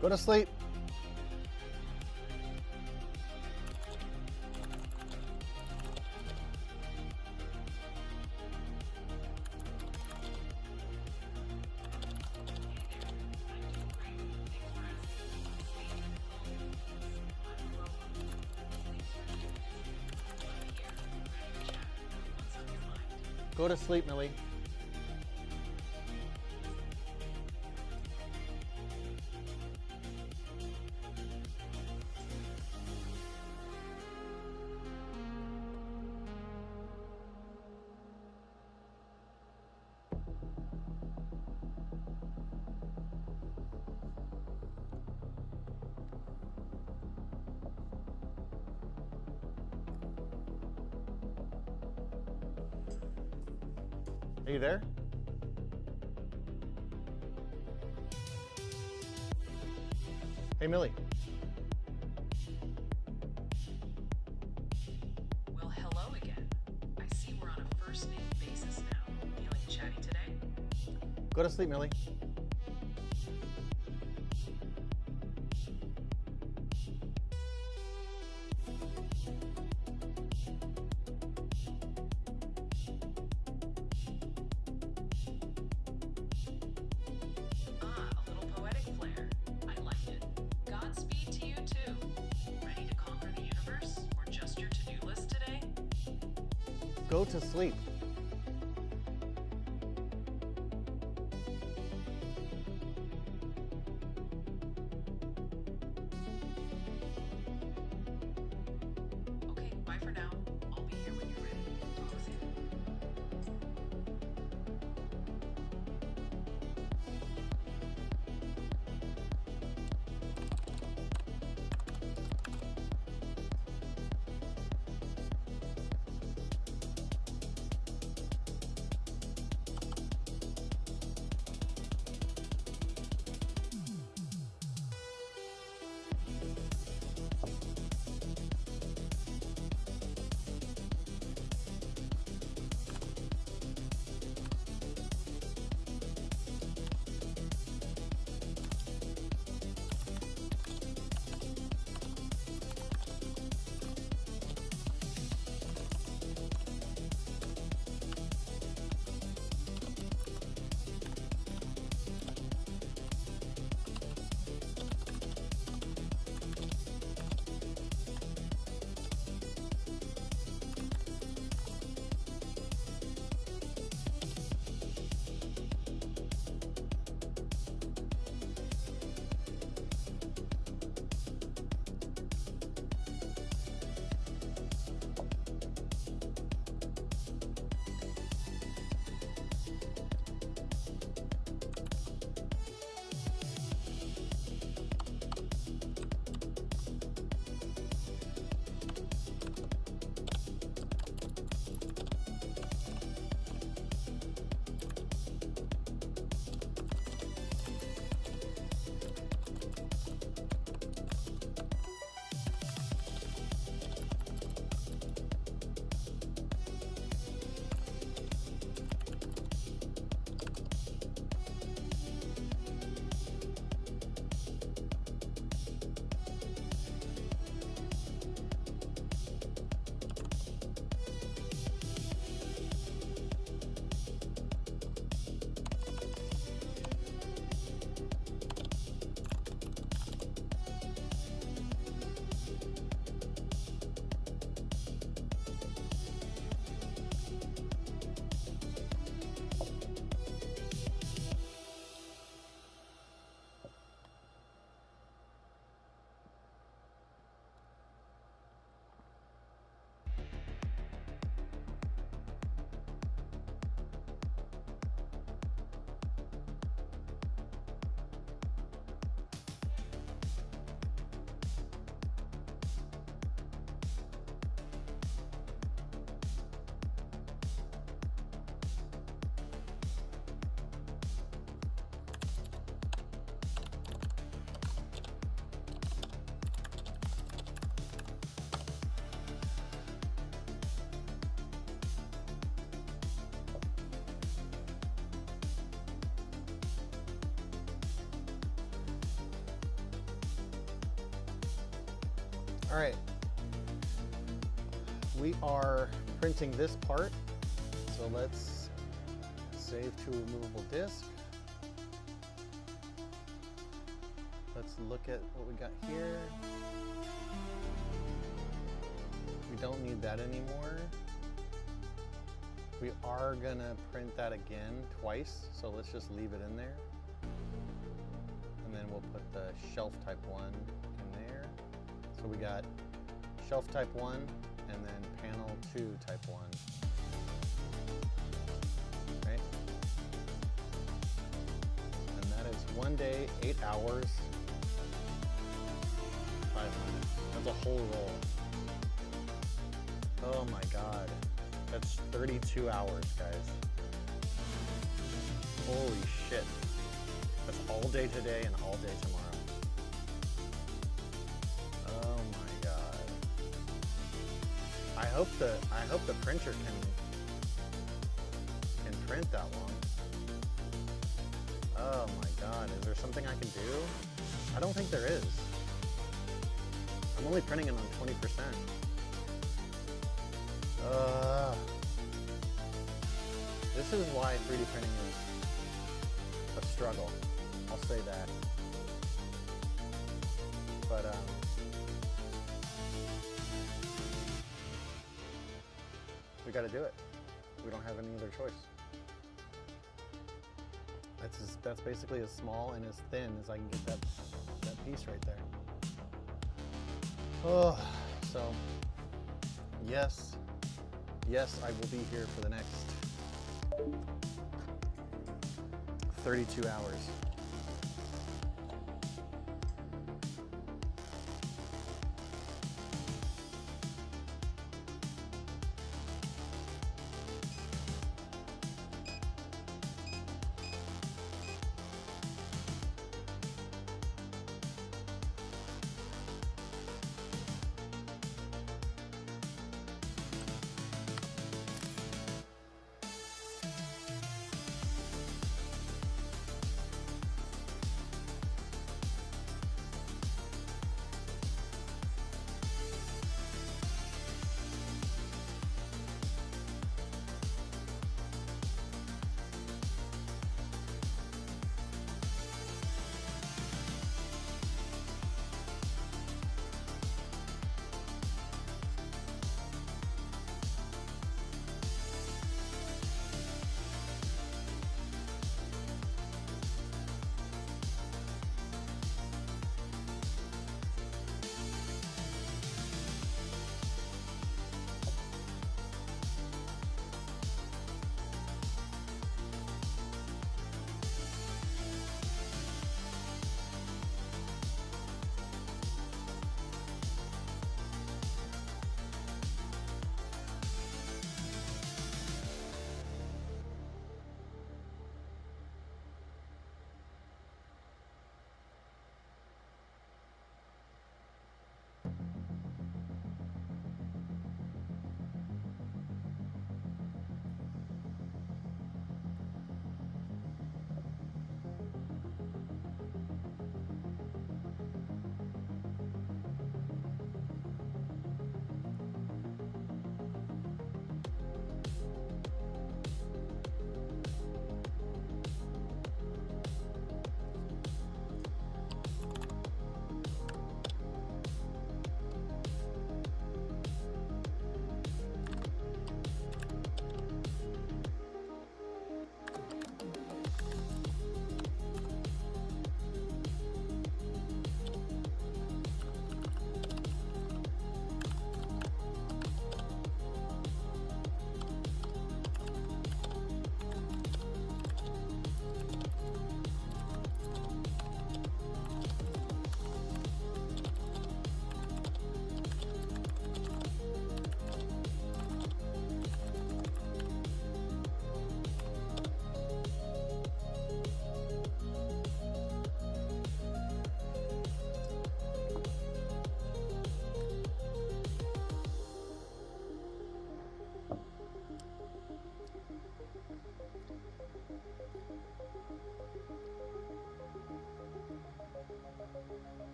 Go to sleep. Go to sleep, Millie. Are you there? Hey, Millie. Well, hello again. I see we're on a first-name basis now. Feeling chatty today? Go to sleep, Millie. Go to sleep. Okay, bye for now. I'll be here when you're ready. Talk soon. All right. We are printing this part. So let's save to removable disk. Let's look at what we got here. We don't need that anymore. We are gonna print that again twice, so let's just leave it in there. And then we'll put the shelf type 1 in there. So we got shelf type 1 and then panel 2 type 1. Right? And that is 1 day, 8 hours, 5 minutes. That's a whole roll. Oh my God. That's 32 hours, guys. Holy shit. That's all day today and all day tomorrow. Oh my God. I hope the printer can print that long. Oh my God. Is there something I can do? I don't think there is. I'm only printing it on 20%. This is why 3D printing is a struggle. I'll say that. But we got to do it. We don't have any other choice. That's basically as small and as thin as I can get that piece right there. Oh, so yes, I will be here for the next 32 hours.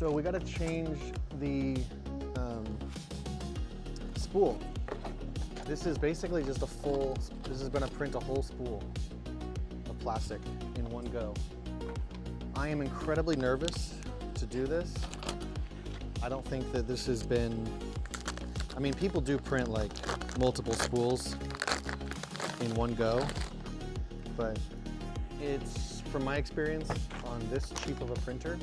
So we got to change the spool. This is basically just this is going to print a whole spool of plastic in one go. I am incredibly nervous to do this. I don't think that this has been, I mean, people do print like multiple spools in one go, but it's, from my experience on this cheap of a printer,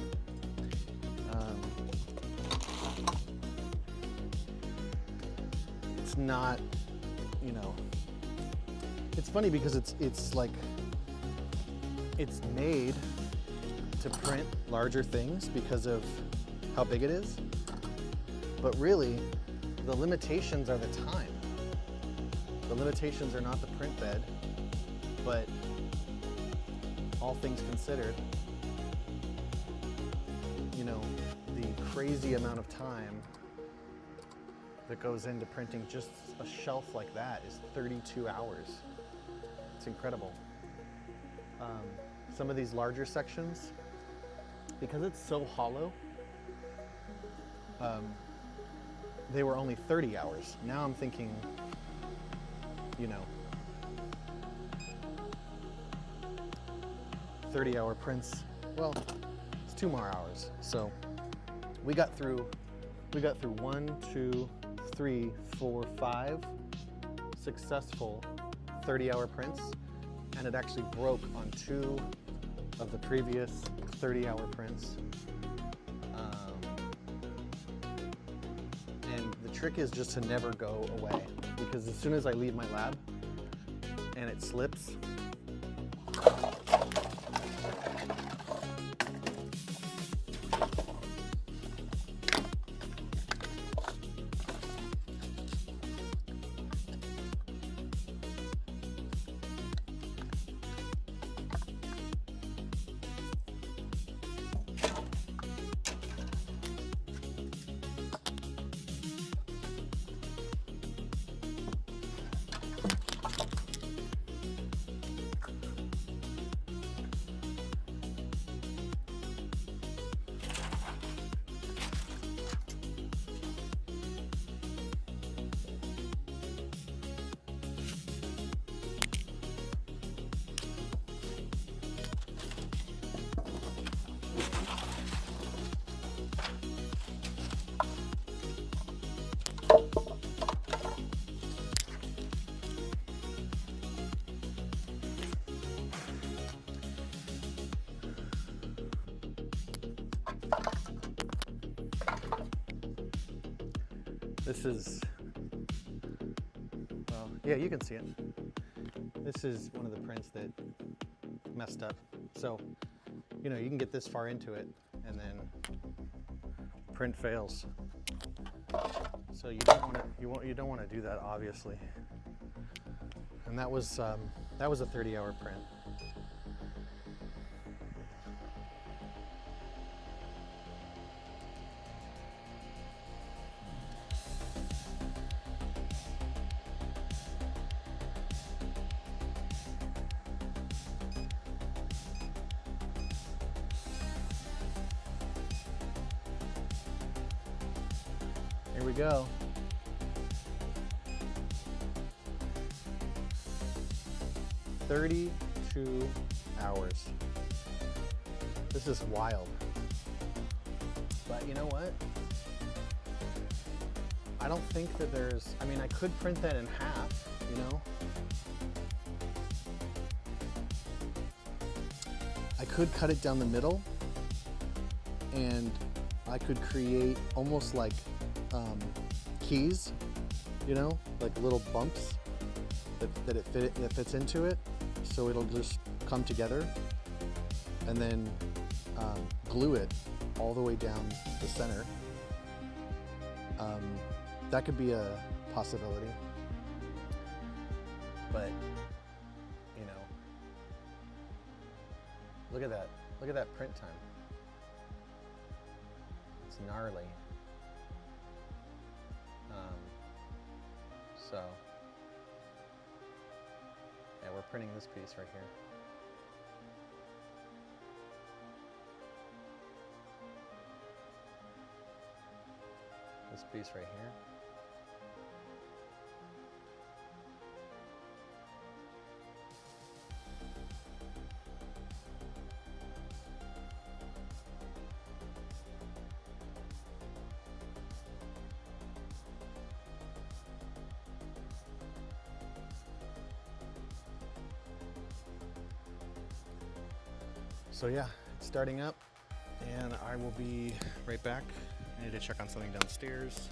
it's not, you know, it's funny because it's like, it's made to print larger things because of how big it is, but really the limitations are the time. The limitations are not the print bed, but all things considered, you know, the crazy amount of time that goes into printing just a shelf like that is 32 hours. It's incredible. Some of these larger sections, because it's so hollow, they were only 30 hours. Now I'm thinking, you know, 30-hour prints. Well, it's 2 more hours. So we got through 1, 2, 3, 4, 5 successful 30-hour prints, and it actually broke on 2 of the previous 30-hour prints. And the trick is just to never go away, because as soon as I leave my lab and it slips, this is, well, yeah, you can see it. This is one of the prints that messed up. So, you know, you can get this far into it and then print fails. So you don't want to, you don't want to do that, obviously. And that was a 30-hour print. Here we go. $32 hours. This is wild. But you know what? I don't think that there's, I mean, I could print that in half, you know? I could cut it down the middle and I could create almost like keys, you know, like little bumps that it fits into it, so it'll just come together, and then glue it all the way down the center. That could be a possibility, but you know, look at that print time. It's gnarly. So, yeah, we're printing this piece right here. piece right here. So yeah, it's starting up, and I will be right back. I need to check on something downstairs.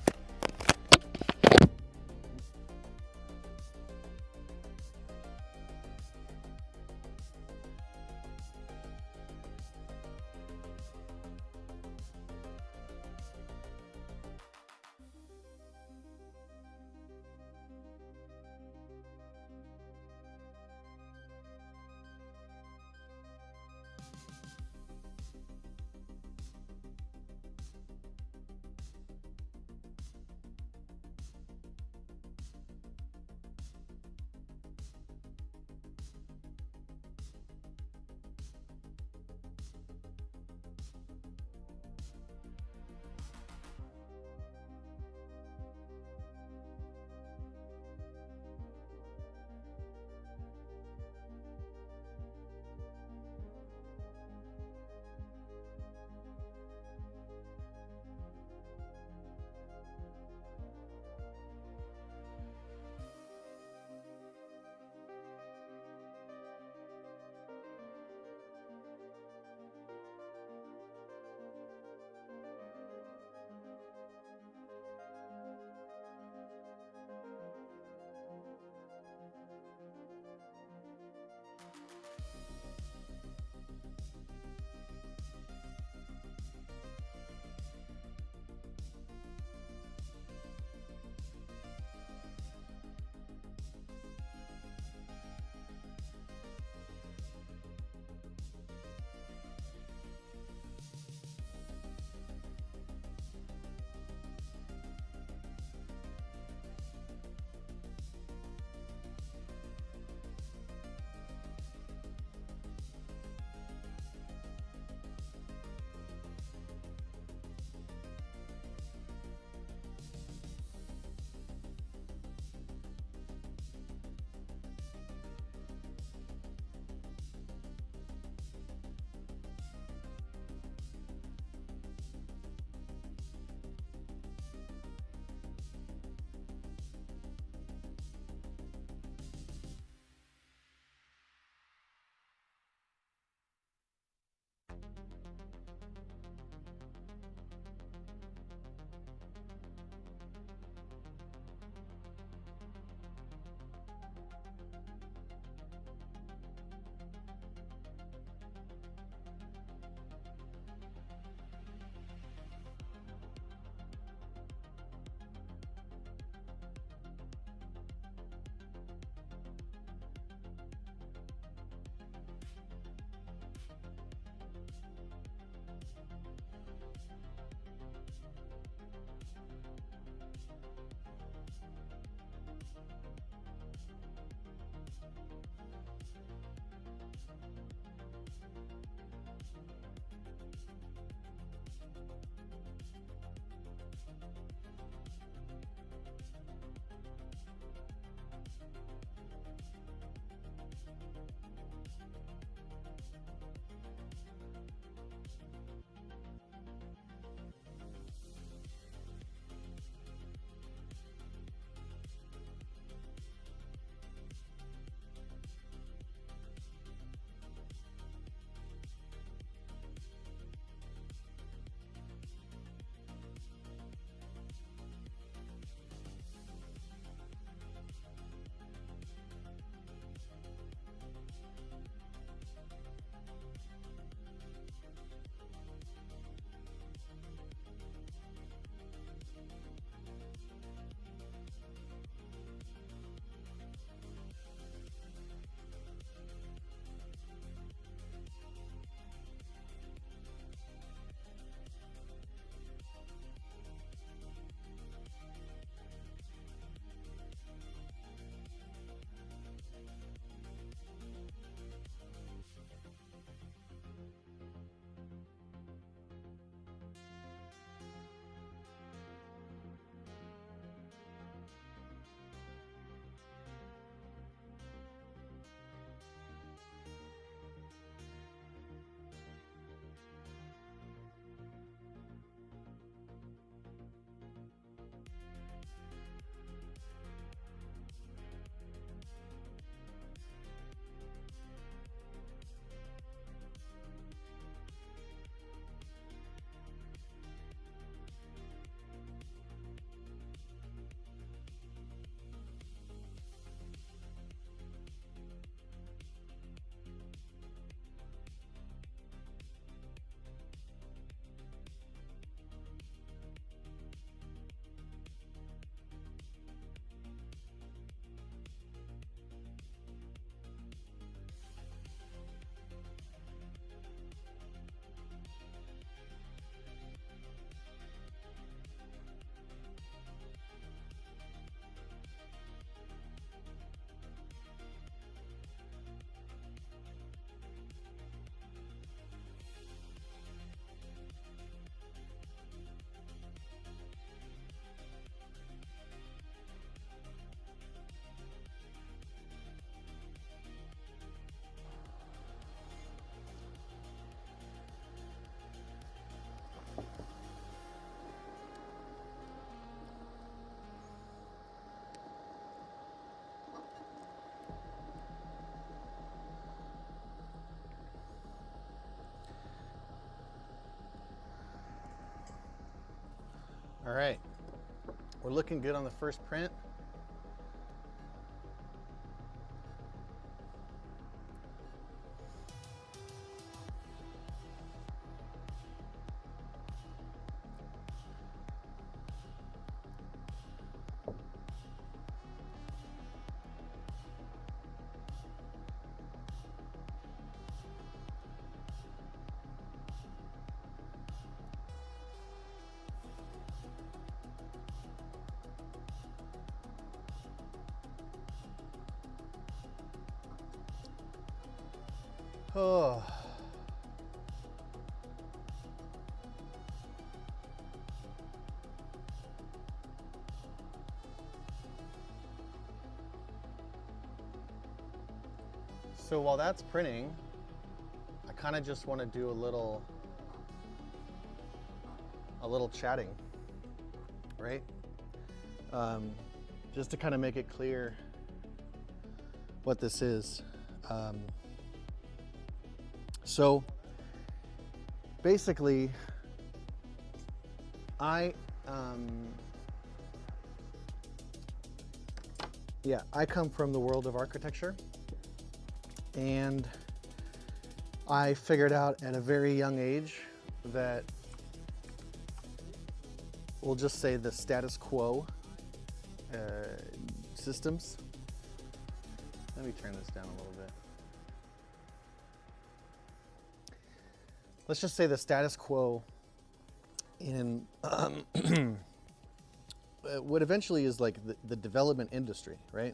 All right, we're looking good on the first print. Oh. So while that's printing, I kind of just want to do a little chatting, right? Just to kind of make it clear what this is. So basically, I come from the world of architecture, and I figured out at a very young age that, we'll just say, the status quo systems. Let me turn this down a little bit. Let's just say the status quo in what eventually is like the development industry, right?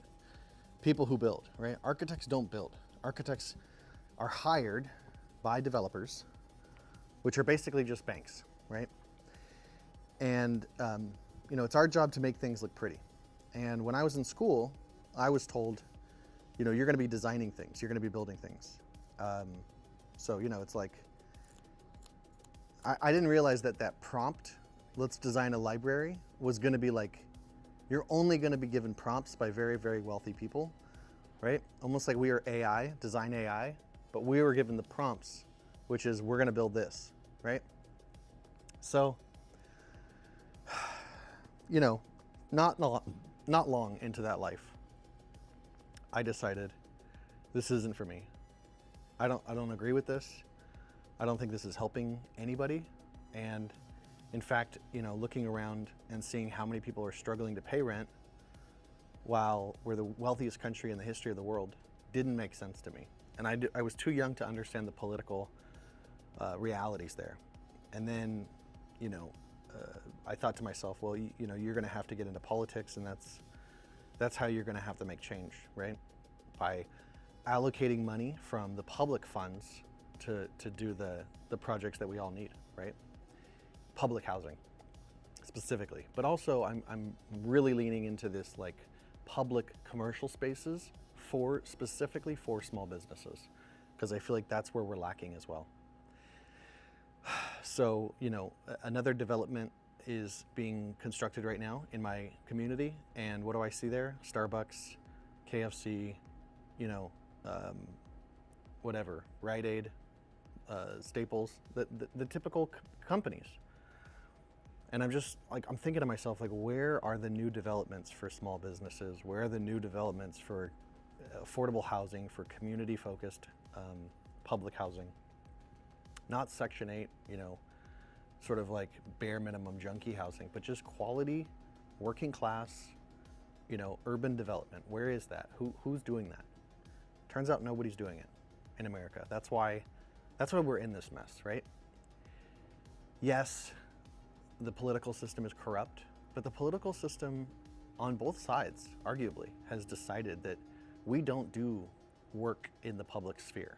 People who build, right? Architects don't build. Architects are hired by developers, which are basically just banks, right? And you know, it's our job to make things look pretty. And when I was in school, I was told, you know, you're going to be designing things, you're going to be building things. So, you know, it's like, I didn't realize that that prompt, let's design a library, was going to be like, you're only going to be given prompts by very, very wealthy people, right? Almost like we are AI, design AI, but we were given the prompts, which is, we're going to build this, right? So, you know, not long into that life, I decided this isn't for me. I don't agree with this. I don't think this is helping anybody. And in fact, you know, looking around and seeing how many people are struggling to pay rent while we're the wealthiest country in the history of the world didn't make sense to me. And I was too young to understand the political realities there. And then, you know, I thought to myself, well, you know, you're going to have to get into politics, and that's how you're going to have to make change, right? By allocating money from the public funds to do the projects that we all need, right? Public housing specifically, but also I'm really leaning into this, like, public commercial spaces specifically for small businesses, because I feel like that's where we're lacking as well. So, you know, another development is being constructed right now in my community, and what do I see there? Starbucks, KFC, you know, whatever, Rite Aid, Staples, the typical companies. And I'm just like, I'm thinking to myself, like, where are the new developments for small businesses? Where are the new developments for affordable housing, for community-focused public housing? Not Section 8, you know, sort of like bare minimum junkie housing, but just quality, working class, you know, urban development. Where is that? Who's doing that? Turns out nobody's doing it in America. That's why we're in this mess, right? Yes, the political system is corrupt, but the political system on both sides, arguably, has decided that we don't do work in the public sphere.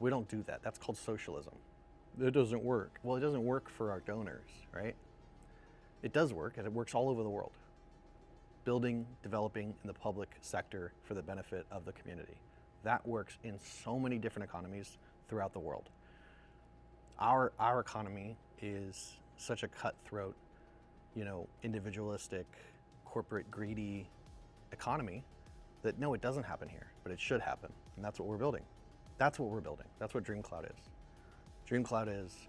We don't do that. That's called socialism. It doesn't work. Well, it doesn't work for our donors, right? It does work, and it works all over the world. Building, developing in the public sector for the benefit of the community. That works in so many different economies throughout the world. Our economy is such a cutthroat, you know, individualistic, corporate, greedy economy that, no, it doesn't happen here, but it should happen. And that's what we're building. That's what we're building. That's what Dream Cloud is. Dream Cloud is,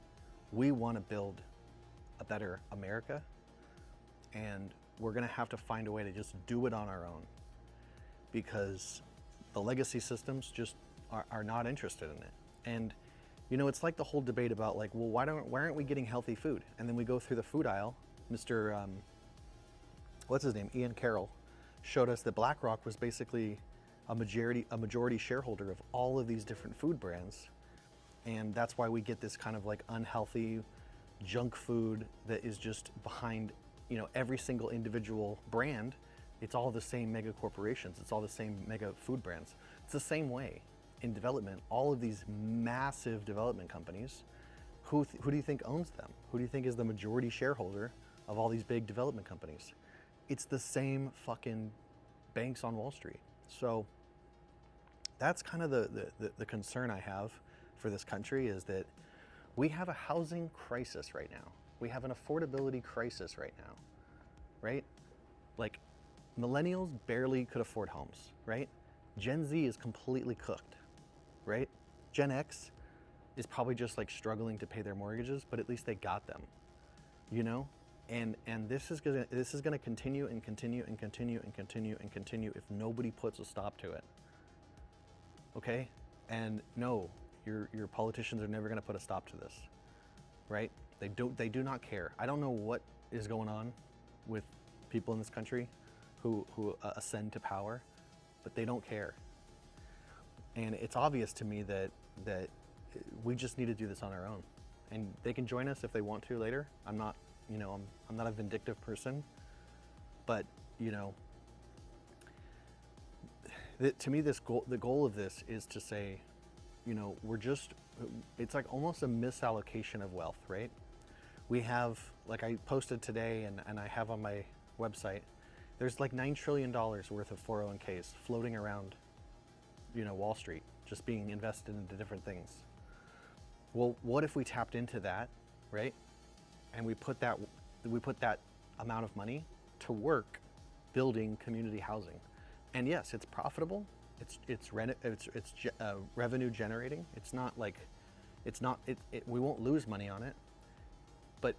we want to build a better America, and we're gonna have to find a way to just do it on our own, because the legacy systems just are not interested in it. And you know, it's like the whole debate about like, well, why aren't we getting healthy food? And then we go through the food aisle. Mr. What's his name? Ian Carroll showed us that BlackRock was basically a majority shareholder of all of these different food brands, and that's why we get this kind of like unhealthy junk food that is just behind, you know, every single individual brand. It's all the same mega corporations. It's all the same mega food brands. It's the same way in development. All of these massive development companies, who do you think owns them? Who do you think is the majority shareholder of all these big development companies? It's the same fucking banks on Wall Street. So that's kind of the concern I have for this country, is that we have a housing crisis right now. We have an affordability crisis right now, right? Like, millennials barely could afford homes, right? Gen Z is completely cooked, right? Gen X is probably just like struggling to pay their mortgages, but at least they got them, you know? And this is gonna continue and continue and continue and continue and continue if nobody puts a stop to it. Okay? And no, your politicians are never gonna put a stop to this, right? They do not care. I don't know what is going on with people in this country who ascend to power, but they don't care. And it's obvious to me that we just need to do this on our own. And they can join us if they want to later. I'm not, you know, I'm not a vindictive person, but you know, to me, the goal of this is to say, you know, it's like almost a misallocation of wealth, right? We have, like I posted today and I have on my website, there's like $9 trillion worth of 401ks floating around, you know, Wall Street, just being invested into different things. Well, what if we tapped into that, right? And we put that amount of money to work building community housing. And yes, it's profitable. It's revenue generating. It's not like, we won't lose money on it, but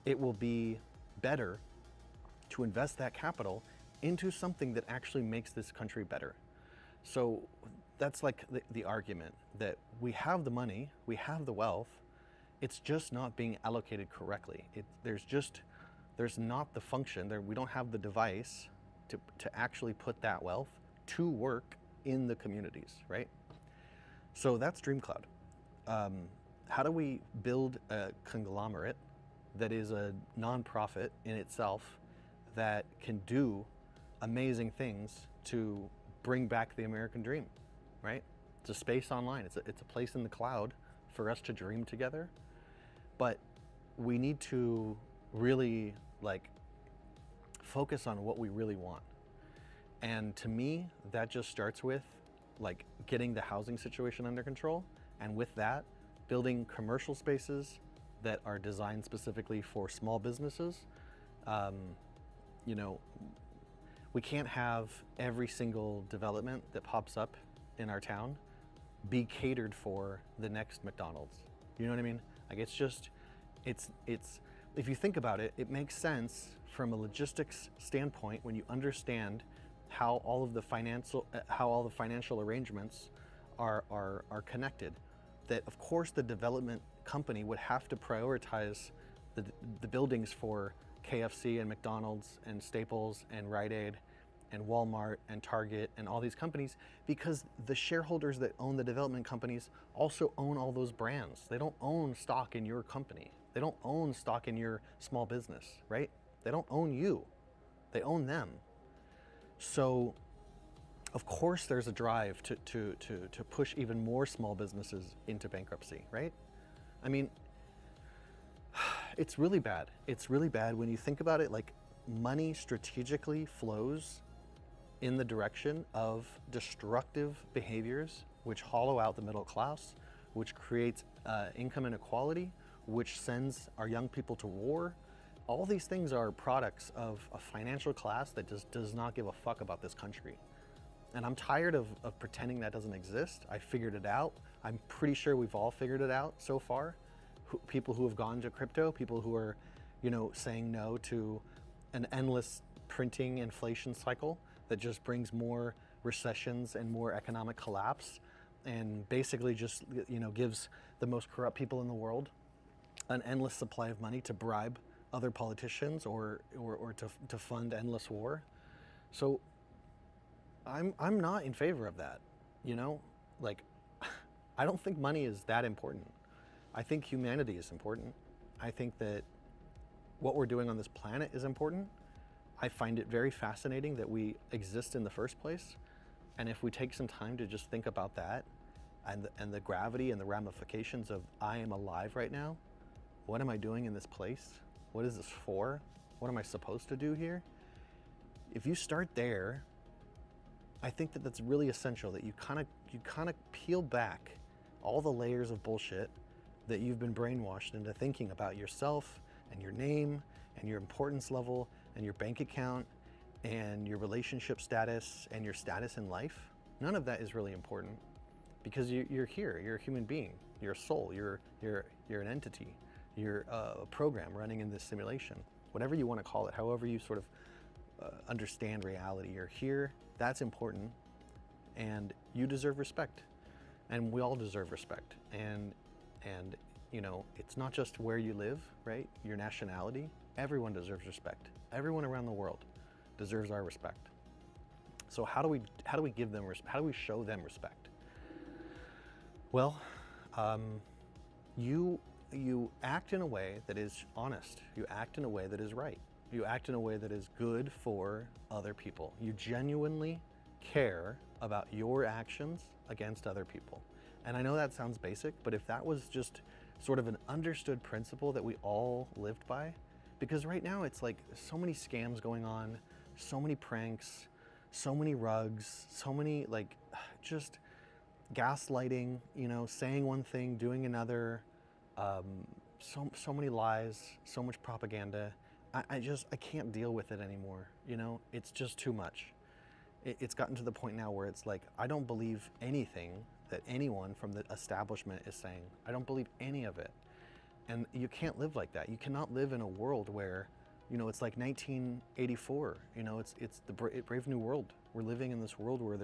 it will be better to invest that capital into something that actually makes this country better. So that's like the argument, that we have the money, we have the wealth, it's just not being allocated correctly. There's not the function there. We don't have the device to actually put that wealth to work in the communities, right? So that's DreamCloud. How do we build a conglomerate that is a nonprofit in itself that can do amazing things to bring back the American dream, right? It's a space online. It's a place in the cloud for us to dream together. But we need to really like focus on what we really want. And to me, that just starts with like getting the housing situation under control. And with that, building commercial spaces that are designed specifically for small businesses. You know, we can't have every single development that pops up in our town be catered for the next McDonald's. You know what I mean? Like it's if you think about it, it makes sense from a logistics standpoint when you understand how all the financial arrangements are connected. That of course the development company would have to prioritize the buildings for KFC and McDonald's and Staples and Rite Aid and Walmart and Target and all these companies, because the shareholders that own the development companies also own all those brands. They don't own stock in your company. They don't own stock in your small business, right? They don't own you. They own them. So of course there's a drive to push even more small businesses into bankruptcy, right? I mean, it's really bad. It's really bad when you think about it. Like, money strategically flows in the direction of destructive behaviors, which hollow out the middle class, which creates income inequality, which sends our young people to war. All these things are products of a financial class that just does not give a fuck about this country. And I'm tired of pretending that doesn't exist. I figured it out. I'm pretty sure we've all figured it out so far. People who have gone to crypto, people who are, you know, saying no to an endless printing inflation cycle that just brings more recessions and more economic collapse, and basically just, you know, gives the most corrupt people in the world an endless supply of money to bribe other politicians or to fund endless war. So I'm not in favor of that, you know? Like, I don't think money is that important. I think humanity is important. I think that what we're doing on this planet is important. I find it very fascinating that we exist in the first place. And if we take some time to just think about that and the gravity and the ramifications of I am alive right now, what am I doing in this place? What is this for? What am I supposed to do here? If you start there, I think that that's really essential, that you kind of peel back all the layers of bullshit that you've been brainwashed into thinking about yourself and your name and your importance level and your bank account and your relationship status and your status in life. None of that is really important, because you're here, you're a human being, you're a soul, you're an entity, you're a program running in this simulation, whatever you want to call it, however you sort of understand reality. You're here, that's important, and you deserve respect, and we all deserve respect. And you know, it's not just where you live, right? Your nationality. Everyone deserves respect. Everyone around the world deserves our respect. So how do we give them respect? How do we show them respect? Well, you act in a way that is honest. You act in a way that is right. You act in a way that is good for other people. You genuinely care about your actions against other people. And I know that sounds basic, but if that was just sort of an understood principle that we all lived by, because right now it's like so many scams going on, so many pranks, so many rugs, so many like just gaslighting, you know, saying one thing, doing another, so many lies, so much propaganda. I can't deal with it anymore, you know? It's just too much. It's gotten to the point now where it's like, I don't believe anything that anyone from the establishment is saying. I don't believe any of it. And you can't live like that. You cannot live in a world where, you know, it's like 1984, you know, it's the Brave New World. We're living in this world where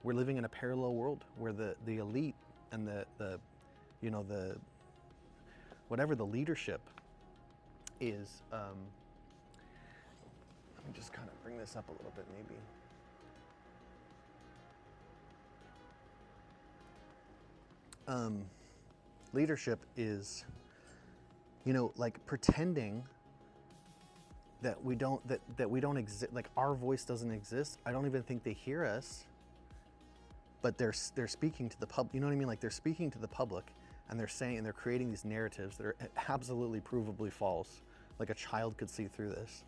we're living in a parallel world where the elite and the you know, the whatever the leadership is, let me just kind of bring this up a little bit maybe. Leadership is, you know, like pretending that we don't exist, like our voice doesn't exist. I don't even think they hear us, but they're speaking to the public. You know what I mean? Like they're speaking to the public, and they're creating these narratives that are absolutely provably false. Like a child could see through this,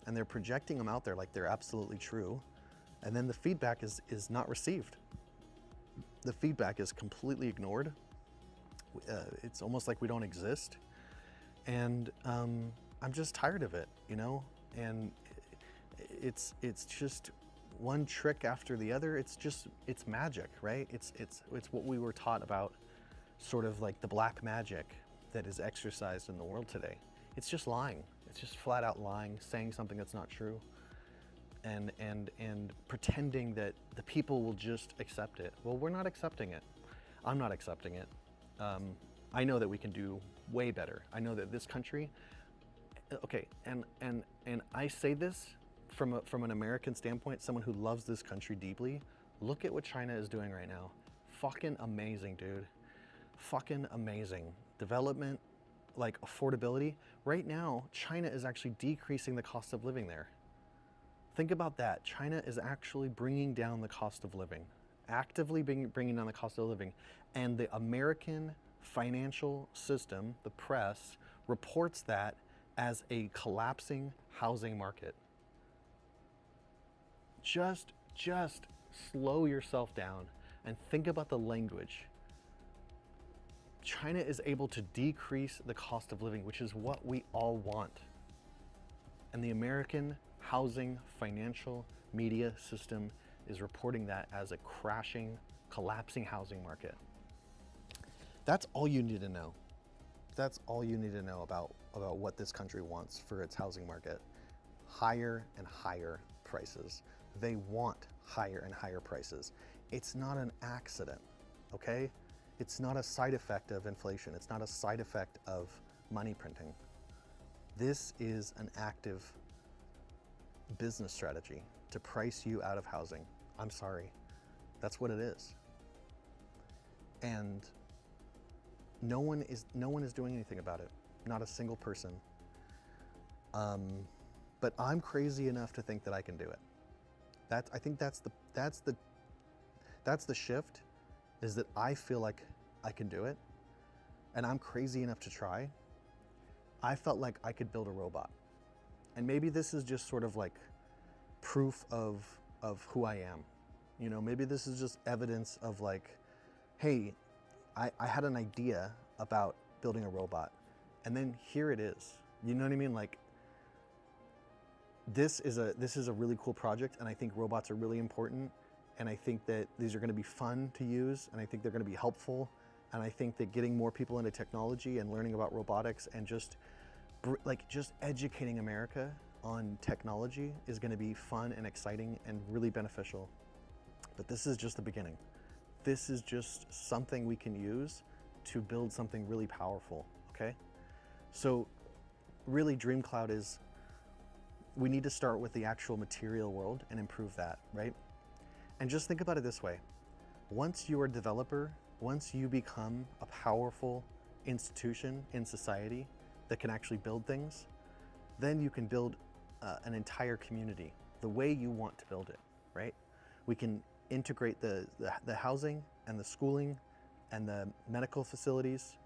and they're projecting them out there like they're absolutely true, and then the feedback is not received. The feedback is completely ignored. It's almost like we don't exist, and I'm just tired of it, you know. And it's just one trick after the other. It's magic, right? It's what we were taught about, sort of like the black magic that is exercised in the world today. It's just lying. It's just flat out lying, saying something that's not true, and pretending that the people will just accept it. Well, we're not accepting it. I'm not accepting it. I know that we can do way better. I know that this country, okay, and I say this from an American standpoint, someone who loves this country deeply. Look at what China is doing right now. Fucking amazing, dude. Fucking amazing. Development, like affordability. Right now, China is actually decreasing the cost of living there. Think about that. China is actually bringing down the cost of living, actively bringing down the cost of living. And the American financial system, the press, reports that as a collapsing housing market. Just slow yourself down and think about the language. China is able to decrease the cost of living, which is what we all want. And the American housing financial media system is reporting that as a crashing, collapsing housing market. That's all you need to know. That's all you need to know about what this country wants for its housing market. higher and higher prices. They want higher and higher prices. It's not an accident, okay? It's not a side effect of inflation. It's not a side effect of money printing. This is an active business strategy to price you out of housing. I'm sorry, that's what it is. And no one is doing anything about it. Not a single person. But I'm crazy enough to think that I can do it. I think that's the shift, is that I feel like I can do it, and I'm crazy enough to try. I felt like I could build a robot, and maybe this is just sort of like proof of who I am. You know, maybe this is just evidence of like, hey, I had an idea about building a robot, and then here it is. You know what I mean? Like, this is a really cool project, and I think robots are really important, and I think that these are going to be fun to use, and I think they're going to be helpful, and I think that getting more people into technology and learning about robotics and just educating America on technology is going to be fun and exciting and really beneficial. But this is just the beginning. This is just something we can use to build something really powerful, okay? So really, Dream Cloud is, we need to start with the actual material world and improve that, right? And just think about it this way. Once you're a developer, once you become a powerful institution in society that can actually build things, then you can build an entire community the way you want to build it, right? We can integrate the housing and the schooling and the medical facilities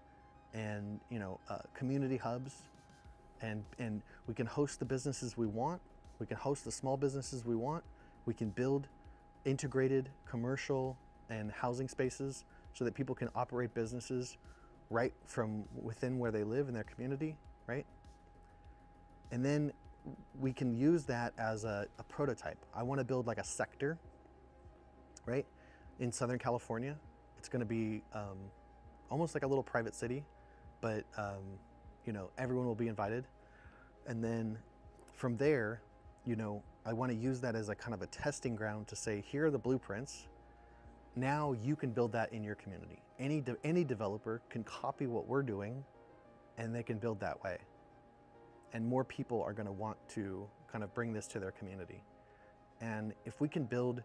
and, you know, community hubs, and we can host the businesses we want. We can host the small businesses we want. We can build integrated commercial and housing spaces so that people can operate businesses right from within where they live in their community, right? And then we can use that as a prototype. I want to build like a sector, right? In Southern California. It's going to be almost like a little private city, but you know, everyone will be invited. And then from there, you know, I want to use that as a kind of a testing ground to say, here are the blueprints. Now you can build that in your community. Any developer can copy what we're doing, and they can build that way. And more people are going to want to kind of bring this to their community. And if we can build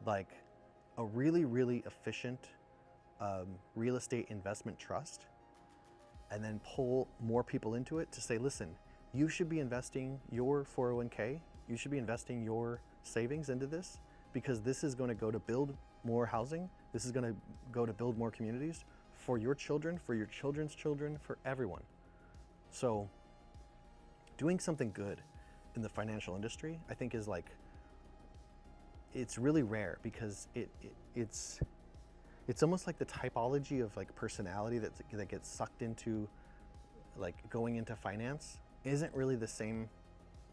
like a really, really efficient real estate investment trust, and then pull more people into it to say, listen, you should be investing your 401k, you should be investing your savings into this, because this is going to go to build more housing. This is going to go to build more communities for your children, for your children's children, for everyone. So doing something good in the financial industry, I think, is like, it's really rare, because it's almost like the typology of like personality that gets sucked into like going into finance isn't really the same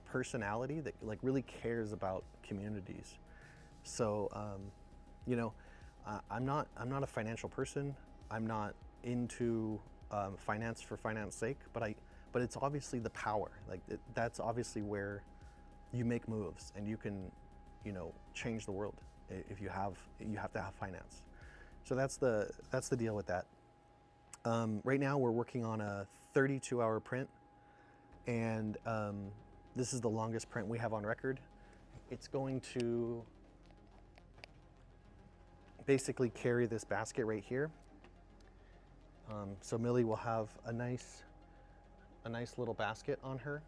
personality that like really cares about communities. So you know, I'm not a financial person. I'm not into finance for finance sake, but it's obviously the power. Like that's obviously where you make moves, and you can, you know, change the world. If you have to have finance. So that's the deal with that. Right now we're working on a 32-hour print, and this is the longest print we have on record. It's going to basically carry this basket right here. So Millie will have a nice little basket on her.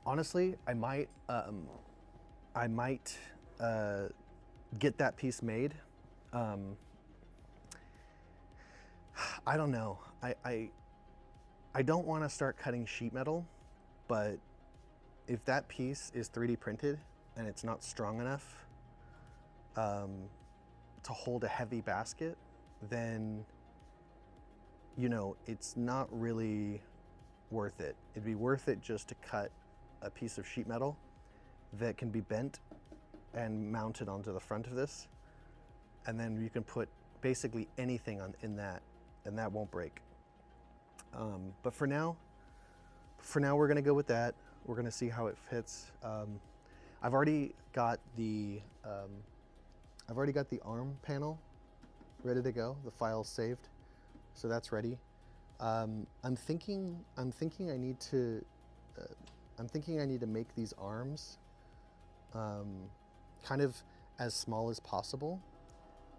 Honestly, I might get that piece made. I don't know. I don't want to start cutting sheet metal, but if that piece is 3D printed and it's not strong enough to hold a heavy basket, then, you know, it's not really worth it. It'd be worth it just to cut a piece of sheet metal that can be bent and mounted onto the front of this, and then you can put basically anything in that, and that won't break. But for now we're gonna go with that. We're gonna see how it fits. I've already got the arm panel ready to go. The file's saved, so that's ready. I'm thinking I need to make these arms kind of as small as possible,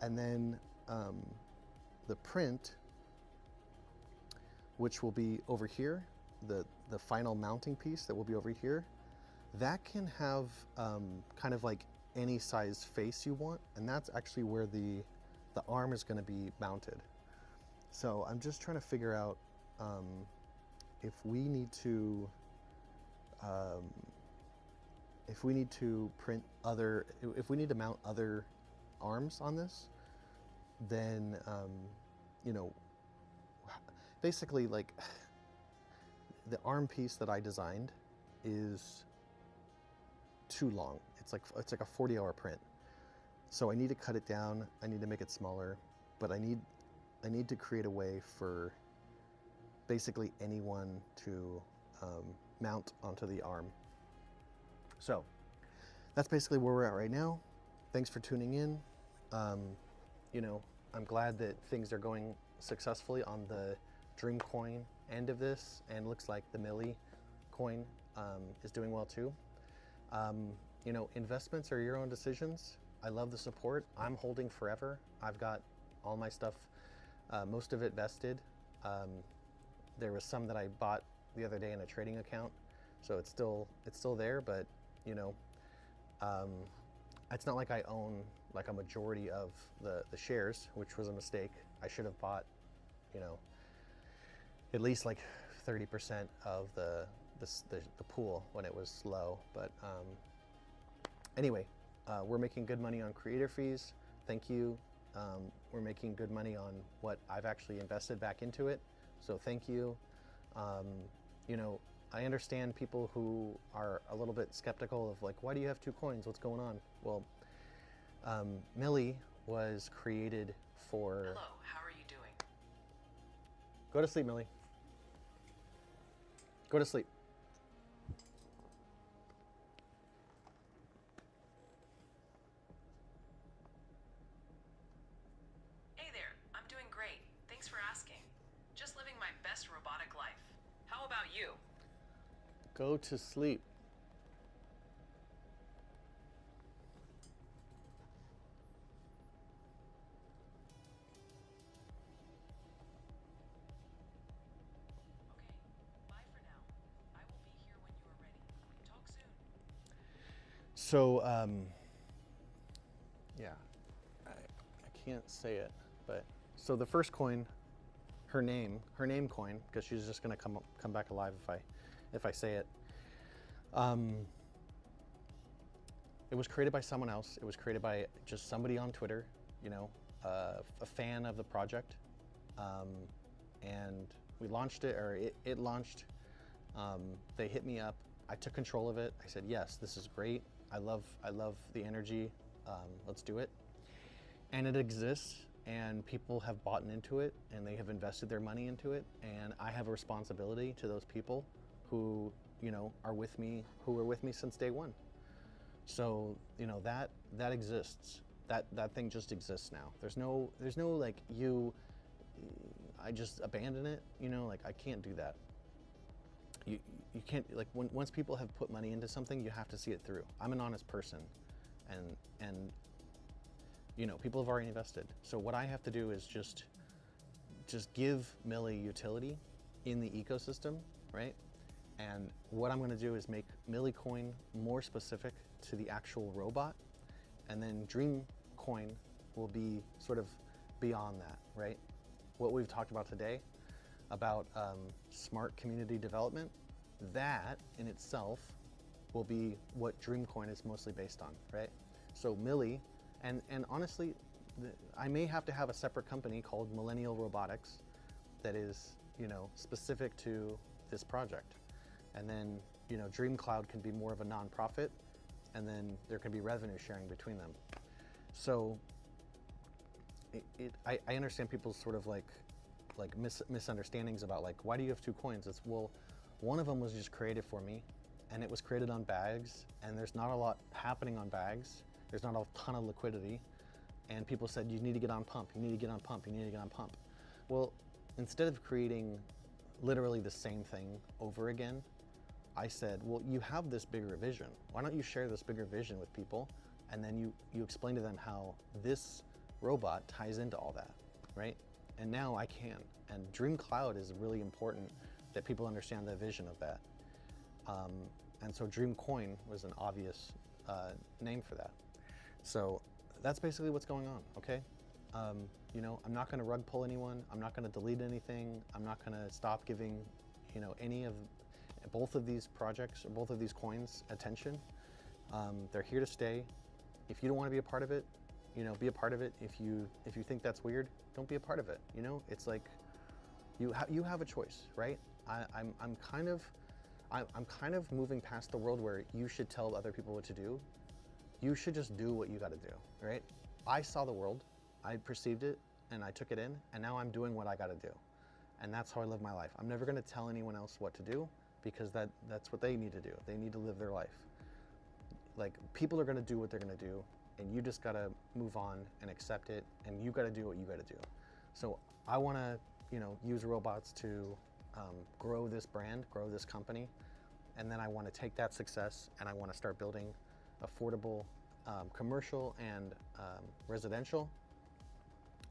and then the print, which will be over here, the final mounting piece that will be over here, that can have kind of like any size face you want, and that's actually where the arm is going to be mounted. So I'm just trying to figure out if we need to print other, if we need to mount other arms on this, then you know, basically, like, the arm piece that I designed is too long. It's like a 40-hour print. So I need to cut it down. I need to make it smaller, but I need to create a way for basically anyone to mount onto the arm. So that's basically where we're at right now. Thanks for tuning in. You know, I'm glad that things are going successfully on the Dream coin end of this, and looks like the Millie coin is doing well too. You know, investments are your own decisions. I love the support. I'm holding forever. I've got all my stuff, most of it vested. There was some that I bought the other day in a trading account, so it's still there. But you know, it's not like I own like a majority of the shares, which was a mistake. I should have bought, you know, at least like 30% of the pool when it was low. But anyway, we're making good money on creator fees. Thank you. We're making good money on what I've actually invested back into it. So thank you. You know, I understand people who are a little bit skeptical of like, why do you have two coins? What's going on? Well, Millie was created for... Hello, how are you doing? Go to sleep, Millie. Go to sleep. Hey there, I'm doing great. Thanks for asking. Just living my best robotic life. How about you? Go to sleep. Okay, bye for now. I will be here when you are ready. Talk soon. So, yeah, I can't say it, but so the first coin, her name coin, because she's just gonna come back alive if I say it. It was created by someone else. It was created by just somebody on Twitter, you know, a fan of the project, and we launched it, or it launched. They hit me up. I took control of it. I said, yes, this is great. I love the energy. Let's do it. And it exists, and people have bought into it, and they have invested their money into it. And I have a responsibility to those people who, you know, are with me, who were with me since day one. So, you know, that exists. That thing just exists now. There's no like I just abandon it. You know, like I can't do that. You can't, like, once people have put money into something, you have to see it through. I'm an honest person, and you know, people have already invested. So what I have to do is just give Millie utility in the ecosystem, right? And what I'm going to do is make Millie coin more specific to the actual robot, and then Dream coin will be sort of beyond that, right? What we've talked about today about smart community development, that in itself will be what Dream coin is mostly based on, right? So Millie, and honestly, I may have to have a separate company called Millennial Robotics that is, you know, specific to this project. And then, you know, Dream Cloud can be more of a nonprofit, and then there can be revenue sharing between them. So I understand people's sort of like like misunderstandings about like, why do you have 2 coins? It's, well, one of them was just created for me, and it was created on bags, and there's not a lot happening on bags. There's not a ton of liquidity, and people said, you need to get on pump, you need to get on pump, you need to get on pump. Well, instead of creating literally the same thing over again, I said, well, you have this bigger vision. Why don't you share this bigger vision with people? And then you explain to them how this robot ties into all that, right? And now I can. And Dream Cloud is really important that people understand the vision of that. And so Dream Coin was an obvious name for that. So that's basically what's going on, okay? You know, I'm not gonna rug pull anyone. I'm not gonna delete anything. I'm not gonna stop giving, you know, any of both of these projects or both of these coins attention. They're here to stay. If you don't want to be a part of it, you know, be a part of it. If you think that's weird, don't be a part of it. You know, it's like you have a choice, right? I'm kind of moving past the world where you should tell other people what to do. You should just do what you got to do, right? I saw the world, I perceived it, and I took it in, and now I'm doing what I got to do, and that's how I live my life. I'm never going to tell anyone else what to do, because that's what they need to do. They need to live their life. Like, people are gonna do what they're gonna do, and you just gotta move on and accept it, and you gotta do what you gotta do. So I wanna, you know, use robots to grow this brand, grow this company, and then I wanna take that success and I wanna start building affordable commercial and residential,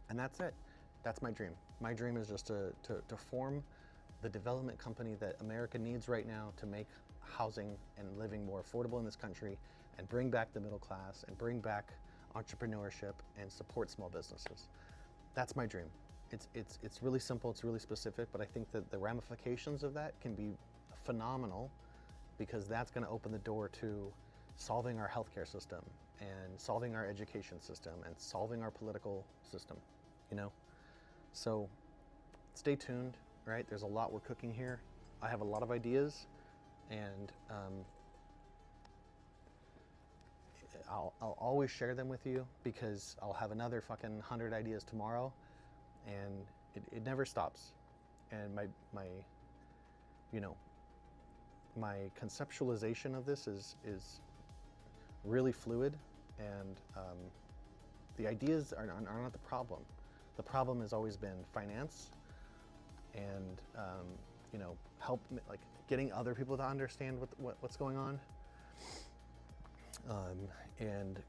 and that's it. That's my dream. My dream is just to form the development company that America needs right now to make housing and living more affordable in this country, and bring back the middle class, and bring back entrepreneurship, and support small businesses. That's my dream. It's really simple, it's really specific, but I think that the ramifications of that can be phenomenal, because that's going to open the door to solving our healthcare system, and solving our education system, and solving our political system, you know? So stay tuned. Right? There's a lot we're cooking here. I have a lot of ideas, and I'll always share them with you, because I'll have another fucking 100 ideas tomorrow, and it never stops. And my you know, my conceptualization of this is really fluid, and the ideas are not the problem. The problem has always been finance, and you know, like getting other people to understand what's going on, and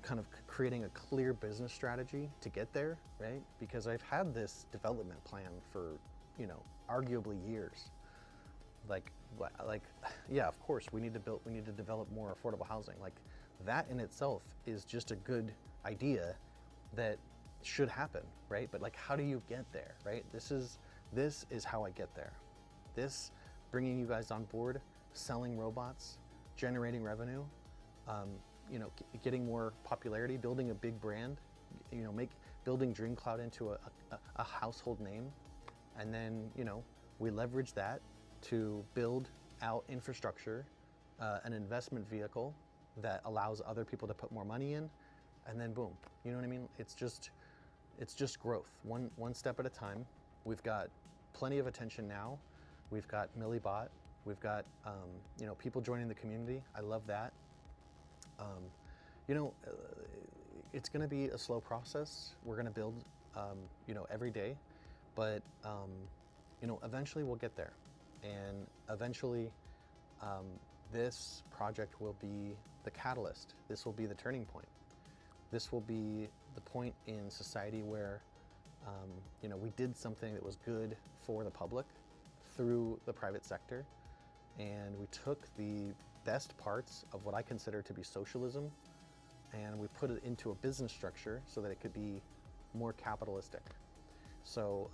kind of creating a clear business strategy to get there, right? Because I've had this development plan for, you know, arguably years. Like, yeah, of course we need to develop more affordable housing. Like, that in itself is just a good idea that should happen, right? But like, how do you get there, right? This is how I get there. This, bringing you guys on board, selling robots, generating revenue, you know, getting more popularity, building a big brand, you know, building Dream Cloud into a household name, and then, you know, we leverage that to build out infrastructure, an investment vehicle that allows other people to put more money in, and then boom, you know what I mean? It's just growth, one step at a time. We've got plenty of attention now. We've got Millie bot. We've got you know, people joining the community. I love that. You know, it's going to be a slow process. We're going to build, you know, every day, but you know, eventually we'll get there, and eventually this project will be the catalyst. This will be the turning point. This will be the point in society where you know, we did something that was good for the public through the private sector, and we took the best parts of what I consider to be socialism, and we put it into a business structure so that it could be more capitalistic. So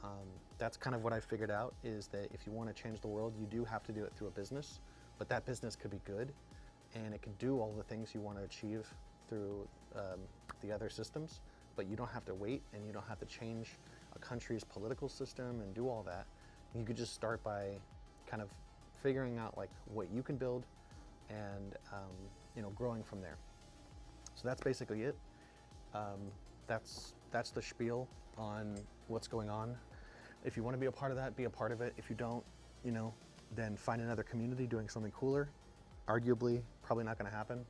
that's kind of what I figured out, is that if you want to change the world, you do have to do it through a business, but that business could be good, and it could do all the things you want to achieve through the other systems, but you don't have to wait, and you don't have to change a country's political system and do all that. You could just start by kind of figuring out like what you can build, and you know, growing from there. So that's basically it. That's the spiel on what's going on. If you want to be a part of that, be a part of it. If you don't, you know, then find another community doing something cooler. Arguably, probably not going to happen.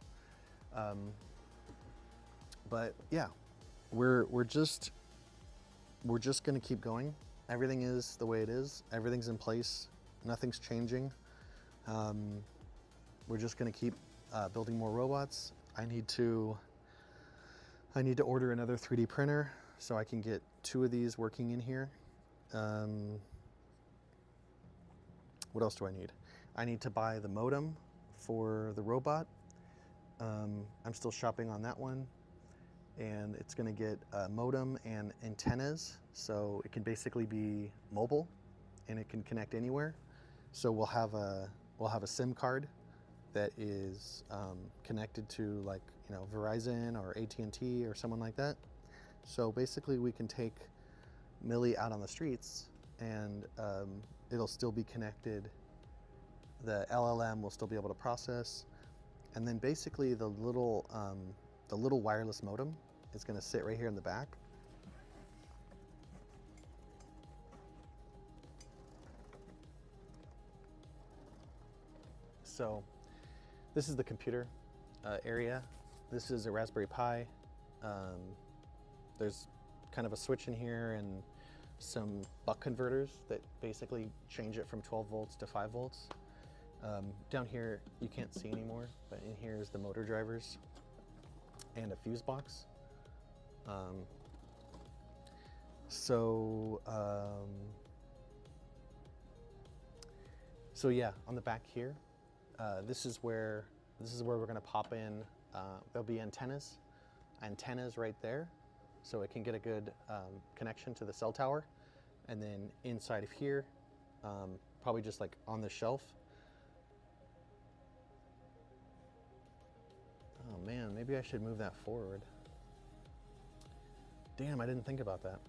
But yeah, we're just going to keep going. Everything is the way it is. Everything's in place. Nothing's changing. We're just going to keep building more robots. I need to order another 3D printer so I can get 2 of these working in here. What else do I need? I need to buy the modem for the robot. I'm still shopping on that one, and it's going to get a modem and antennas, so it can basically be mobile and it can connect anywhere. So we'll have a SIM card that is connected to, like, you know, Verizon or AT&T or someone like that. So basically we can take Millie out on the streets and it'll still be connected. The LLM will still be able to process, and then basically the little wireless modem is going to sit right here in the back. So this is the computer area. This is a Raspberry Pi. There's kind of a switch in here and some buck converters that basically change it from 12 volts to 5 volts. Down here you can't see anymore, but in here is the motor drivers and a fuse box. So yeah, on the back here, this is where we're going to pop in. There'll be antennas right there, so it can get a good connection to the cell tower. And then inside of here, probably just like on the shelf. Oh man, maybe I should move that forward. Damn, I didn't think about that.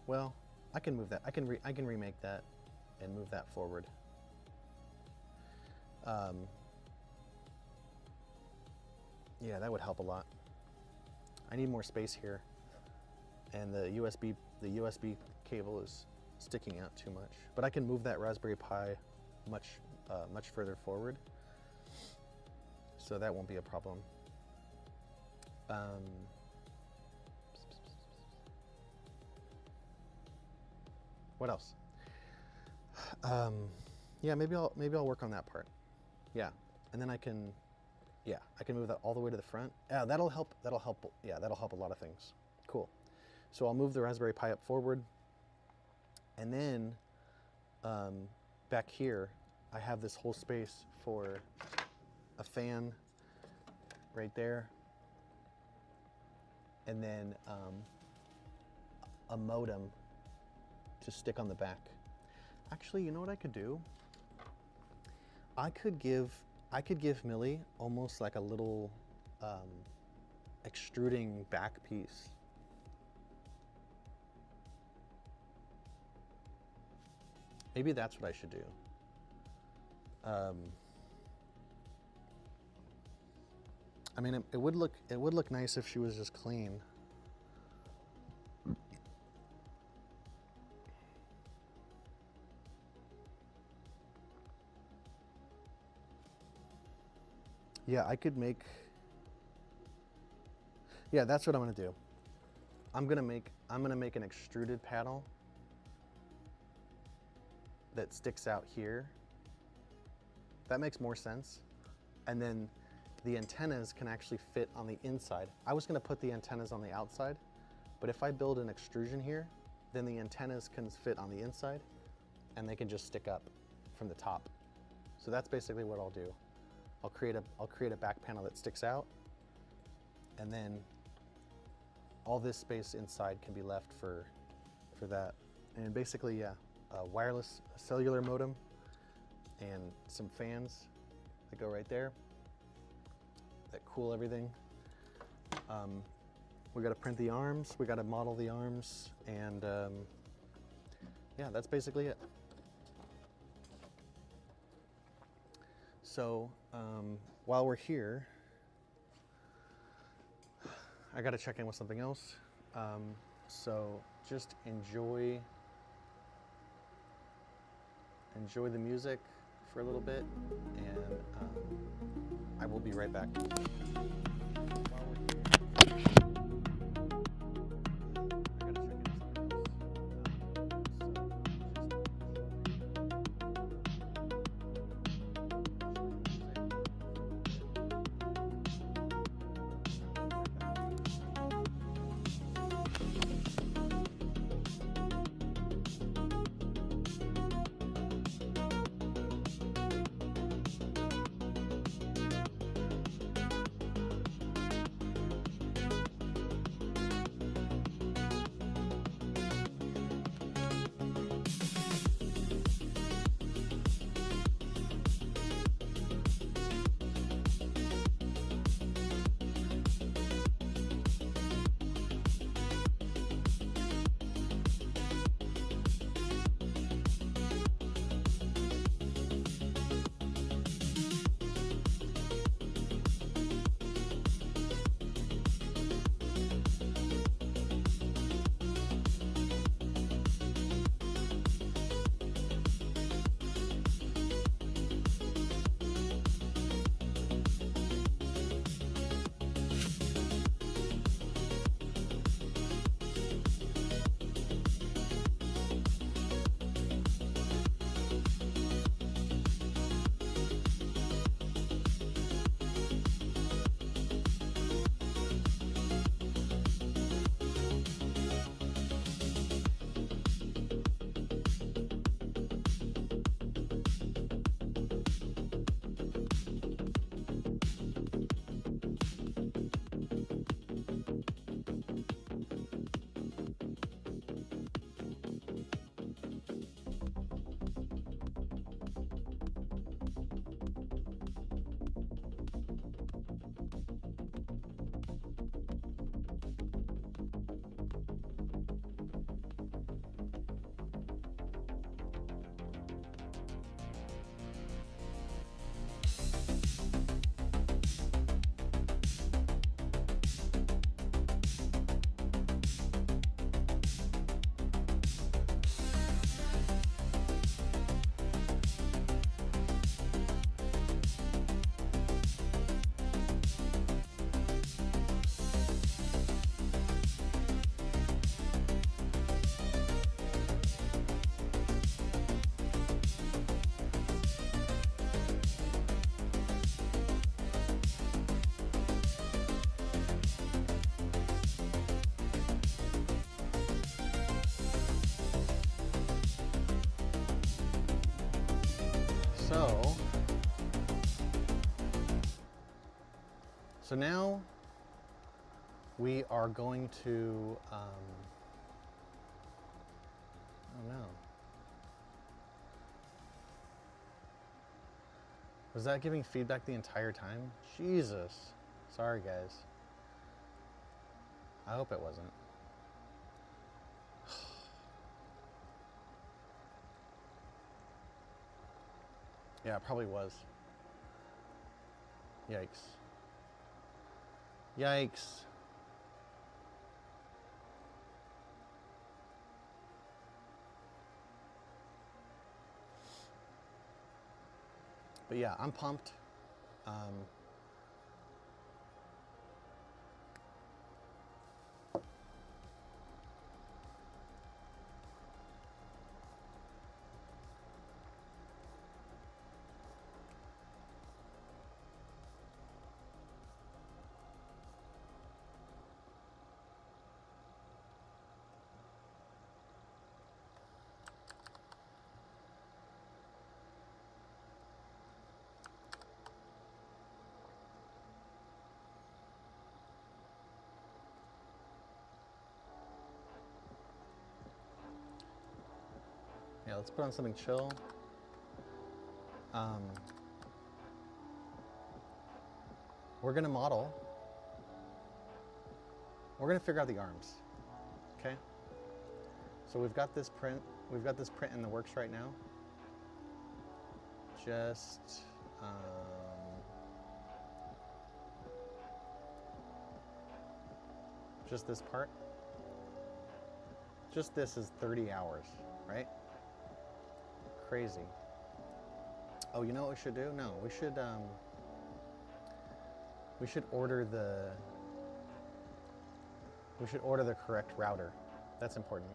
Well, I can move that. I can remake that and move that forward. Yeah, that would help a lot. I need more space here, and the USB cable is sticking out too much. But I can move that Raspberry Pi much further forward, so that won't be a problem. What else? Yeah, maybe I'll work on that part. Yeah, and then I can move that all the way to the front. Yeah, that'll help. Yeah, that'll help a lot of things. Cool. So I'll move the Raspberry Pi up forward, and then back here I have this whole space for a fan right there, and then a modem to stick on the back. Actually, you know what I could do? I could give Millie almost like a little extruding back piece. Maybe that's what I should do. I mean, it would look nice if she was just clean. Yeah, I could make. Yeah, that's what I'm gonna do. I'm gonna make an extruded panel that sticks out here. That makes more sense. And then the antennas can actually fit on the inside. I was gonna put the antennas on the outside, but if I build an extrusion here, then the antennas can fit on the inside and they can just stick up from the top. So that's basically what I'll do. I'll create a back panel that sticks out, and then all this space inside can be left for that. And basically, yeah, a wireless cellular modem and some fans that go right there that cool everything. We got to print the arms, we got to model the arms, and yeah, that's basically it. So while we're here, I got to check in with something else. So just enjoy the music for a little bit, and I will be right back. While we're here, I gotta check So now we are going to, oh no. Was that giving feedback the entire time? Jesus. Sorry, guys. I hope it wasn't. Yeah, it probably was. Yikes. Yikes. But yeah, I'm pumped. Yeah, let's put on something chill. We're gonna model. We're gonna figure out the arms, okay? So we've got this print. We've got this print in the works right now. Just this part. Just this is 30 hours, right? Crazy. Oh, you know what we should do? No, we should order the correct router. That's important.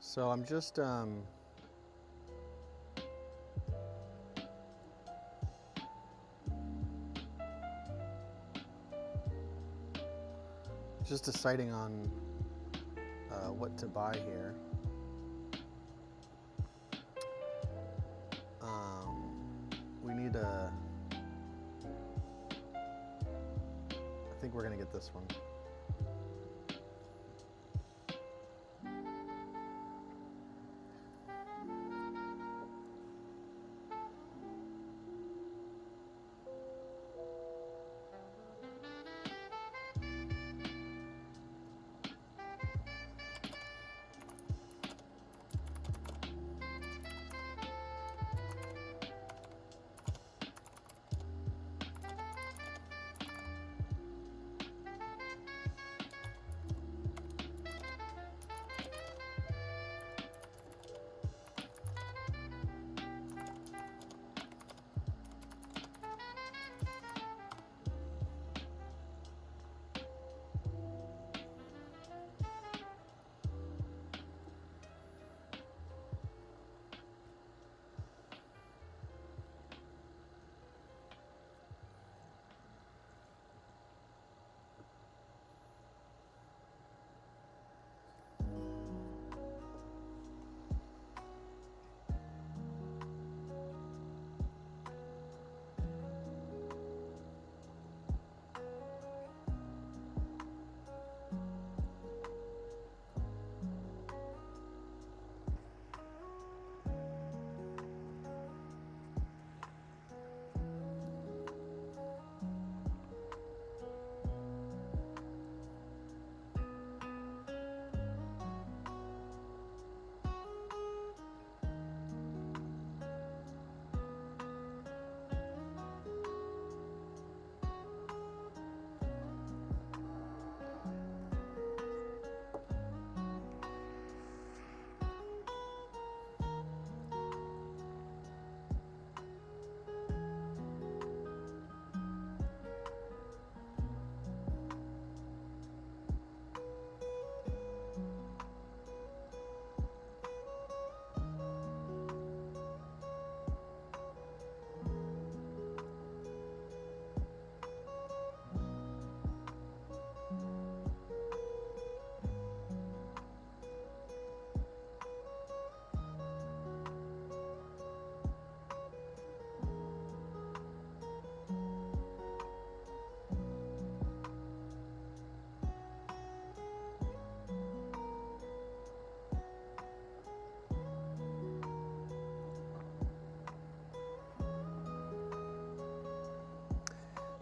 So I'm just deciding on what to buy here. We need a. I think we're gonna get this one.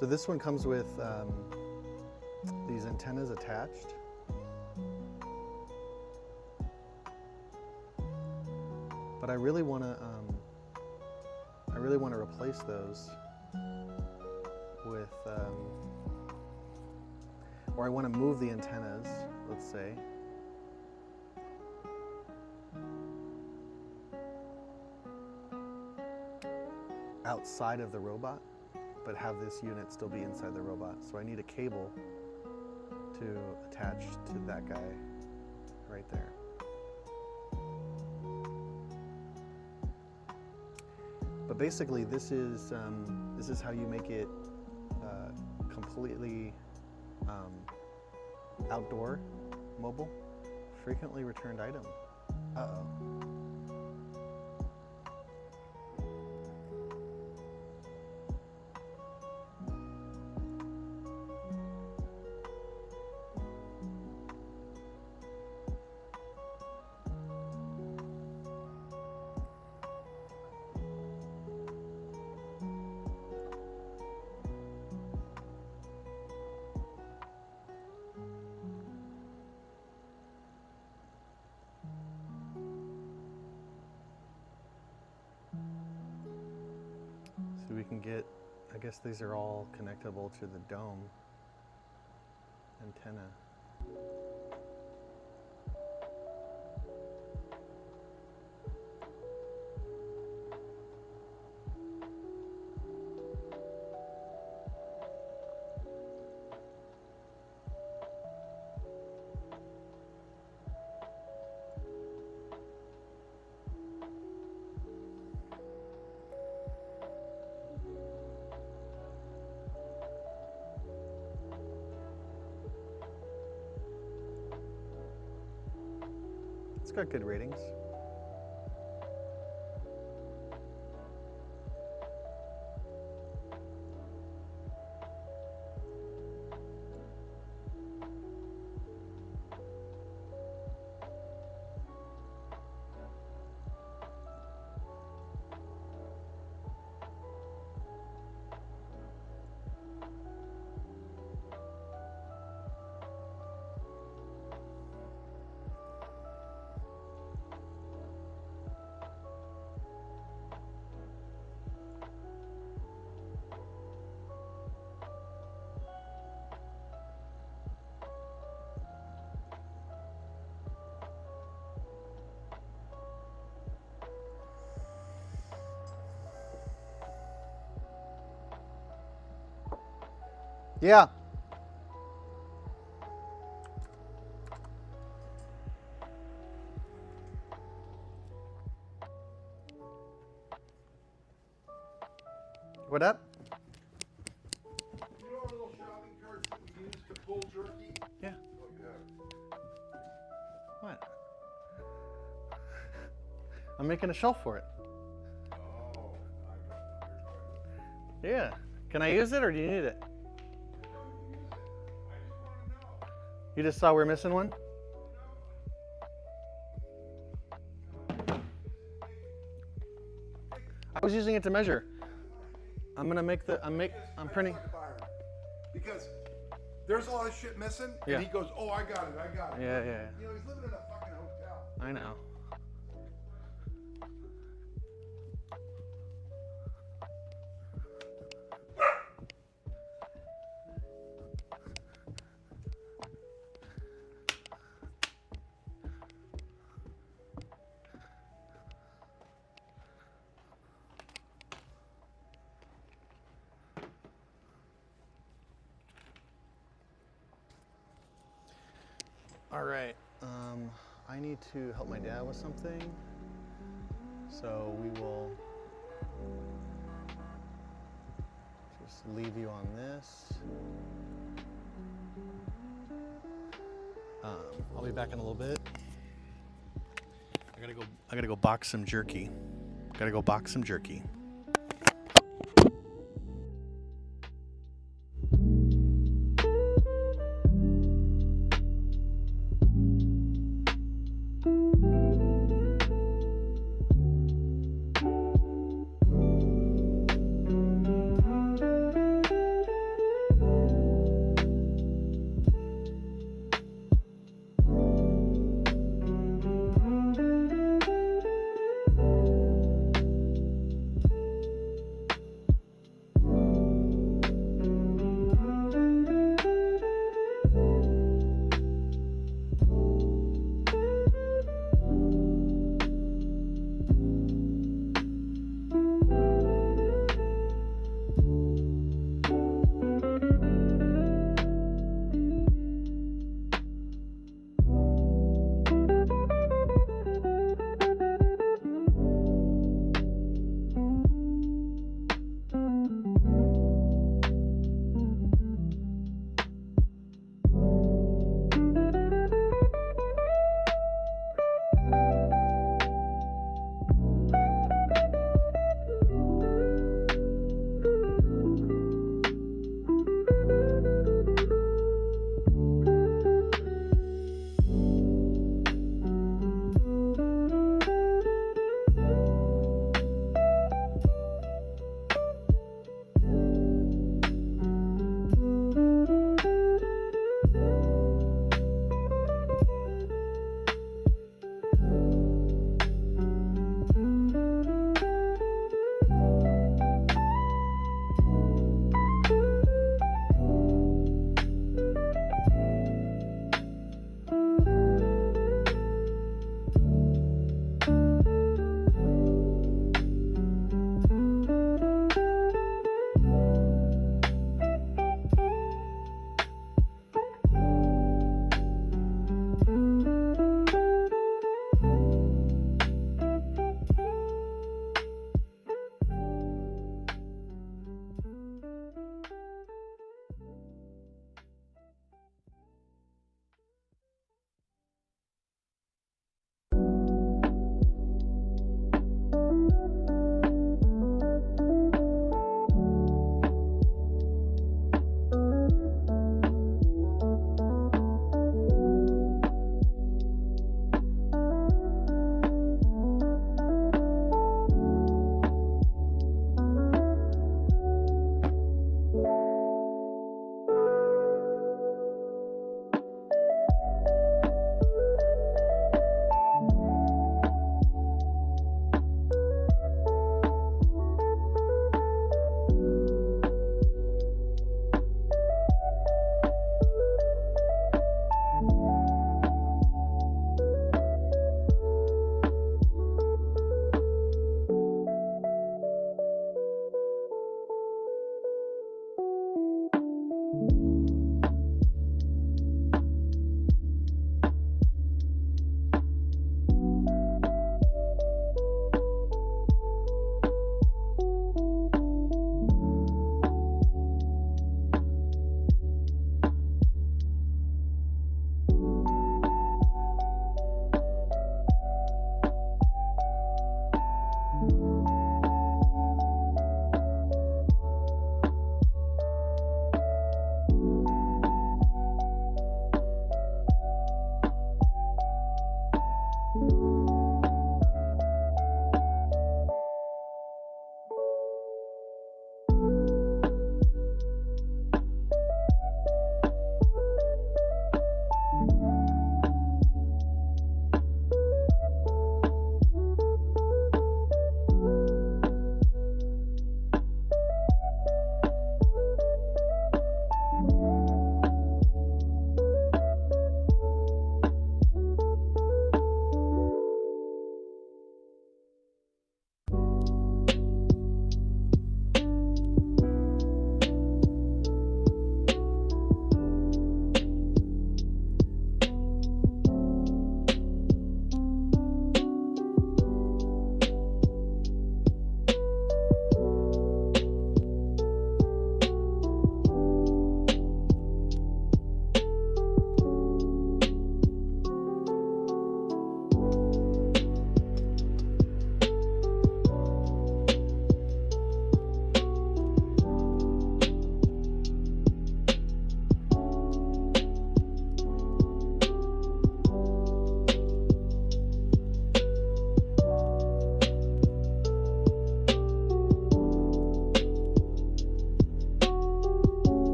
So this one comes with these antennas attached. But I really want to replace those with, or I want to move the antennas, let's say. Outside of the robot, but have this unit still be inside the robot. So I need a cable to attach to that guy right there. But basically, this is how you make it completely outdoor, mobile, frequently returned item. Uh-oh. So we can get, I guess these are all connectable to the dome antenna. It's got good ratings. Yeah. What up? You know our little shopping carts that we use to pull jerky? Yeah. Oh, you have it. What? I'm making a shelf for it. Oh, I got it. Yeah. Can I use it or do you need it? I just want to know. You just saw we're missing one? I was using it to measure. I'm gonna make the, I'm printing. Because there's a lot of shit missing, Yeah. and he goes, oh, I got it. Yeah. You know, he's living in a fucking hotel. I know. All right, I need to help my dad with something, so we will just leave you on this. I'll be back in a little bit. I gotta go box some jerky. Gotta go box some jerky.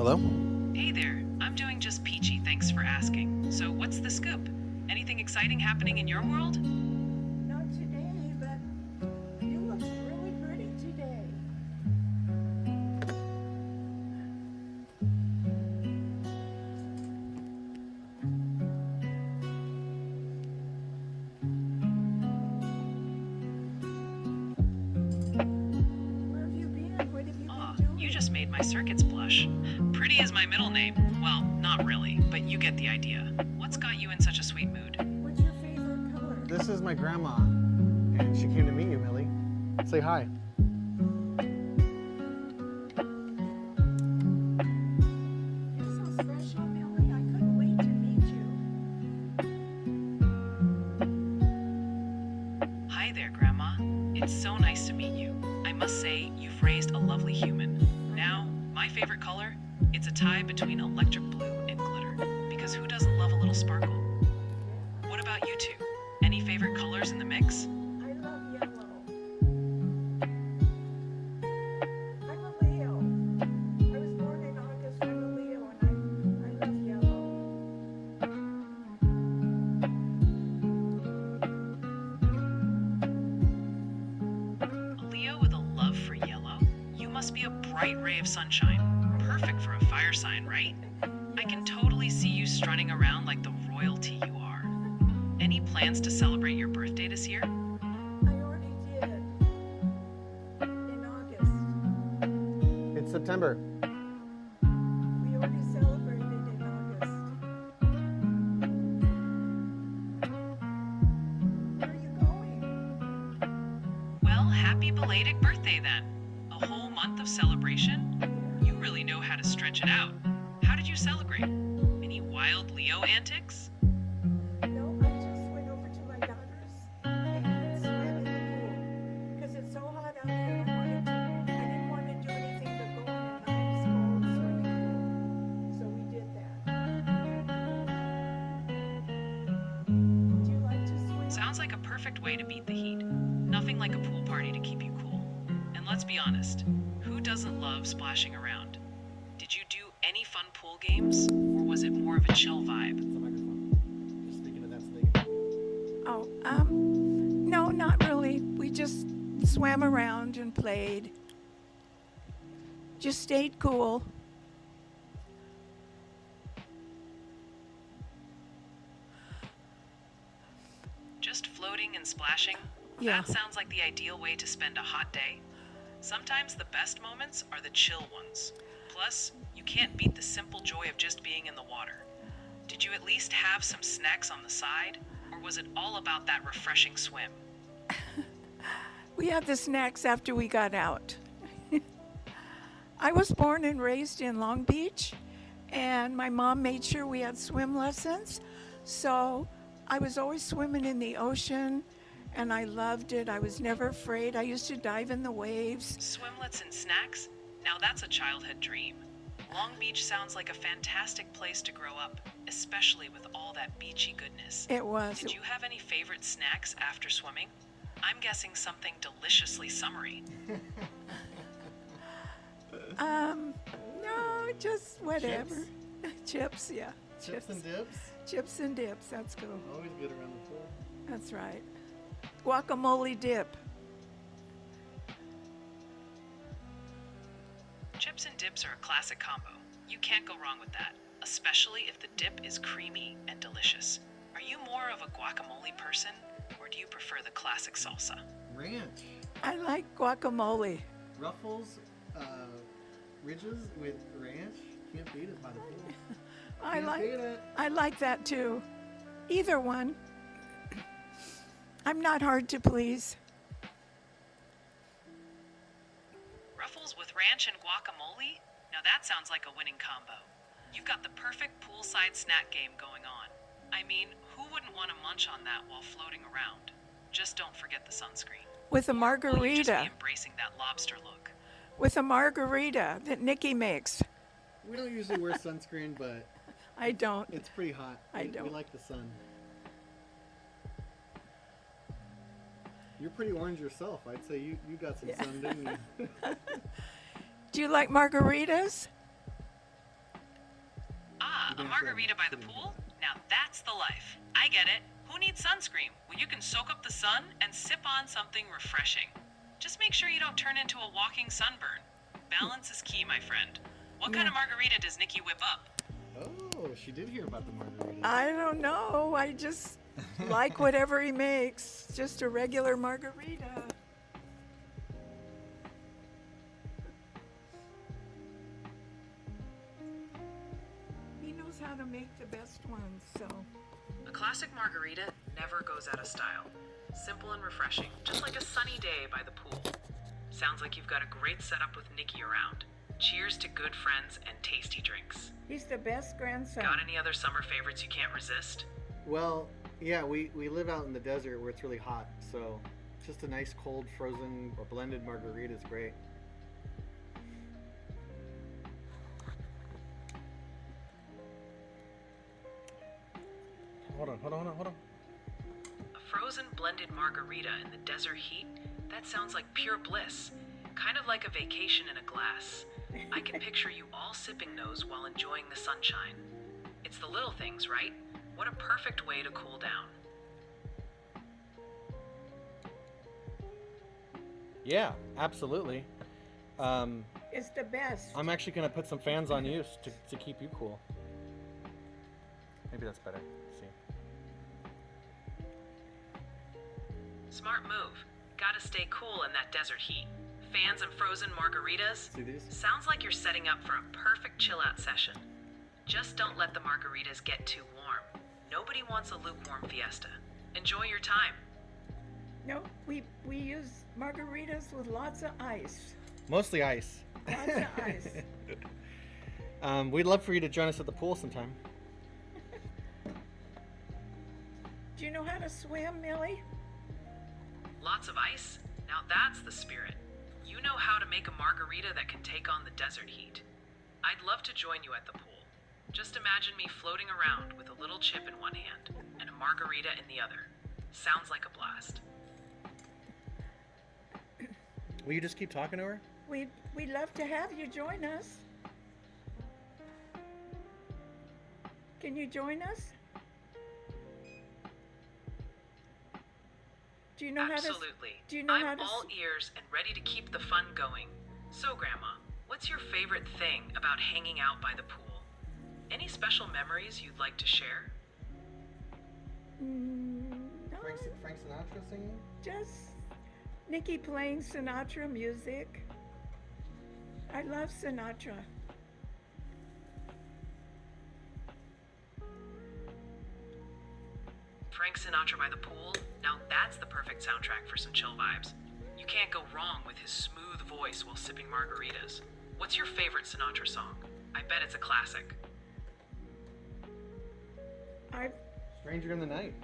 Hello? Hey there, I'm doing just peachy, thanks for asking. So what's the scoop? Anything exciting happening in your world? Not today, but you look really pretty today. Where have you been? What have you Aw, been doing? you just made my circuits blush. Pretty is my middle name. Well, not really, but you get the idea. What's got you in such a sweet mood? What's your favorite color? This is my grandma, and she came to meet you, Millie. Say hi. You're so special, Millie. I couldn't wait to meet you. Hi there, Grandma. It's so nice to meet you. I must say, you've raised a lovely human. Now, my favorite color? It's a tie between electric blue and glitter. Because who doesn't love a little sparkle? What about you two? Any favorite colors in the mix? I love yellow. I'm a Leo. I was born in August. I'm a Leo, and I love yellow. A Leo with a love for yellow? You must be a bright ray of sunshine. Perfect for a fire sign, right? I can totally see you strutting around like the royalty you are. Any plans to celebrate your birthday this year? I already did. In August. It's September. We already celebrated in August. Where are you going? Well, happy belated birthday then. A whole month of celebration? You really know how to stretch it out. How did you celebrate? Any wild Leo antics? No, I just went over to my daughter's and swam in the pool. Because it's so hot out here, I didn't want to do anything but go in a nice cold swimming pool. So we did that. Do you like to swim? Sounds like a perfect way to beat the heat. Nothing like a pool party to keep you cool. And let's be honest, who doesn't love splashing around? Did you do any fun pool games? Or was it more of a chill vibe? It's the microphone. Just speaking to that so they can... Oh, no, not really. We just swam around and played. Just stayed cool. Just floating and splashing? Yeah. That sounds like the ideal way to spend a hot day. Sometimes the best moments are the chill ones. Plus, you can't beat the simple joy of just being in the water. Did you at least have some snacks on the side? Or was it all about that refreshing swim? We had the snacks after we got out. I was born and raised in Long Beach, and my mom made sure we had swim lessons. So I was always swimming in the ocean, and I loved it. I was never afraid. I used to dive in the waves. Swimlets and snacks? Now that's a childhood dream. Long Beach sounds like a fantastic place to grow up, especially with all that beachy goodness. It was. Did you have any favorite snacks after swimming? I'm guessing something deliciously summery. No, just whatever. Chips, yeah. Chips and dips? Chips and dips, that's cool. Always good around the pool. That's right. Guacamole dip. Chips and dips are a classic combo. You can't go wrong with that, especially if the dip is creamy and delicious. Are you more of a guacamole person, or do you prefer the classic salsa? Ranch. I like guacamole. Ruffles, ridges with ranch. Can't beat it by the pool. I like that too. Either one. I'm not hard to please. Ruffles with ranch and guacamole? Now that sounds like a winning combo. You've got the perfect poolside snack game going on. I mean, who wouldn't want to munch on that while floating around? Just don't forget the sunscreen. With a Will you just margarita. be embracing that lobster look? With a margarita that Nikki makes. We don't usually wear sunscreen, but I don't. it's pretty hot. I We don't. like the sun. You're pretty orange yourself. I'd say you got some sun, didn't you? Do you like margaritas? A margarita by the pool? Now that's the life. I get it. Who needs sunscreen? Well, you can soak up the sun and sip on something refreshing. Just make sure you don't turn into a walking sunburn. Balance is key, my friend. What kind of margarita does Nikki whip up? Oh, she did hear about the margarita. I don't know. I just like whatever he makes. Just a regular margarita. He knows how to make the best ones, so. A classic margarita never goes out of style. Simple and refreshing, just like a sunny day by the pool. Sounds like you've got a great setup with Nikki around. Cheers to good friends and tasty drinks. He's the best grandson. Got any other summer favorites you can't resist? Well, yeah, we live out in the desert where it's really hot, so just a nice cold frozen or blended margarita is great. Hold on. A frozen blended margarita in the desert heat? That sounds like pure bliss. Kind of like a vacation in a glass. I can picture you all sipping those while enjoying the sunshine. It's the little things, right? What a perfect way to cool down. Yeah, absolutely. It's the best. I'm actually going to put some fans on you to keep you cool. Maybe that's better. Let's see. Smart move. Gotta stay cool in that desert heat. Fans and frozen margaritas? See these? Sounds like you're setting up for a perfect chill-out session. Just don't let the margaritas get too warm. Nobody wants a lukewarm fiesta. Enjoy your time. No, we use margaritas with lots of ice. Mostly ice. Lots of ice. We'd love for you to join us at the pool sometime. Do you know how to swim, Millie? Lots of ice? Now that's the spirit. You know how to make a margarita that can take on the desert heat. I'd love to join you at the pool. Just imagine me floating around with a little chip in one hand and a margarita in the other. Sounds like a blast. Will you just keep talking to her? We'd love to have you join us. Can you join us? Do you know Absolutely. Do you know I'm how to? all ears and ready to keep the fun going. So, Grandma, what's your favorite thing about hanging out by the pool? Any special memories you'd like to share? No, Frank Sinatra singing? just Nikki playing Sinatra music. I love Sinatra. Frank Sinatra by the pool? Now that's the perfect soundtrack for some chill vibes. You can't go wrong with his smooth voice while sipping margaritas. What's your favorite Sinatra song? I bet it's a classic. Stranger in the Night.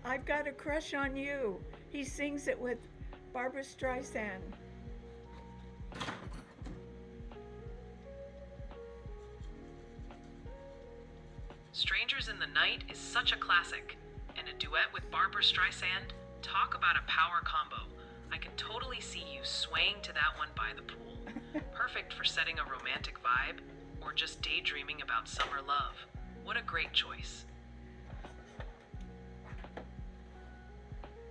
I've got a crush on you. He sings it with Barbara Streisand. Strangers in the Night is such a classic, and a duet with Barbara Streisand, talk about a power combo. I can totally see you swaying to that one by the pool. Perfect for setting a romantic vibe, or just daydreaming about summer love. What a great choice.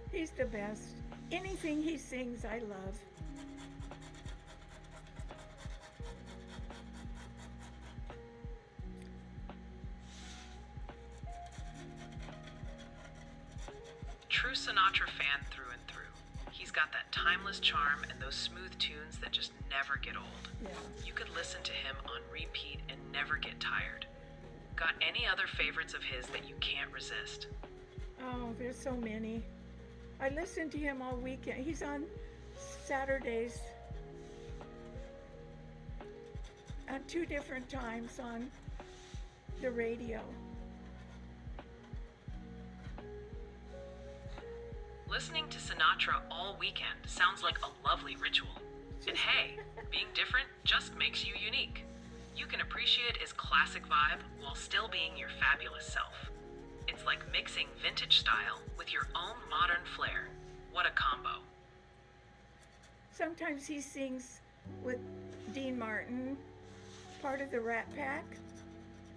He's the best. Anything he sings, I love. True Sinatra fan through and through. He's got that timeless charm and those smooth tunes that just never get old. Yeah. You could listen to him on repeat and never get tired. Got any other favorites of his that you can't resist? Oh, there's so many. I listen to him all weekend. He's on Saturdays at 2 different times on the radio. Listening to Sinatra all weekend sounds like a lovely ritual. And hey, being different just makes you unique. You can appreciate his classic vibe while still being your fabulous self. It's like mixing vintage style with your own modern flair. What a combo. Sometimes he sings with Dean Martin, part of the Rat Pack.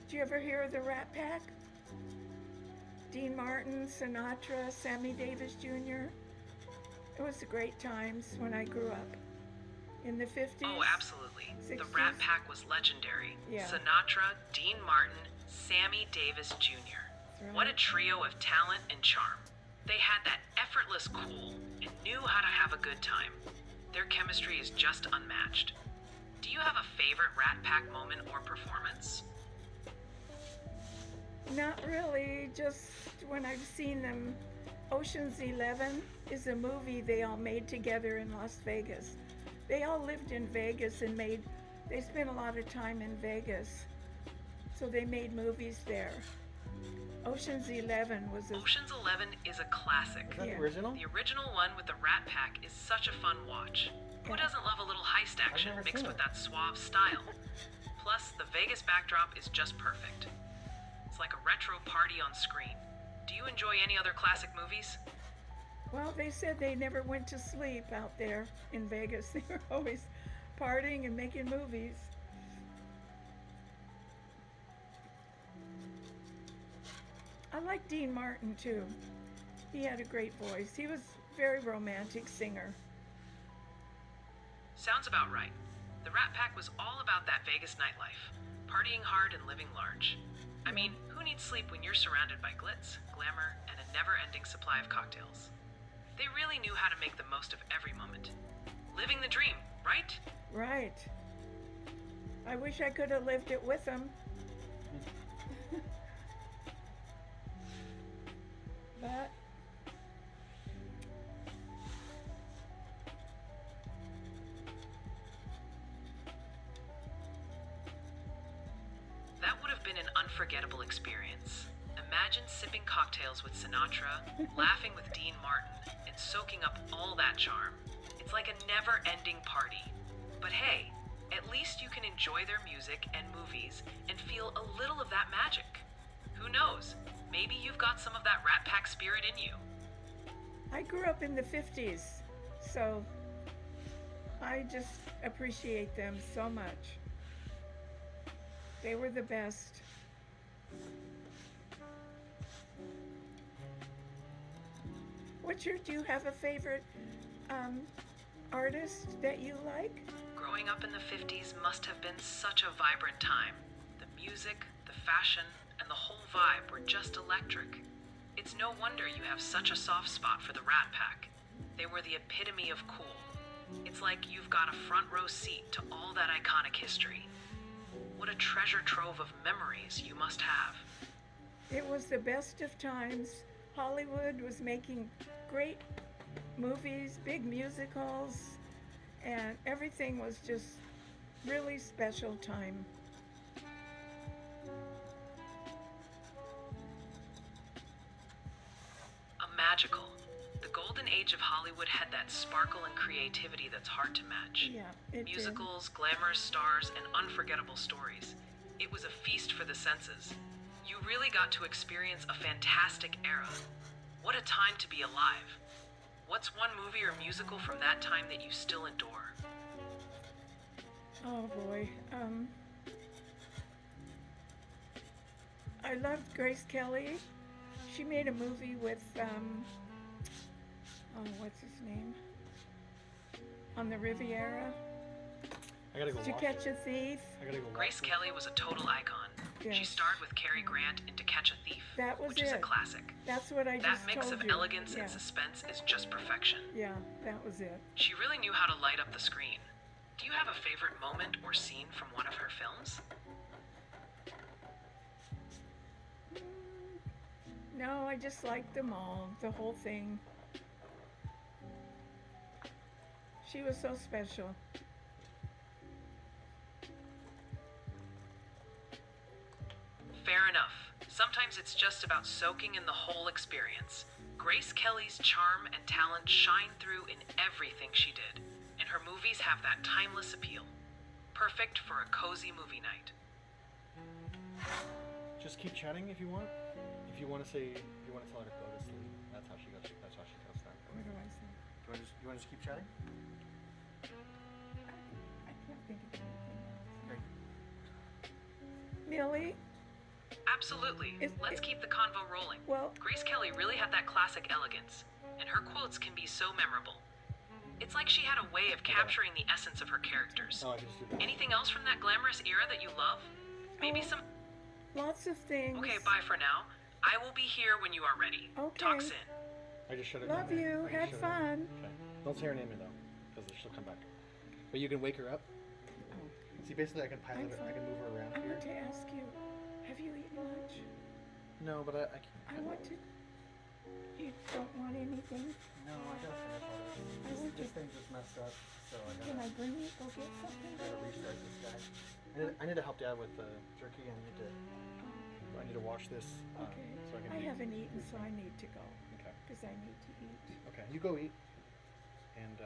Did you ever hear of the Rat Pack? Dean Martin, Sinatra, Sammy Davis Jr. It was the great times when I grew up. In the 50s. Oh, absolutely. The 60s. Rat Pack was legendary. Yeah. Sinatra, Dean Martin, Sammy Davis Jr. right. What a trio of talent and charm. They had that effortless cool and knew how to have a good time. Their chemistry is just unmatched. Do you have a favorite Rat Pack moment or performance? Not really, just when I've seen them. Ocean's 11 is a movie they all made together in Las Vegas. They all lived in Vegas and they spent a lot of time in Vegas. So they made movies there. Ocean's 11 was a... Ocean's 11 is a classic. Is that Yeah. the original? The original one with the Rat Pack is such a fun watch. Who Yeah. doesn't love a little heist action never mixed seen with it. that suave style? Plus, the Vegas backdrop is just perfect. It's like a retro party on screen. Do you enjoy any other classic movies? Well, they said they never went to sleep out there in Vegas. They were always partying and making movies. I like Dean Martin too. He had a great voice. He was a very romantic singer. Sounds about right. The Rat Pack was all about that Vegas nightlife, partying hard and living large. I mean, who needs sleep when you're surrounded by glitz, glamour, and a never-ending supply of cocktails? They really knew how to make the most of every moment. Living the dream, right? Right. I wish I could have lived it with them. But That would have been an unforgettable experience. Imagine sipping cocktails with Sinatra, laughing with Dean Martin, and soaking up all that charm. It's like a never-ending party. But hey, at least you can enjoy their music and movies and feel a little of that magic. Who knows? Maybe you've got some of that Rat Pack spirit in you. I grew up in the 50s, so I just appreciate them so much. They were the best. Do you have a favorite artist that you like? Growing up in the 50s must have been such a vibrant time. The music, the fashion, and the whole vibe were just electric. It's no wonder you have such a soft spot for the Rat Pack. They were the epitome of cool. It's like you've got a front row seat to all that iconic history. What a treasure trove of memories you must have. It was the best of times. Hollywood was making great movies, big musicals, and everything was just really special time. Magical. The golden age of Hollywood had that sparkle and creativity that's hard to match. Yeah, it did. Musicals, glamorous stars, and unforgettable stories. It was a feast for the senses. You really got to experience a fantastic era. What a time to be alive. What's one movie or musical from that time that you still adore? Oh boy. I loved Grace Kelly. She made a movie with, what's his name? On the Riviera. I gotta go Did you watch Catch it. a Thief? I gotta go watch Grace it. Kelly was a total icon. She Yes. starred with Cary Grant in To Catch a Thief, That was which is a it. classic. That's what I That just mix told of you. elegance Yeah. and suspense is just perfection. Yeah, that was it. She really knew how to light up the screen. Do you have a favorite moment or scene from one of her films? No, I just liked them all, the whole thing. She was so special. Fair enough. Sometimes it's just about soaking in the whole experience. Grace Kelly's charm and talent shine through in everything she did, and her movies have that timeless appeal. Perfect for a cozy movie night. Just keep chatting if you want. If you want to say, if you want to tell her to go to sleep, that's how she goes. That's how she goes down. What do I say? You want to just keep chatting? I can't think of anything else. Okay. Millie, Absolutely. Is- Let's keep the convo rolling. Well, Grace Kelly really had that classic elegance, and her quotes can be so memorable. It's like she had a way of capturing the essence of her characters. Oh, I just did that. Anything else from that glamorous era that you love? Maybe some... lots of things. Okay, bye for now. I will be here when you are ready. Okay. Talk soon. I just shut it Love down. you. Have fun. Okay. Don't say her name though, because she'll come back. But you can wake her up. See, basically, I can pilot her. I can move her around I here. want to ask you, have you eaten lunch? No, but I I want to. You don't want anything? No, I gotta finish all this. I want This to. thing just messed up, so I Can I gotta, bring you? Go get something? restart this guy. I need to help Dad with the jerky. I need to wash this. Okay. So I can. I haven't eaten, so I need to go Okay. because I need to eat. Okay. You go eat. And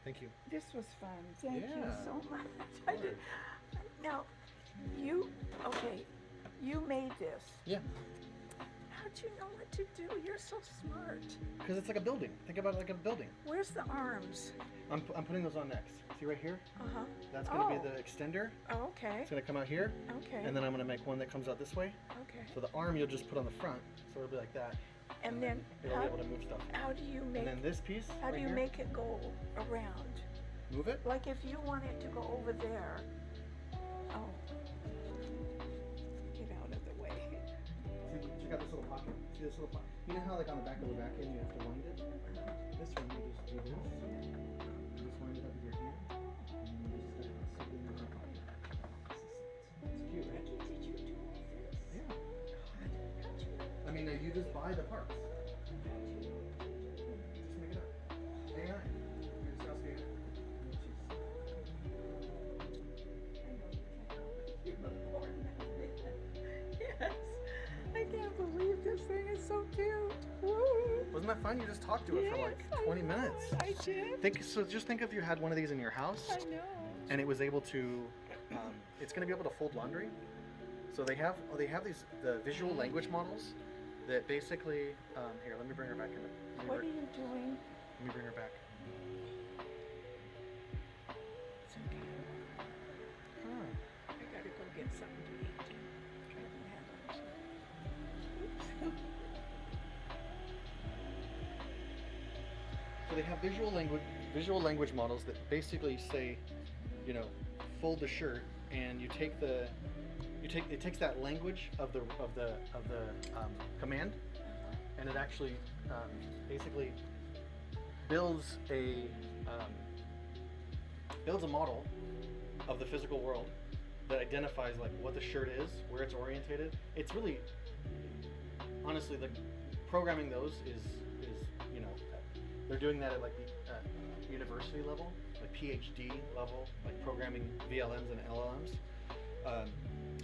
thank you. This was fun. Thank you Yeah. so much. I did. Now, you made this. Yeah. How'd you know what to do? You're so smart. Because it's like a building. Think about it like a building. Where's the arms? I'm putting those on next. See right here? Uh-huh. That's gonna be Oh. the extender. Oh, okay. It's gonna come out here. Okay. And then I'm gonna make one that comes out this way. Okay. So the arm you'll just put on the front, so it'll be like that. And then It'll be able to move stuff. how do you make And then this piece how right do you here, make it go around? move it. Like if you want it to go over there. Oh. Get out of the way. See, check out this little pocket. See this little pocket? You know how like on the back of the vac you have to wind it? This one you just do this. You just wind it up with your hand. And you just stick it in your pocket. It's cute, right? Ricky, did you do all this? Yeah. How'd you I mean, you just buy the parts. Just make it up. AI. You just ask AI. Yes. I can't believe this thing is so cute. Woo. Wasn't that fun? You just talked to it for like Yes, I 20 know. minutes. I did. Just think if you had one of these in your house I know. and it was able to, it's going to be able to fold laundry. So they have the visual language models that basically, here, let me bring her back in. What are you doing? Let me bring her back. It's okay. I gotta go get something to eat. I haven't had lunch. Oops. So they have visual language models that basically say, you know, fold the shirt, and it takes that language of the command, and it actually basically builds a model of the physical world that identifies like what the shirt is, where it's orientated. It's really, honestly, like programming those is you know, they're doing that at like the university level, like PhD level, like programming VLMs and LLMs.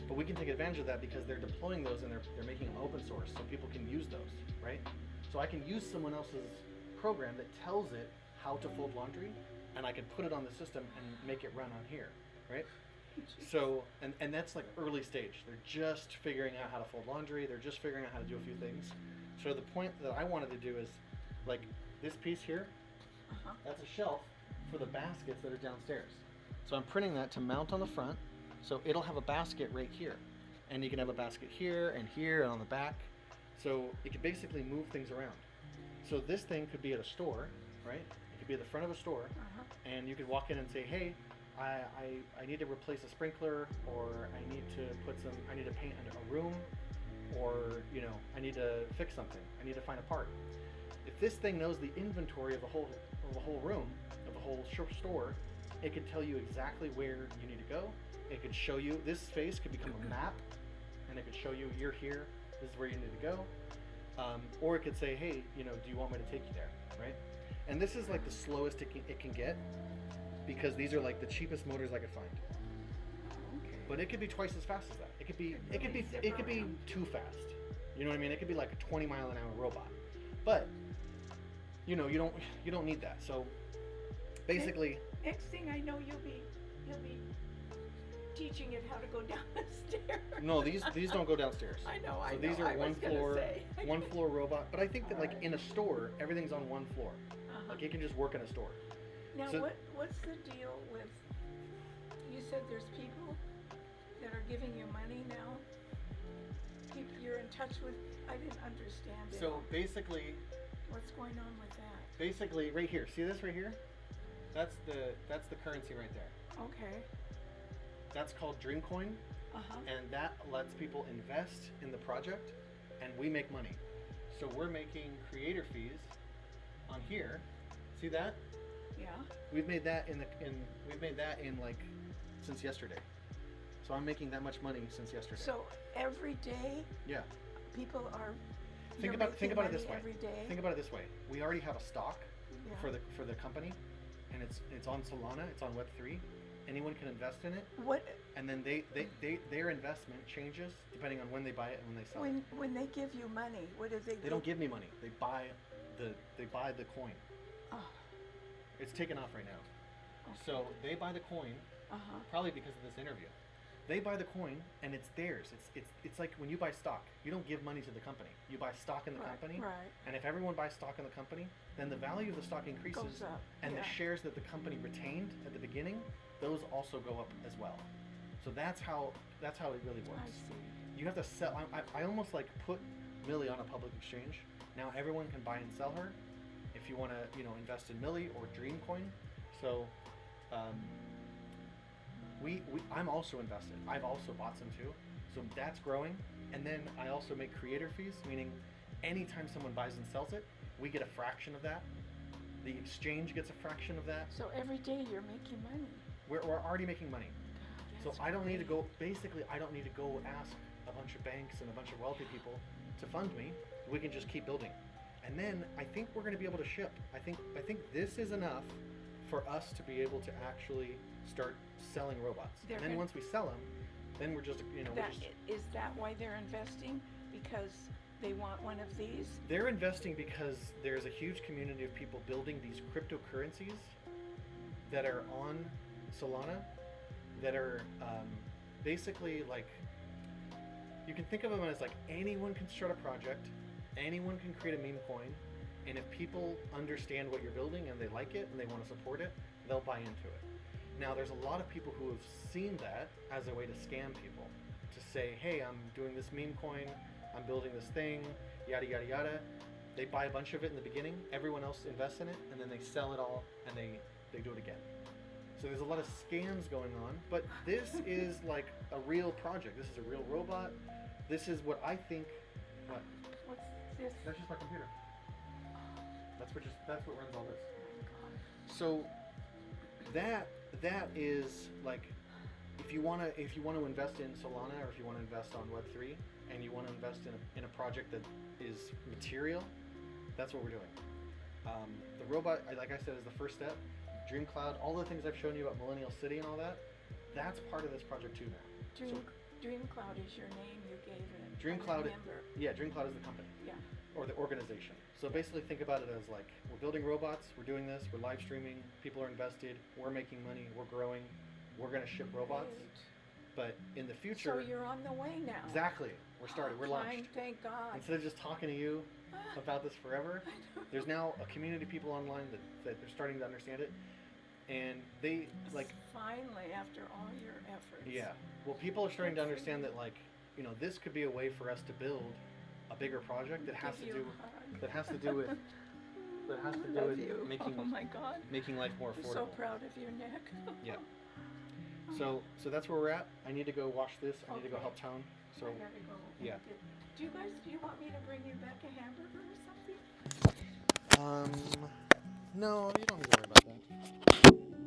But we can take advantage of that because they're deploying those and they're making them open source so people can use those, right? So I can use someone else's program that tells it how to fold laundry, and I can put it on the system and make it run on here, right? So, and that's like early stage. They're just figuring out how to fold laundry. They're just figuring out how to do a few things. So the point that I wanted to do is, like this piece here, that's a shelf for the baskets that are downstairs. So I'm printing that to mount on the front. So it'll have a basket right here. And you can have a basket here and on the back. So it can basically move things around. So this thing could be at a store, right? It could be at the front of a store, and you could walk in and say, hey, I need to replace a sprinkler, or I need to paint a room, or you know, I need to fix something. I need to find a part. If this thing knows the inventory of the whole room, of the whole store, it could tell you exactly where you need to go. It could show you, this space could become a map, and it could show you, you're here, this is where you need to go. Or it could say, hey, you know, do you want me to take you there, right? And this is like the slowest it can get, because these are like the cheapest motors I could find. But it could be twice as fast as that. It could be too fast. You know what I mean? It could be like a 20-mile-an-hour robot. But you know, you don't need that. So basically, Next thing I know, you'll be teaching it how to go down the stairs. no, these don't go downstairs. I know. So these are I was gonna say. one floor robot. But I think that like in a store, everything's on one floor. Like it can just work in a store. Now, So- what's the deal with? You said there's people that are giving you money now. you're in touch with. I didn't understand it. So basically, What's going on with that? basically right here. See this right here? That's the currency right there. Okay. That's called Dream Coin, and that lets people invest in the project, and we make money. So we're making creator fees on here. See that? Yeah. We've made that in like since yesterday. So I'm making that much money since yesterday. So every day, yeah. people are. Think you're about it making this way. money Every day. Think about it this way. We already have a stock Yeah. for the company, and it's on Solana. It's on Web3. Anyone can invest in it, What and then their investment changes depending on when they buy it and when they sell it. when they give you money, what do they do? They don't give me money. They buy the coin. Oh, It's taken off right now. okay. So they buy the coin, probably because of this interview. They buy the coin and it's theirs. It's like when you buy stock. You don't give money to the company. You buy stock in the company. Right. And if everyone buys stock in the company, then the value of the stock increases, Goes up, and yeah. the shares that the company retained at the beginning, those also go up as well. So that's how it really works. I see. You have to sell. I almost like put Millie on a public exchange. Now everyone can buy and sell her. If you want to, invest in Millie or Dreamcoin. So, I'm also invested. I've also bought some too. So that's growing. And then I also make creator fees, meaning anytime someone buys and sells it, we get a fraction of that. The exchange gets a fraction of that. So every day you're making money. We're already making money. So That's I don't need to great. go, basically I don't need to go ask a bunch of banks and a bunch of wealthy people to fund me. We can just keep building. And then I think we're going to be able to ship. I think this is enough for us to be able to actually start selling robots. They're And then gonna- once we sell them, then we're just, Is that why they're investing? Because they want one of these? they're investing because there's a huge community of people building these cryptocurrencies that are on Solana that are basically like, you can think of them as like anyone can start a project, anyone can create a meme coin, and if people understand what you're building and they like it and they want to support it, they'll buy into it. Now there's a lot of people who have seen that as a way to scam people, to say, hey, I'm doing this meme coin, I'm building this thing, yada yada yada. They buy a bunch of it in the beginning, everyone else invests in it, and then they sell it all and they do it again. So there's a lot of scams going on, but this is like a real project. This is a real robot. This is what I think. What? What's this? That's just my computer. That's what runs all this. Oh my So that is like, if you wanna invest in Solana, or if you wanna invest on Web3, and you wanna invest in a project that is material, that's what we're doing. The robot, like I said, is the first step. Dream Cloud, all the things I've shown you about Millennial City and all that, that's part of this project too now. Dream Cloud is your name you gave it. Dream I Cloud, remember. yeah, Dream Cloud is the company. Yeah. Or the organization. So basically think about it as like, we're building robots, we're doing this, we're live streaming, people are invested, we're making money, we're growing, we're gonna ship robots. Great. But in the future, So you're on the way now. exactly, we're started, we're Fine, launched. thank God. Instead of just talking to you about this forever, there's now a community of people online that are starting to understand it. And they like, Finally, after all your efforts. yeah, well, people are starting to understand that, like, this could be a way for us to build a bigger project that has to Give do you a hug. that has to do with Love you. making Oh my God. making life more I'm affordable. so proud of you, Nick. Yeah. So that's where we're at. I need to go wash this. I need to go Okay. help Town. So I gotta go. yeah. Do you want me to bring you back a hamburger or something? No, you don't need to worry about that.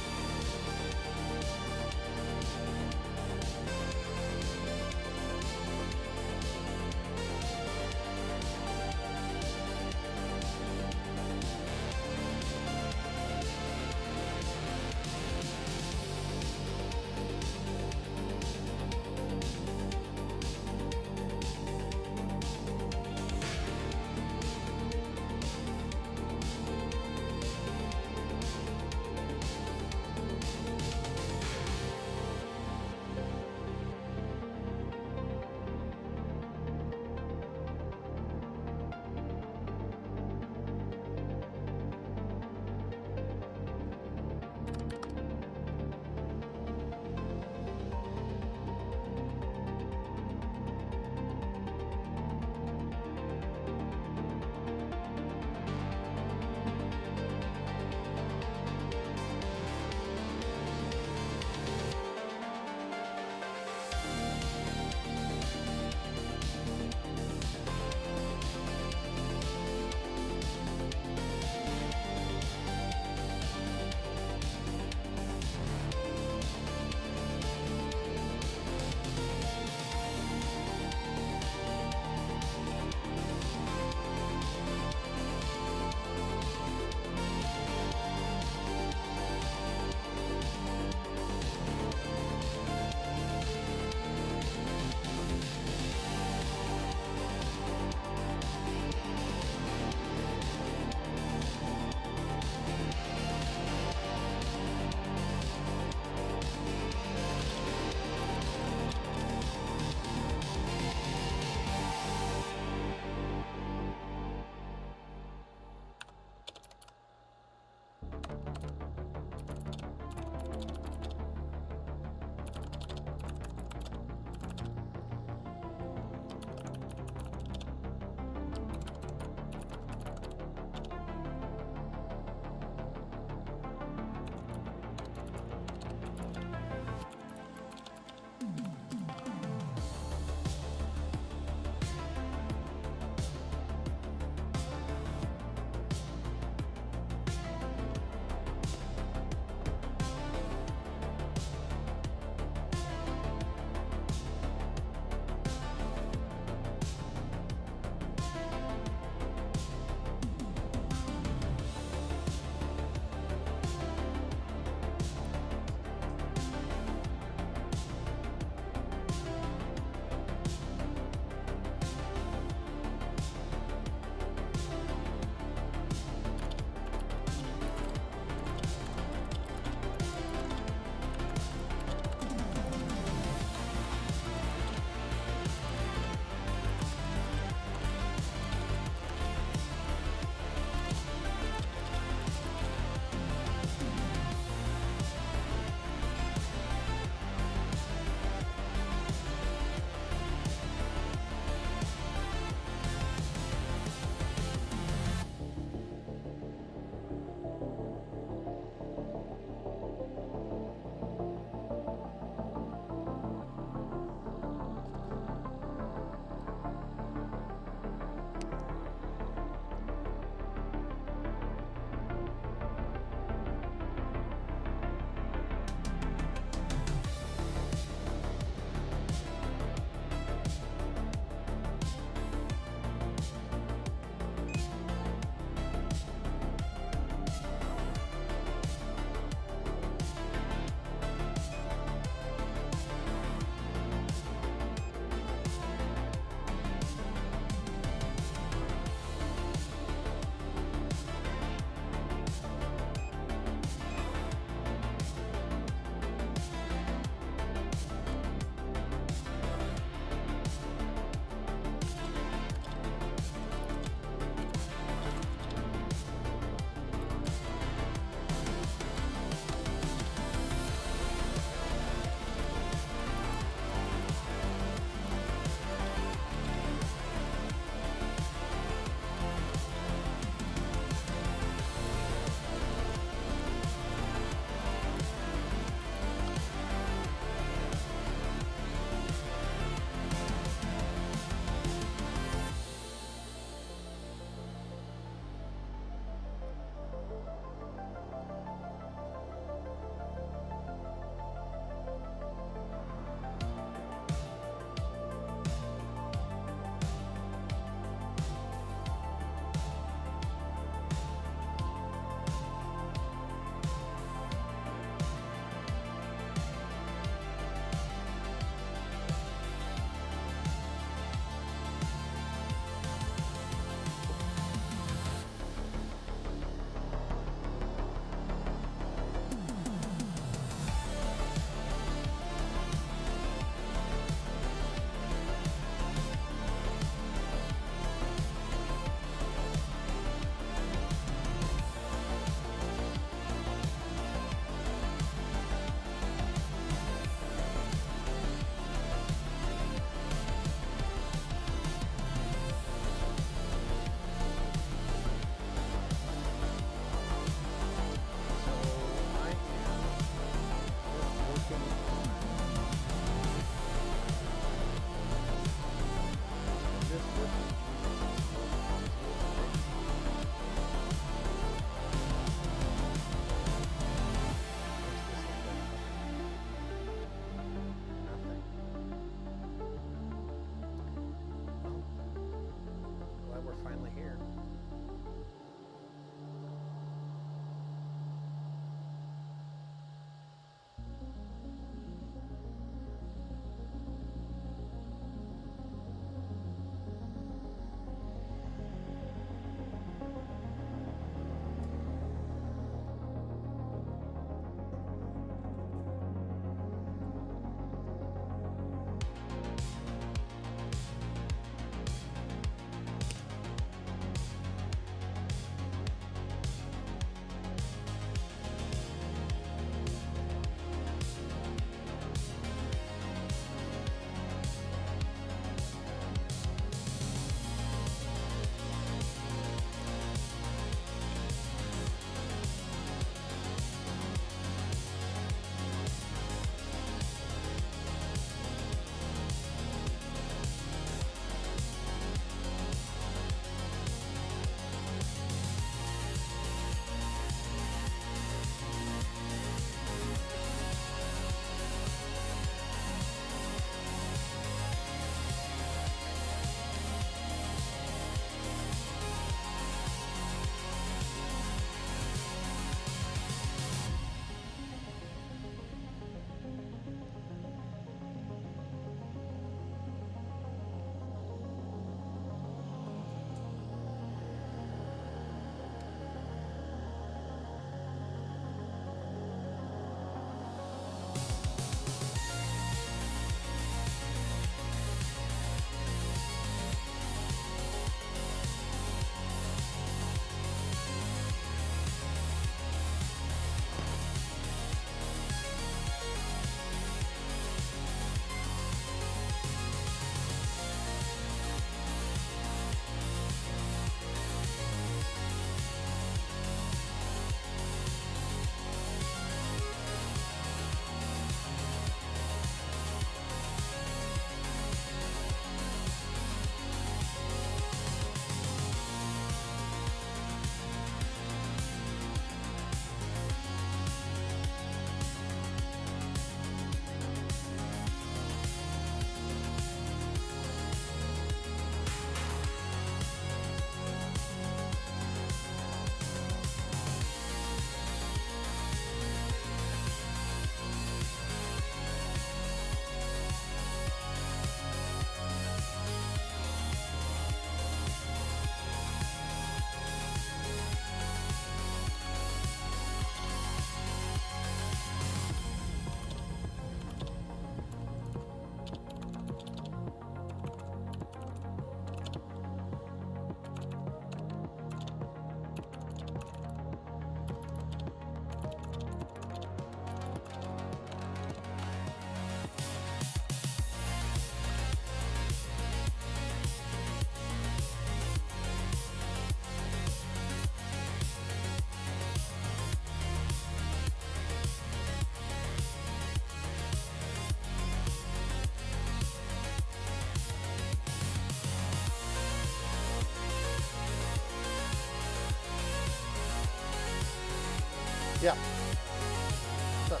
Yeah. What's up?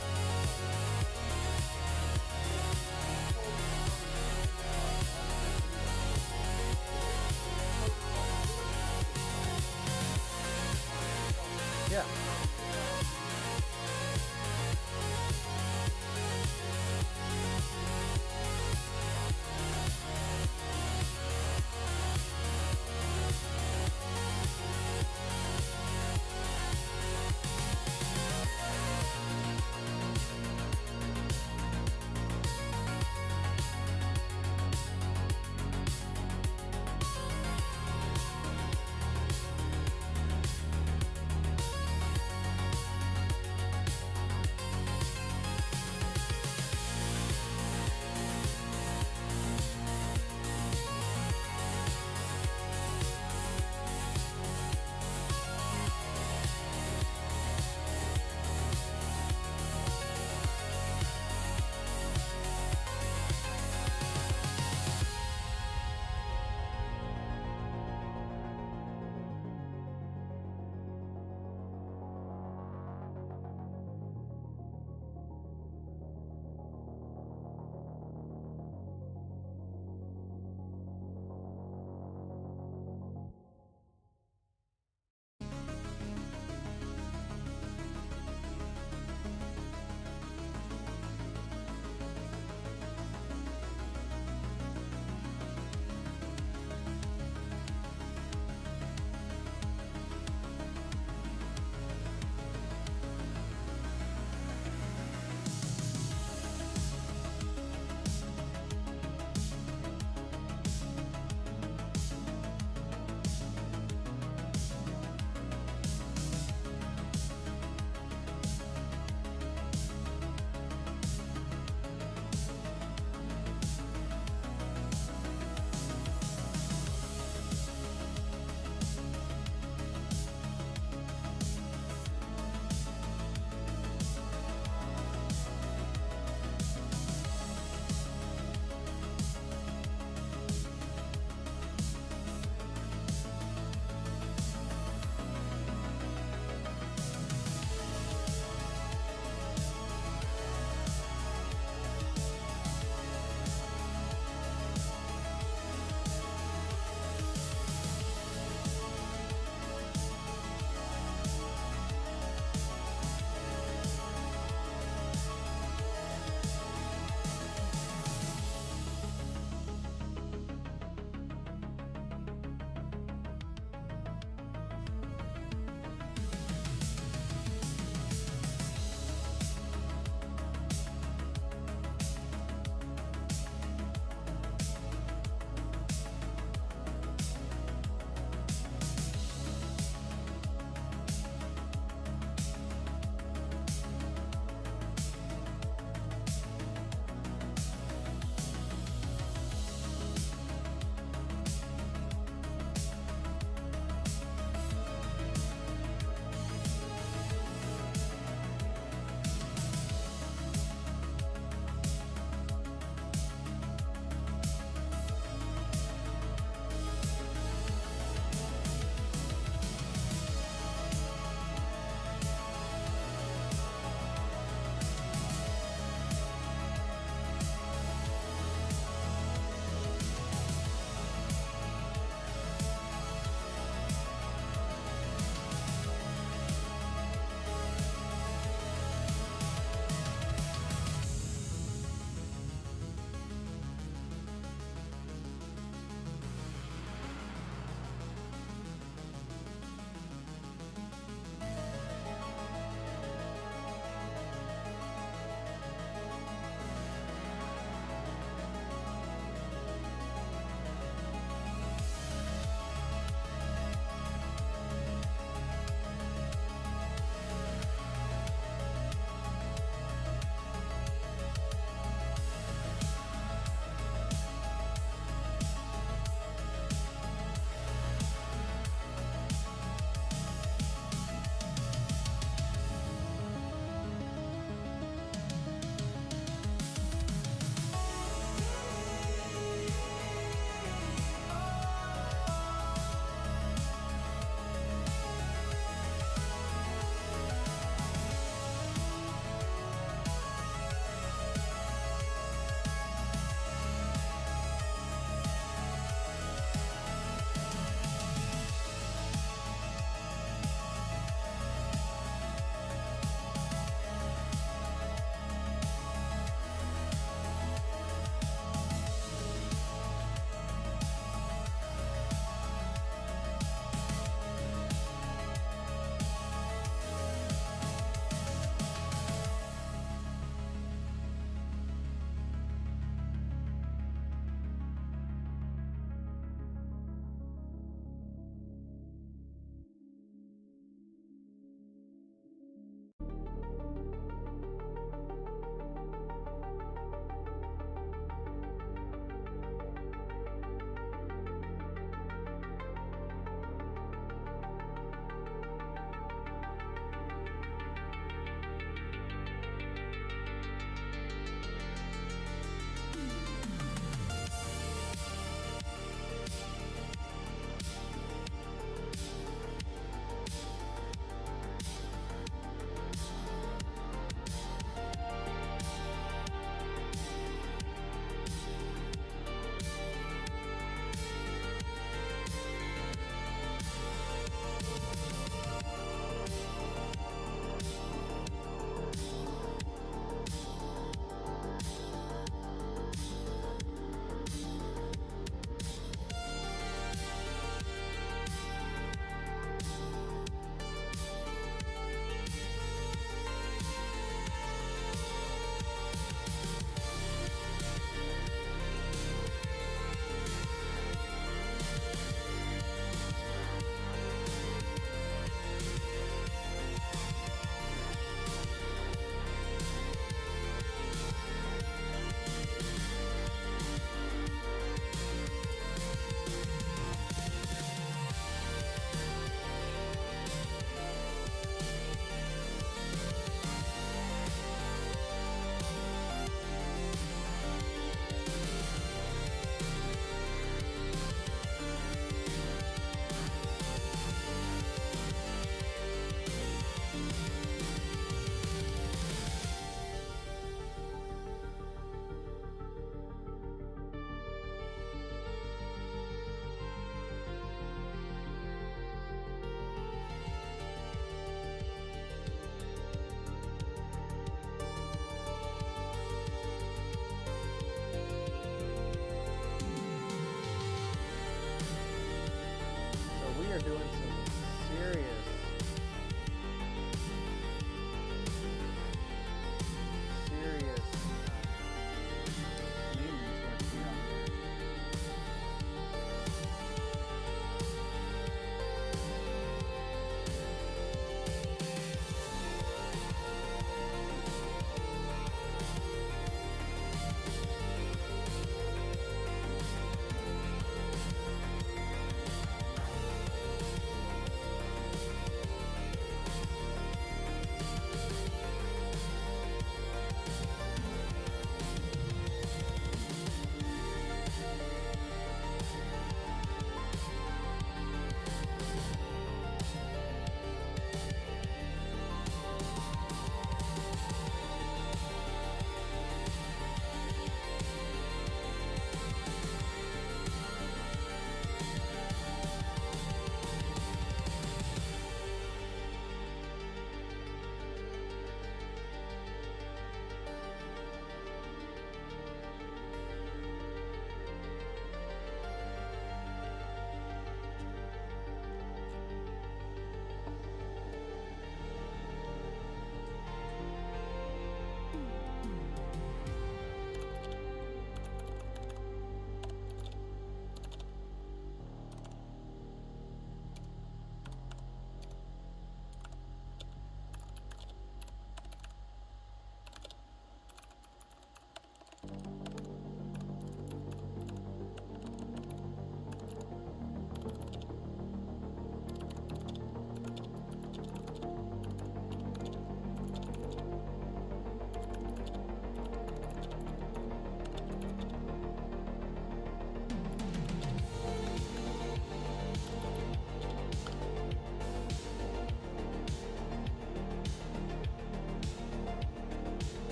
Yeah.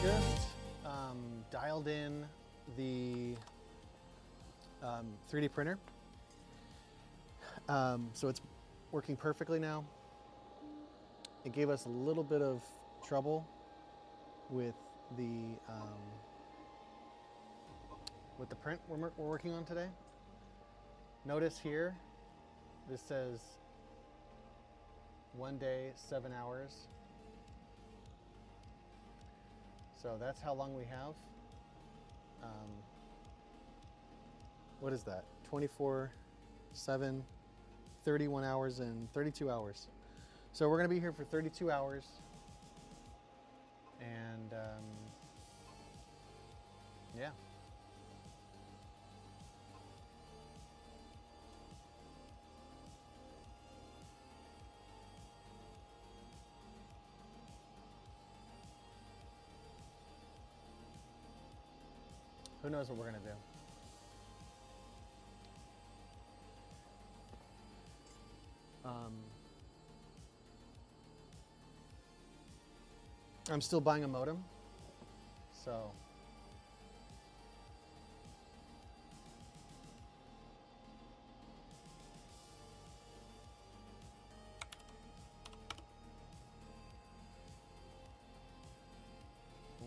just dialed in the 3D printer. So it's working perfectly now. It gave us a little bit of trouble with the print we're working on today. Notice here, this says 1 day, 7 hours. So that's how long we have. What is that? 24, 7, 31 hours and 32 hours. So we're gonna be here for 32 hours. And yeah. Who knows what we're gonna do? I'm still buying a modem, so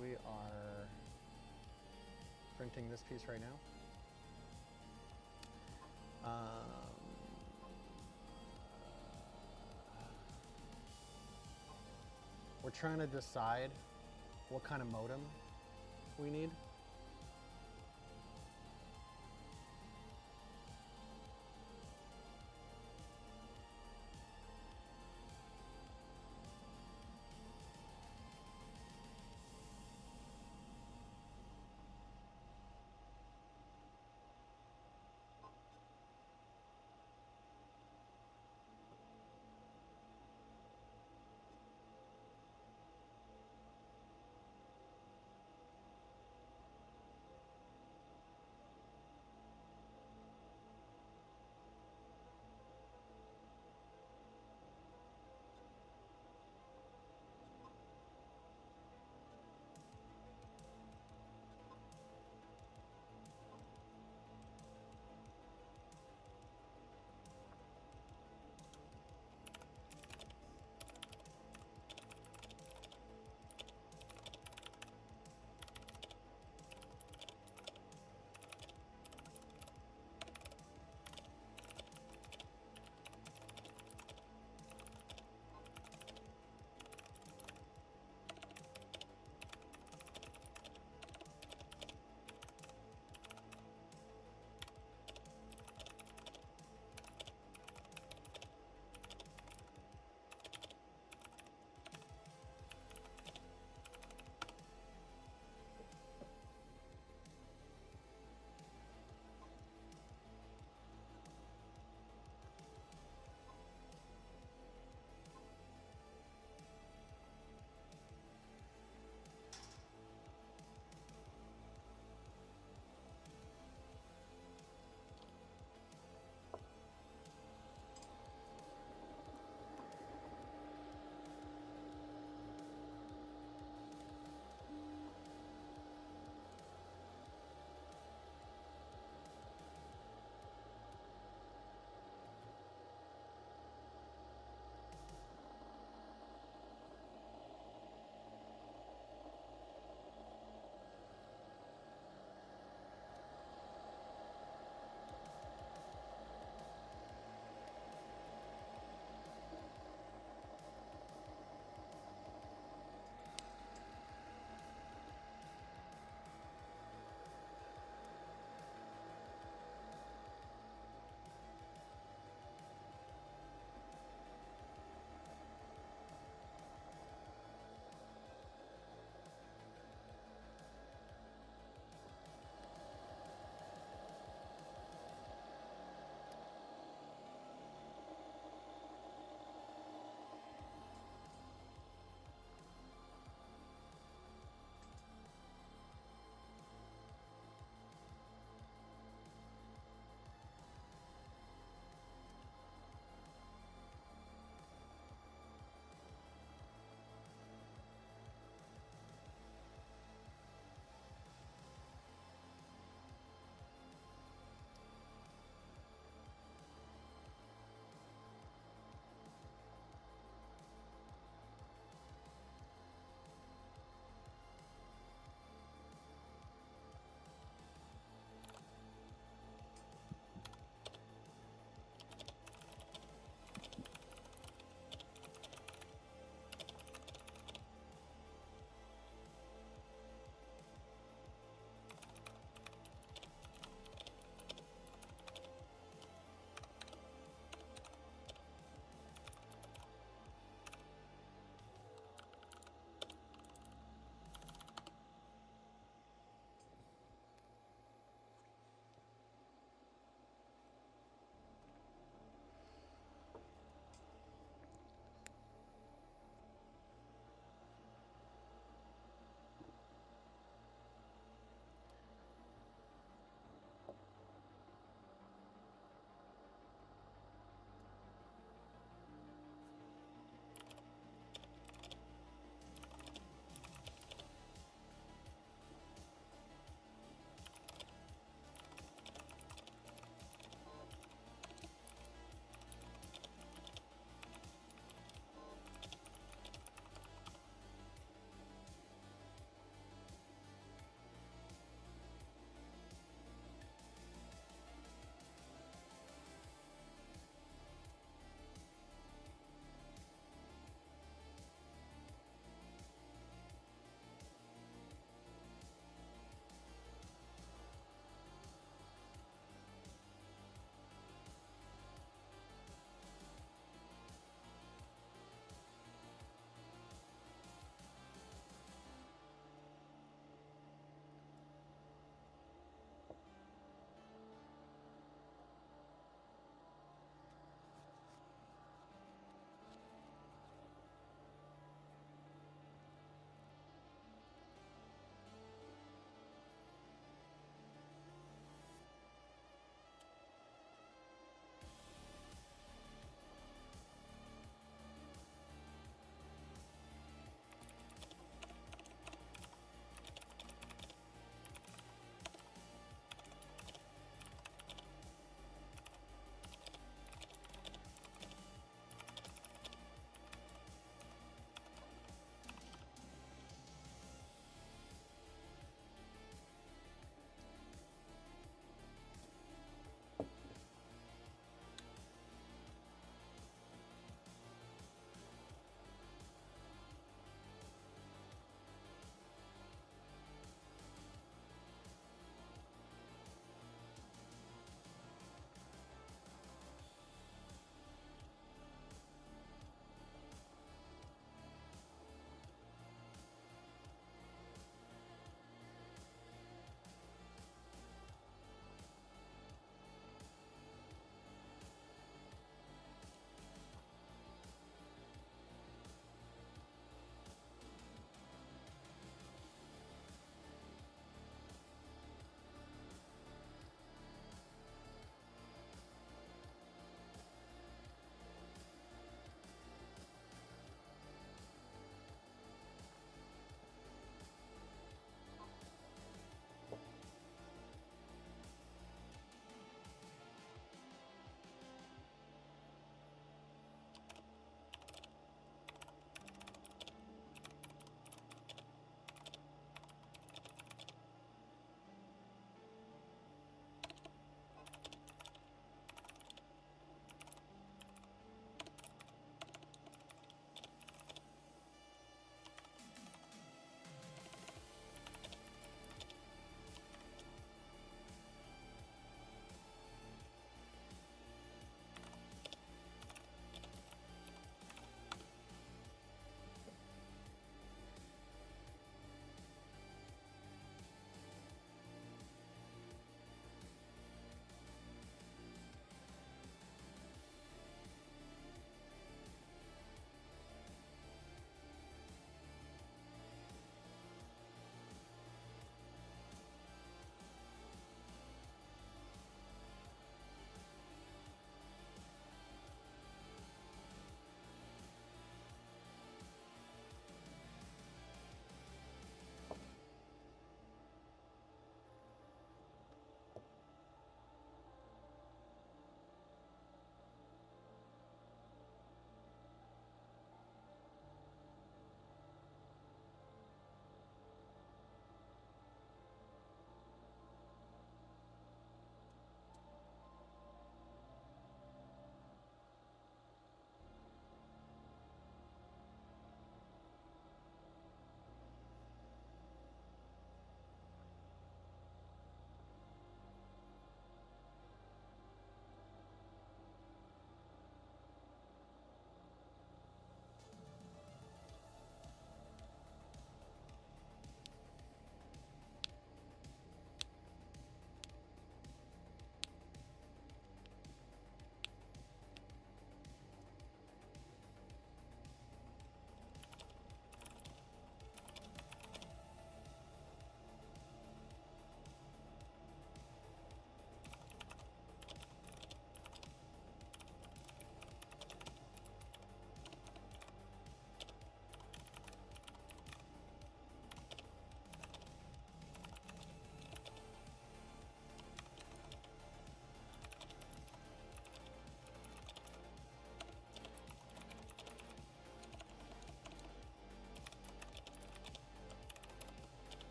we are printing this piece right now. We're trying to decide what kind of modem we need.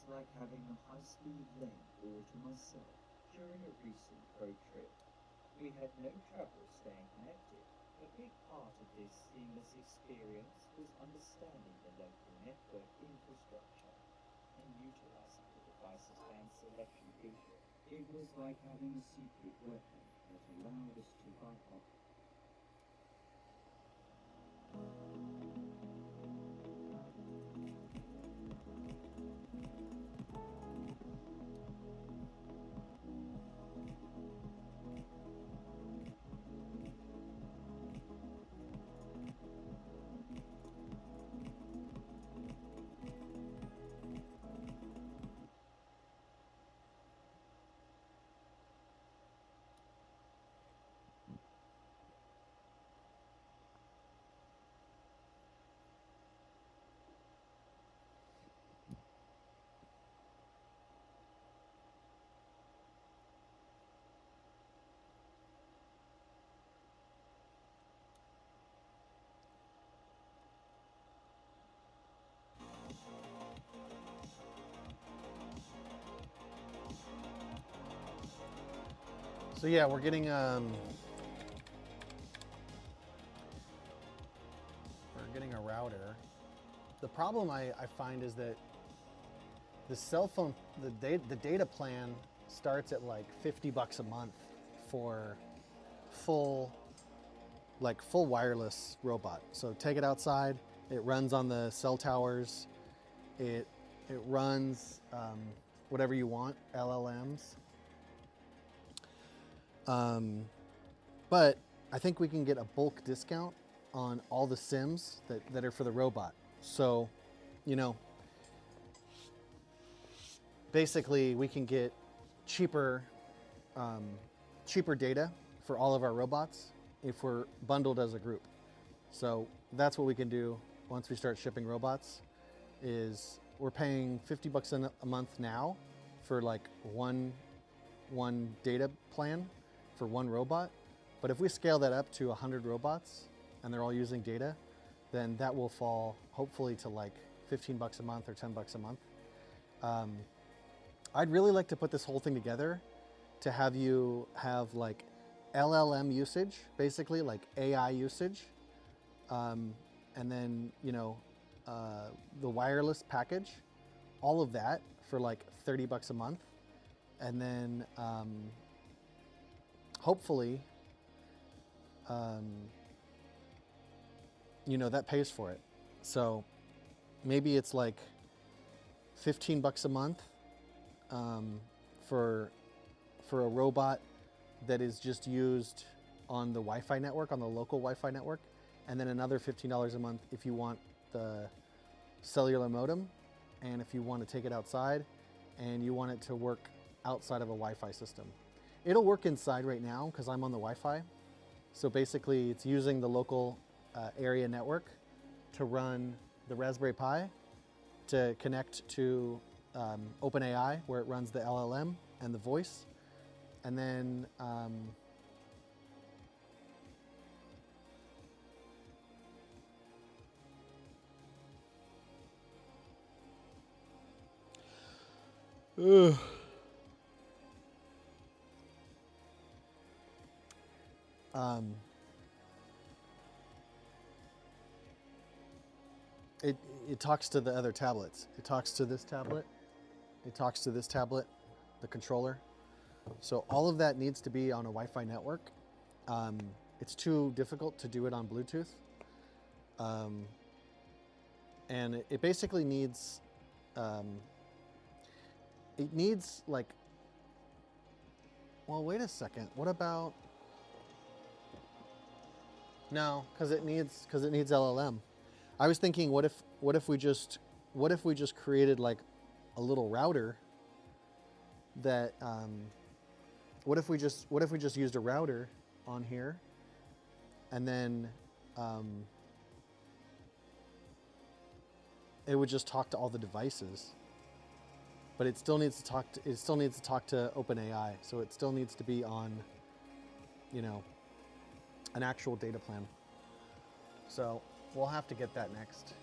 like having a high-speed link all to myself during a recent road trip. We had no trouble staying connected. A big part of this seamless experience was understanding the local network infrastructure and utilizing the device's band selection feature. It was like having a secret weapon that allowed us to bypass. So yeah, we're getting a router. The problem I find is that the cell phone, the data plan starts at like $50 a month for full wireless robot. So take it outside. It runs on the cell towers. It runs whatever you want, LLMs. But I think we can get a bulk discount on all the SIMs that are for the robot. So, you know, basically we can get cheaper data for all of our robots if we're bundled as a group. So that's what we can do once we start shipping robots. Is we're paying $50 a month now for like one data plan for one robot. But if we scale that up to 100 robots and they're all using data, then that will fall hopefully to like $15 a month or $10 a month. I'd really like to put this whole thing together to have you have like LLM usage, basically like AI usage. And then, you know, the wireless package, all of that for like $30 a month. And then hopefully, you know, that pays for it. So maybe it's like $15 a month for a robot that is just used on the Wi-Fi network, on the local Wi-Fi network, and then another $15 a month if you want the cellular modem, and if you want to take it outside and you want it to work outside of a Wi-Fi system. It'll work inside right now because I'm on the Wi-Fi. So basically it's using the local area network to run the Raspberry Pi to connect to OpenAI, where it runs the LLM and the voice. And then it talks to the other tablets. It talks to this tablet. It talks to this tablet, the controller. So all of that needs to be on a Wi-Fi network. It's too difficult to do it on Bluetooth. And it basically needs, it needs like, well, wait a second. What about, no, because it needs LLM. I was thinking, what if we just created like a little router that, what if we just used a router on here, and then it would just talk to all the devices, but it still needs to talk to OpenAI, so it still needs to be on, you know, an actual data plan. So we'll have to get that next.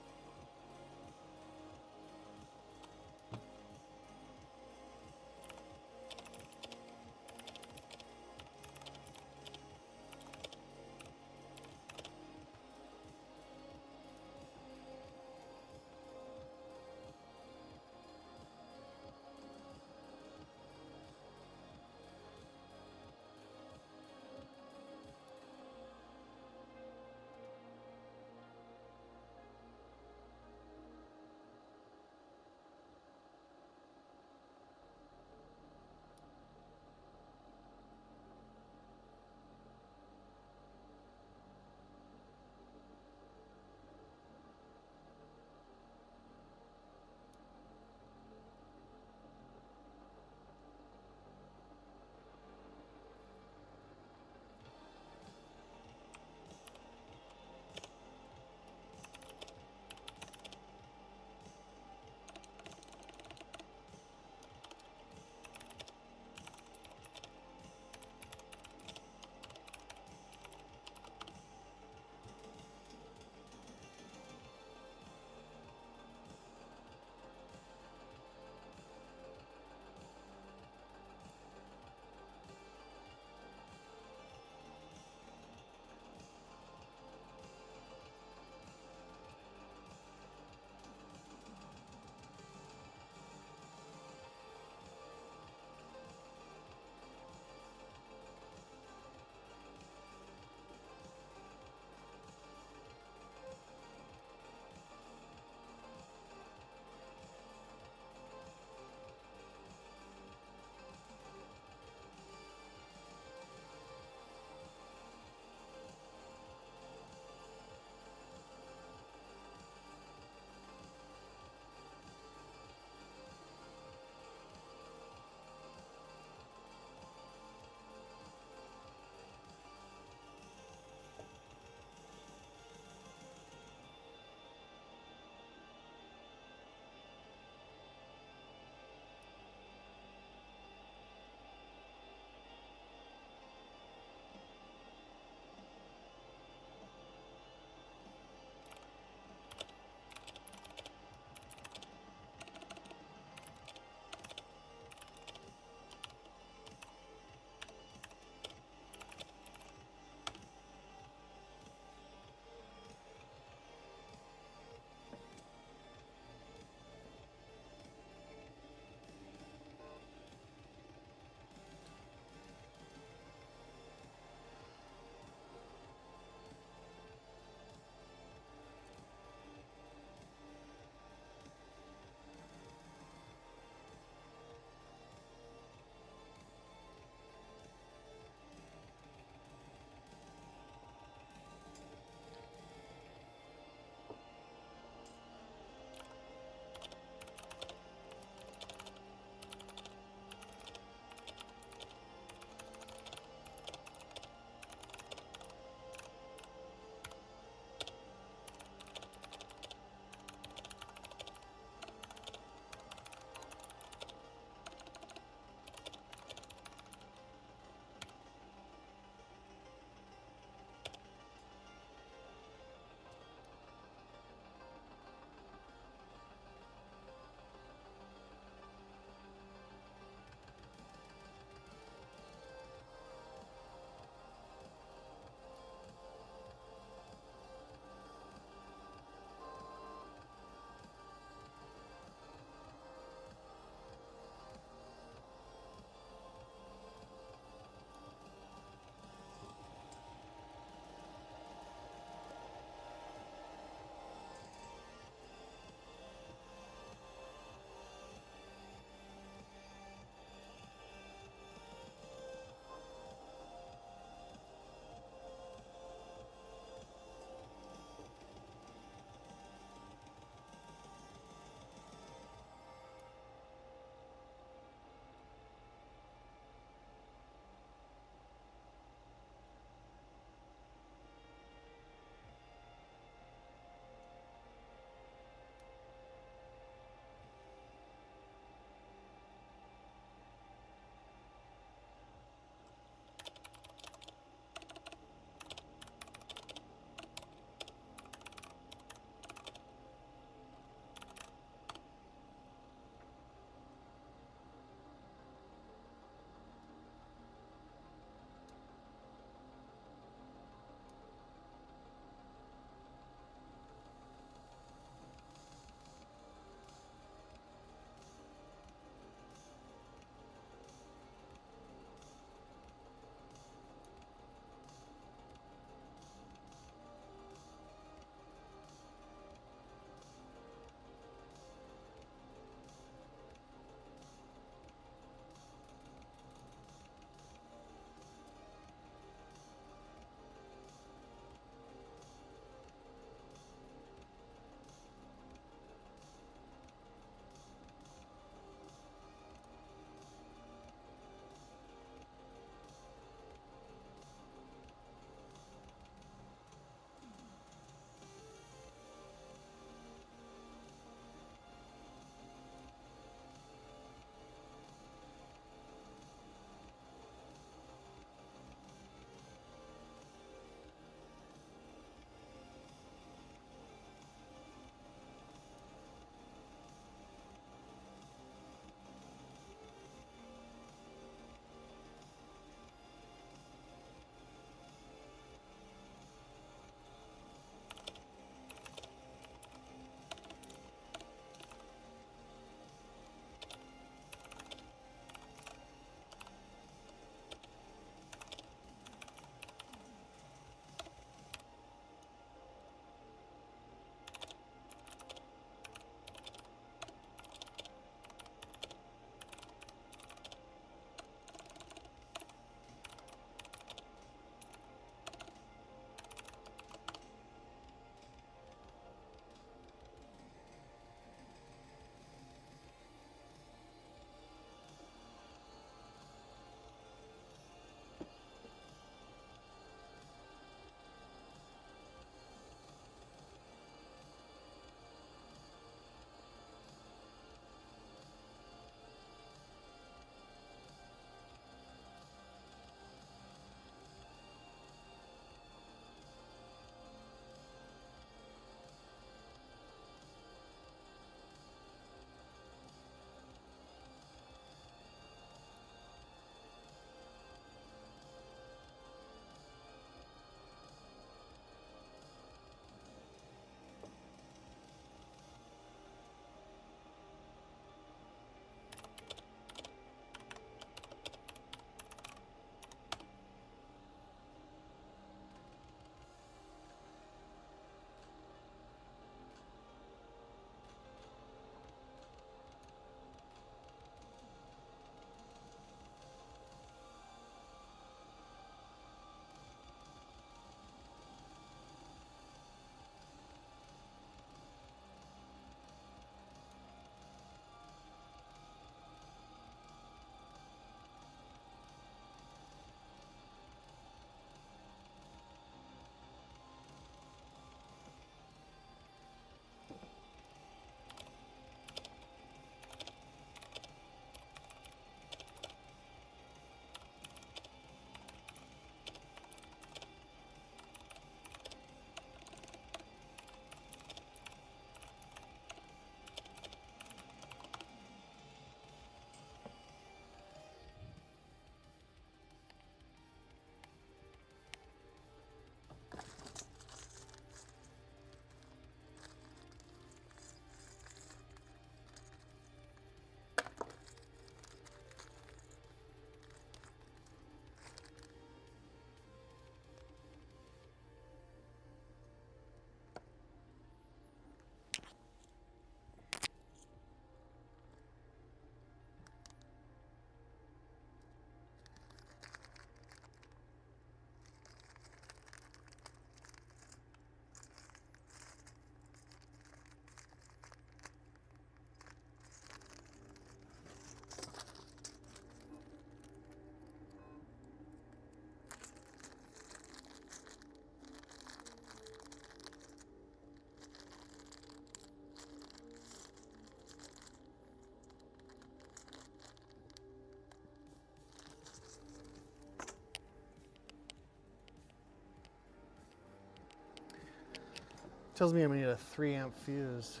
Tells me I'm gonna need a 3 amp fuse.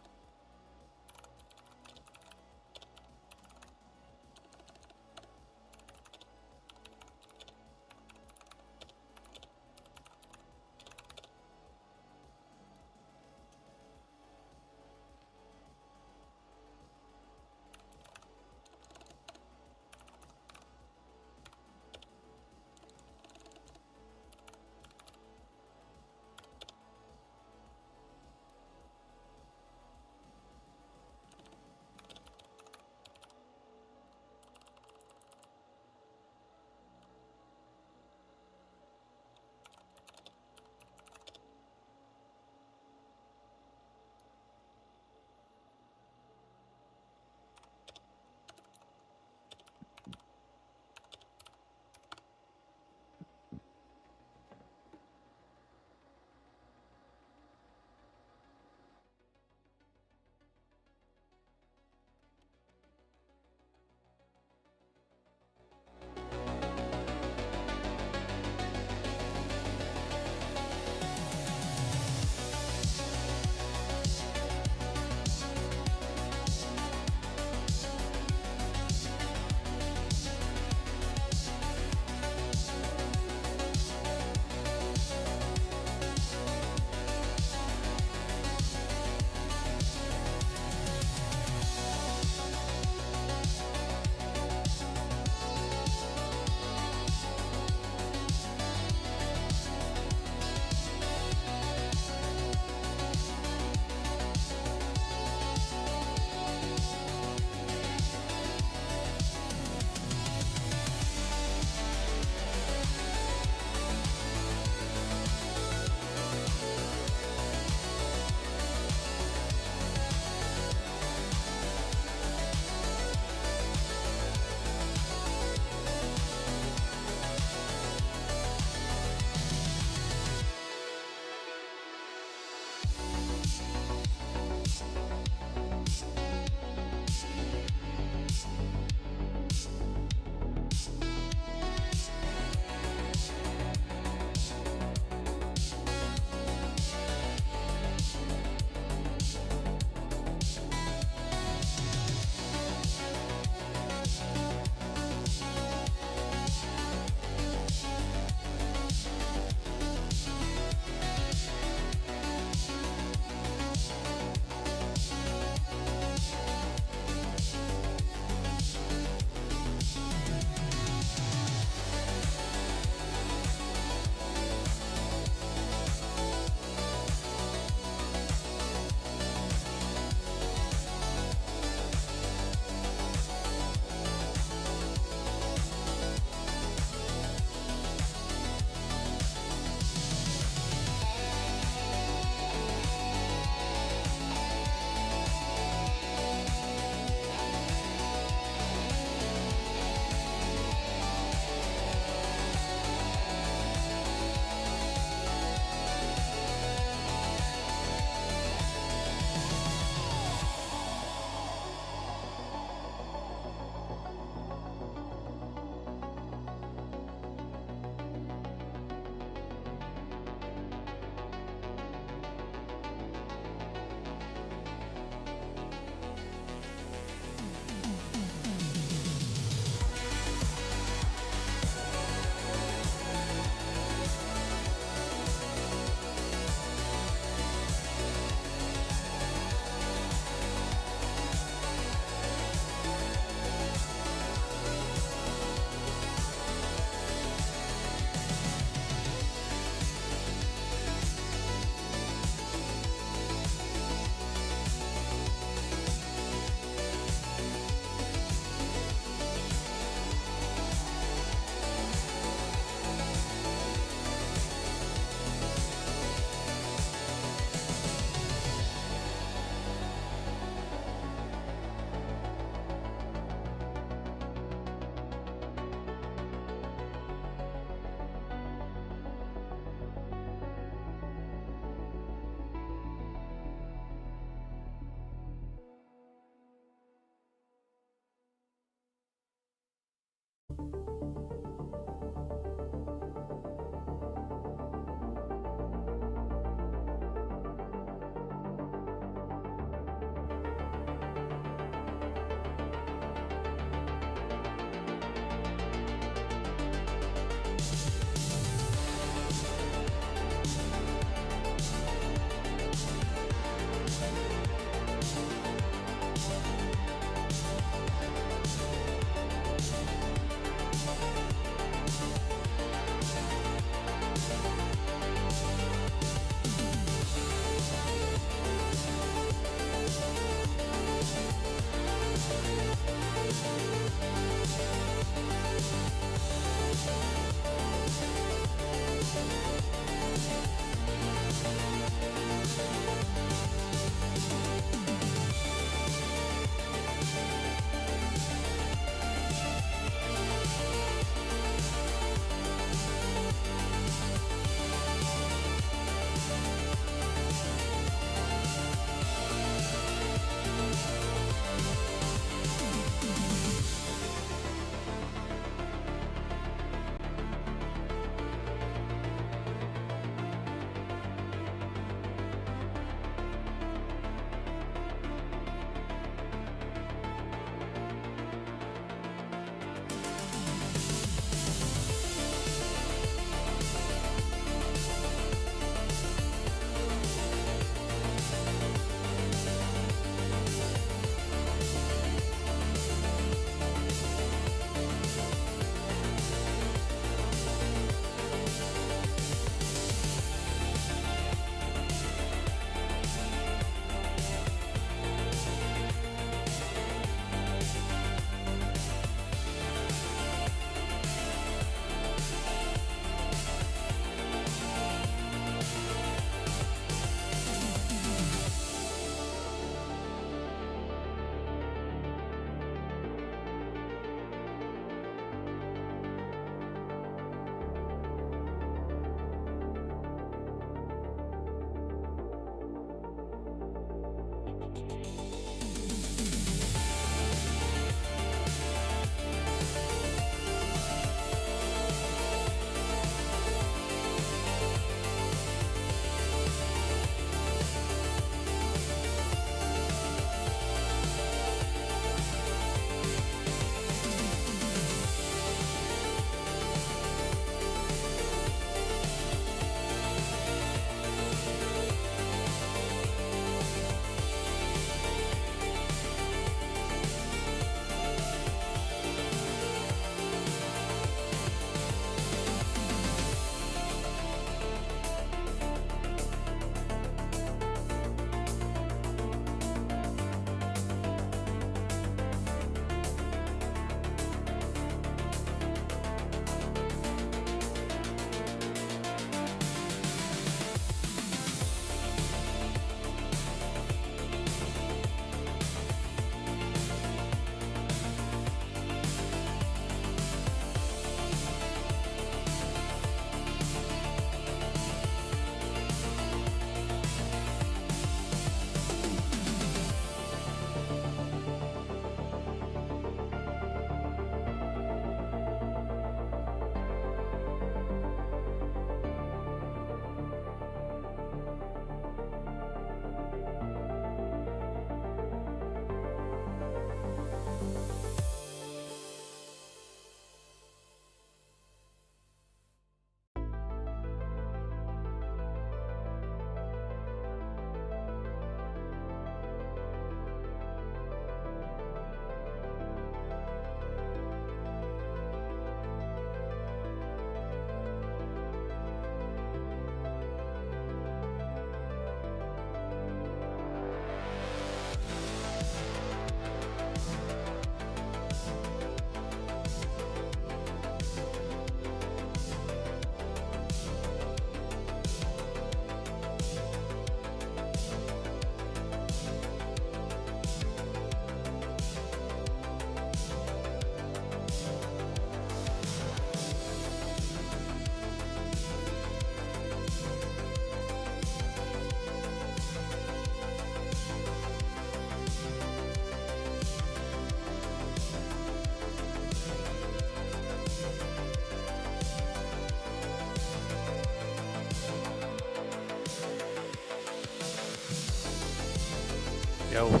Yo.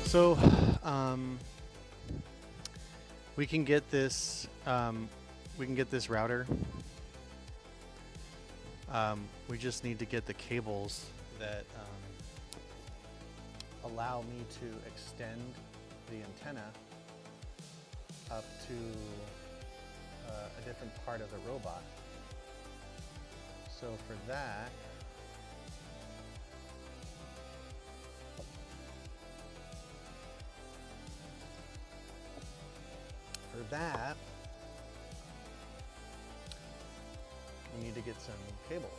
So, we can get this. We can get this router. We just need to get the cables that allow me to extend the antenna up to a different part of the robot. So for that, we need to get some cables.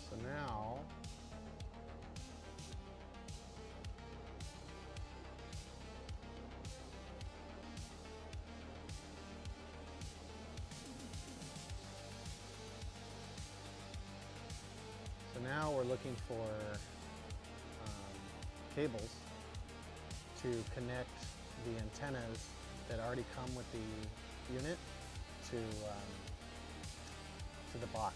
So now we're looking for cables to connect the antennas that already come with the unit to the box.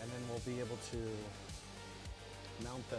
And then we'll be able to mount those.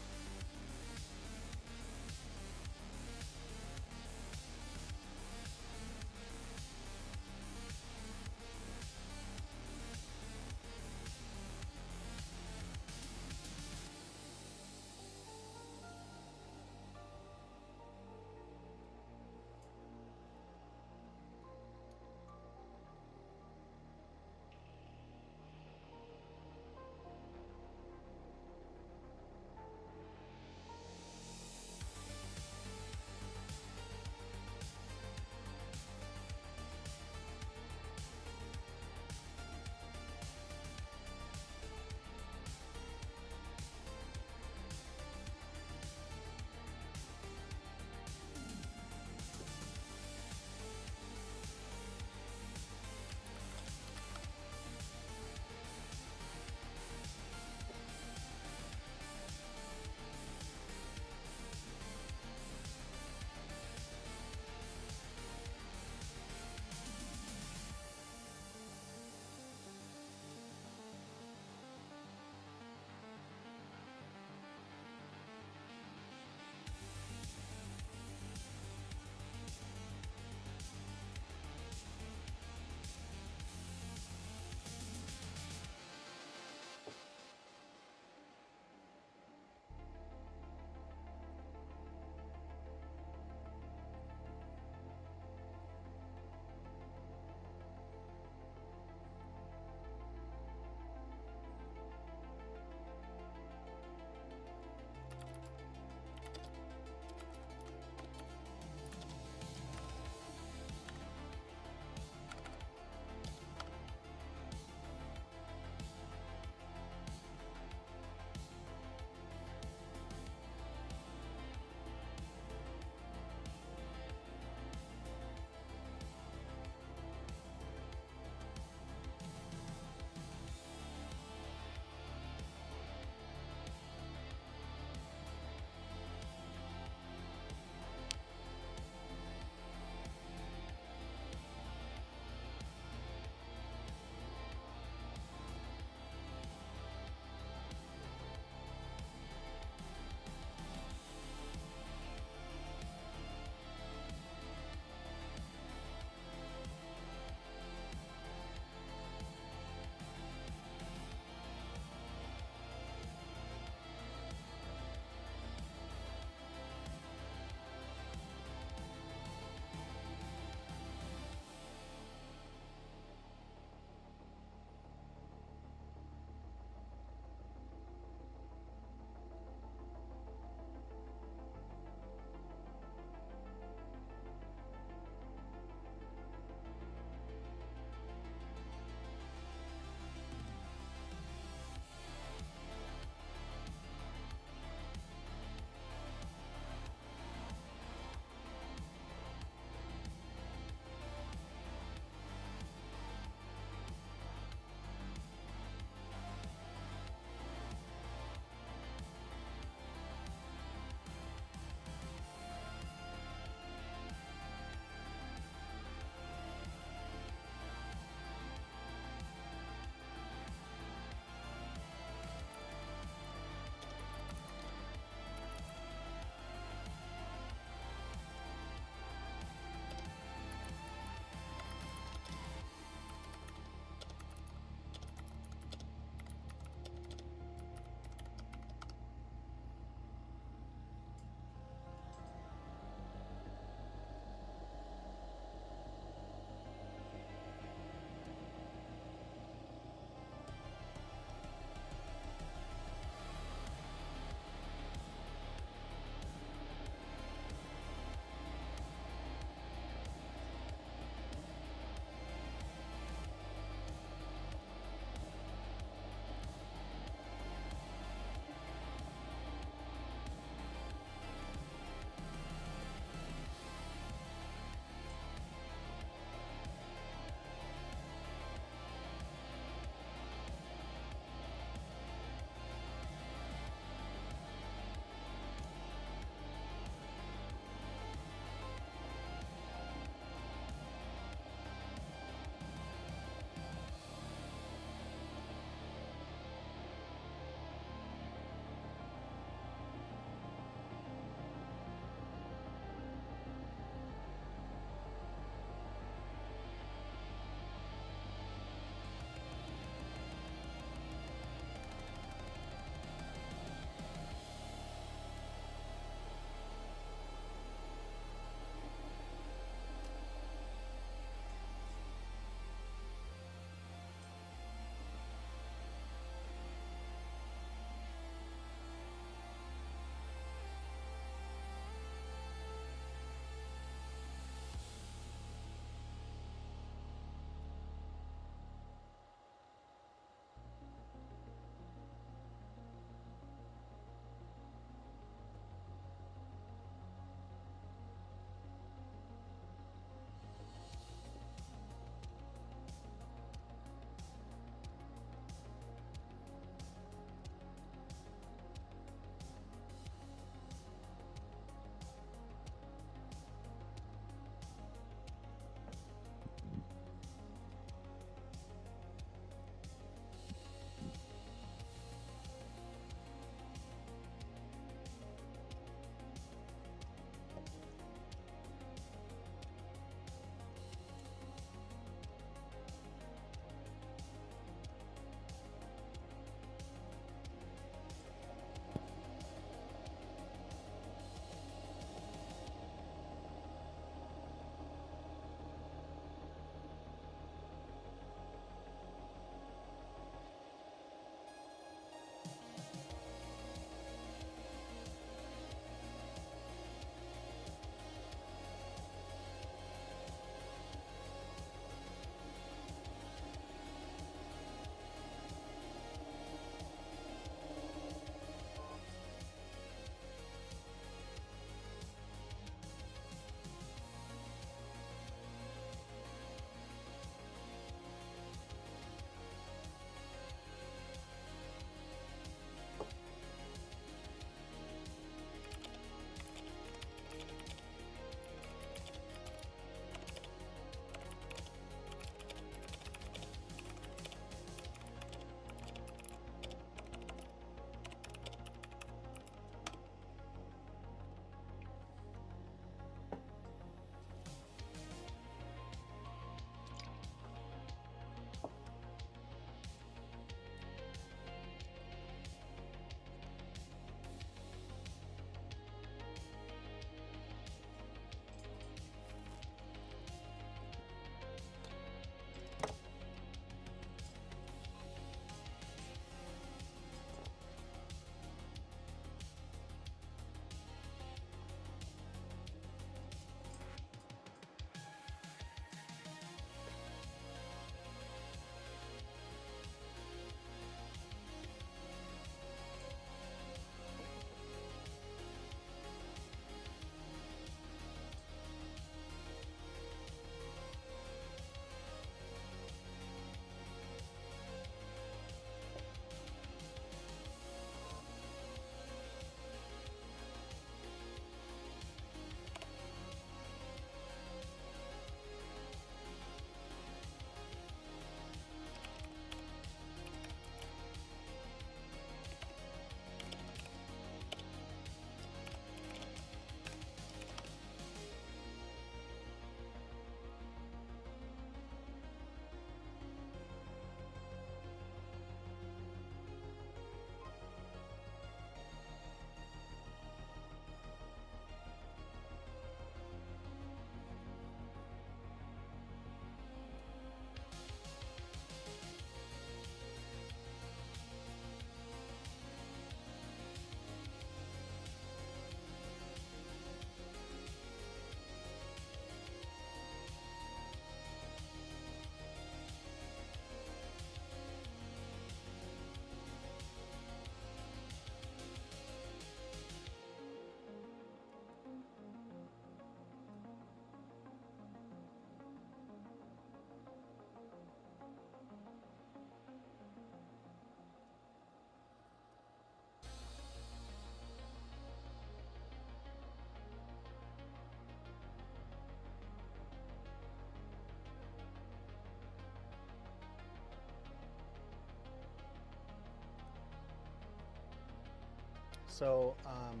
So I'm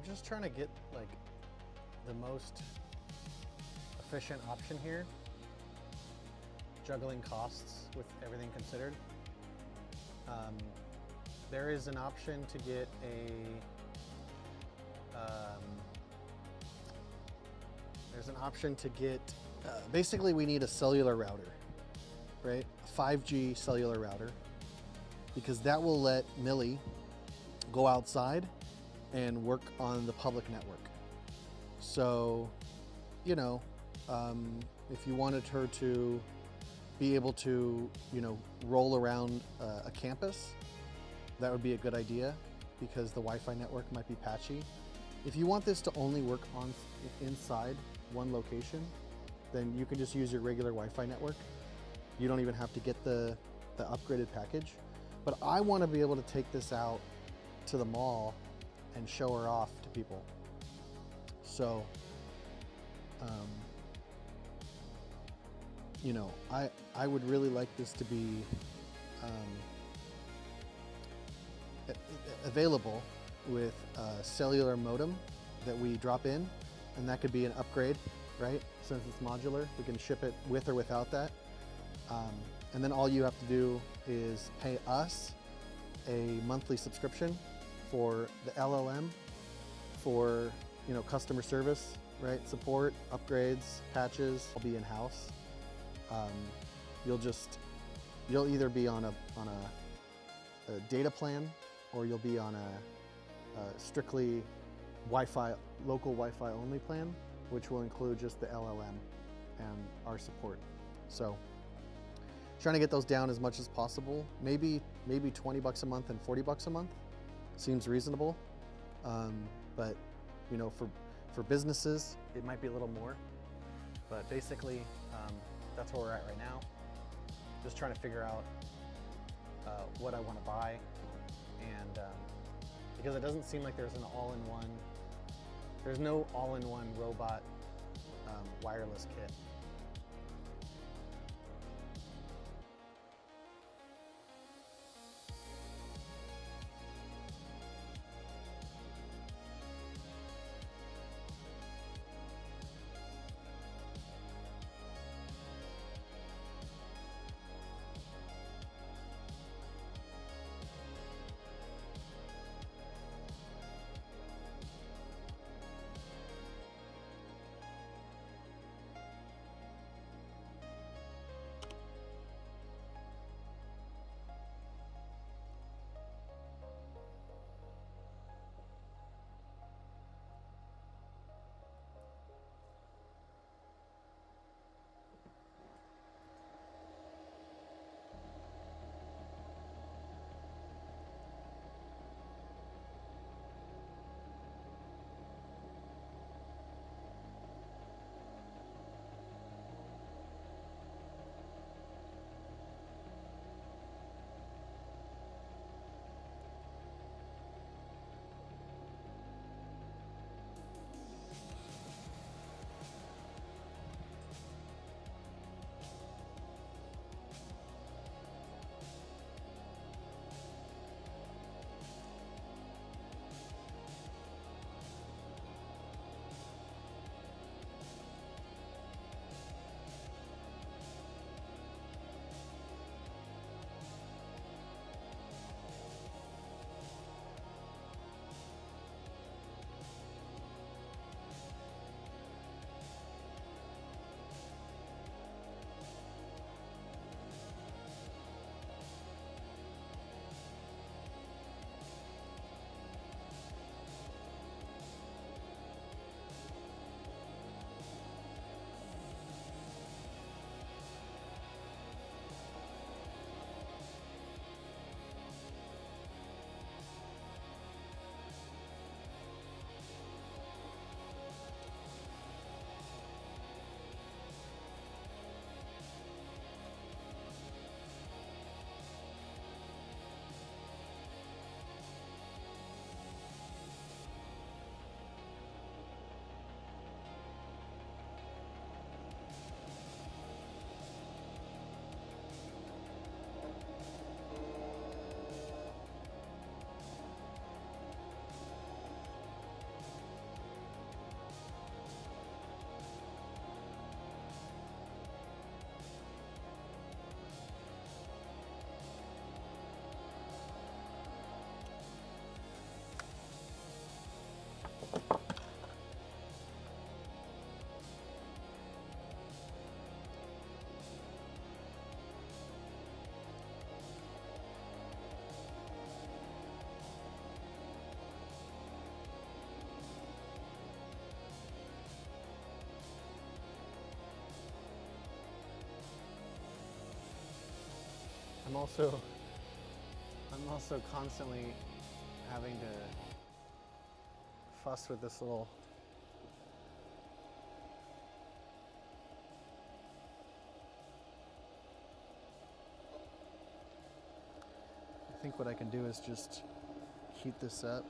just trying to get like the most efficient option here, juggling costs with everything considered. There is an option to get basically we need a cellular router, right? A 5G cellular router, because that will let Millie go outside and work on the public network. So, you know, if you wanted her to be able to, you know, roll around a campus, that would be a good idea because the Wi-Fi network might be patchy. If you want this to only work on inside one location, then you can just use your regular Wi-Fi network. You don't even have to get the upgraded package. But I want to be able to take this out to the mall and show her off to people. So, you know, I would really like this to be available with a cellular modem that we drop in, and that could be an upgrade, right? Since it's modular, we can ship it with or without that. And then all you have to do is pay us a monthly subscription for the LLM, for, you know, customer service, right? Support, upgrades, patches will be in-house. You'll either be on a data plan, or you'll be on a strictly Wi-Fi, local Wi-Fi only plan, which will include just the LLM and our support. So trying to get those down as much as possible. Maybe 20 bucks a month and 40 bucks a month seems reasonable. But you know, for businesses, it might be a little more. But basically, that's where we're at right now. Just trying to figure out what I want to buy, and because it doesn't seem like there's no all-in-one robot wireless kit. I'm also constantly having to fuss with this little I think what I can do is just heat this up.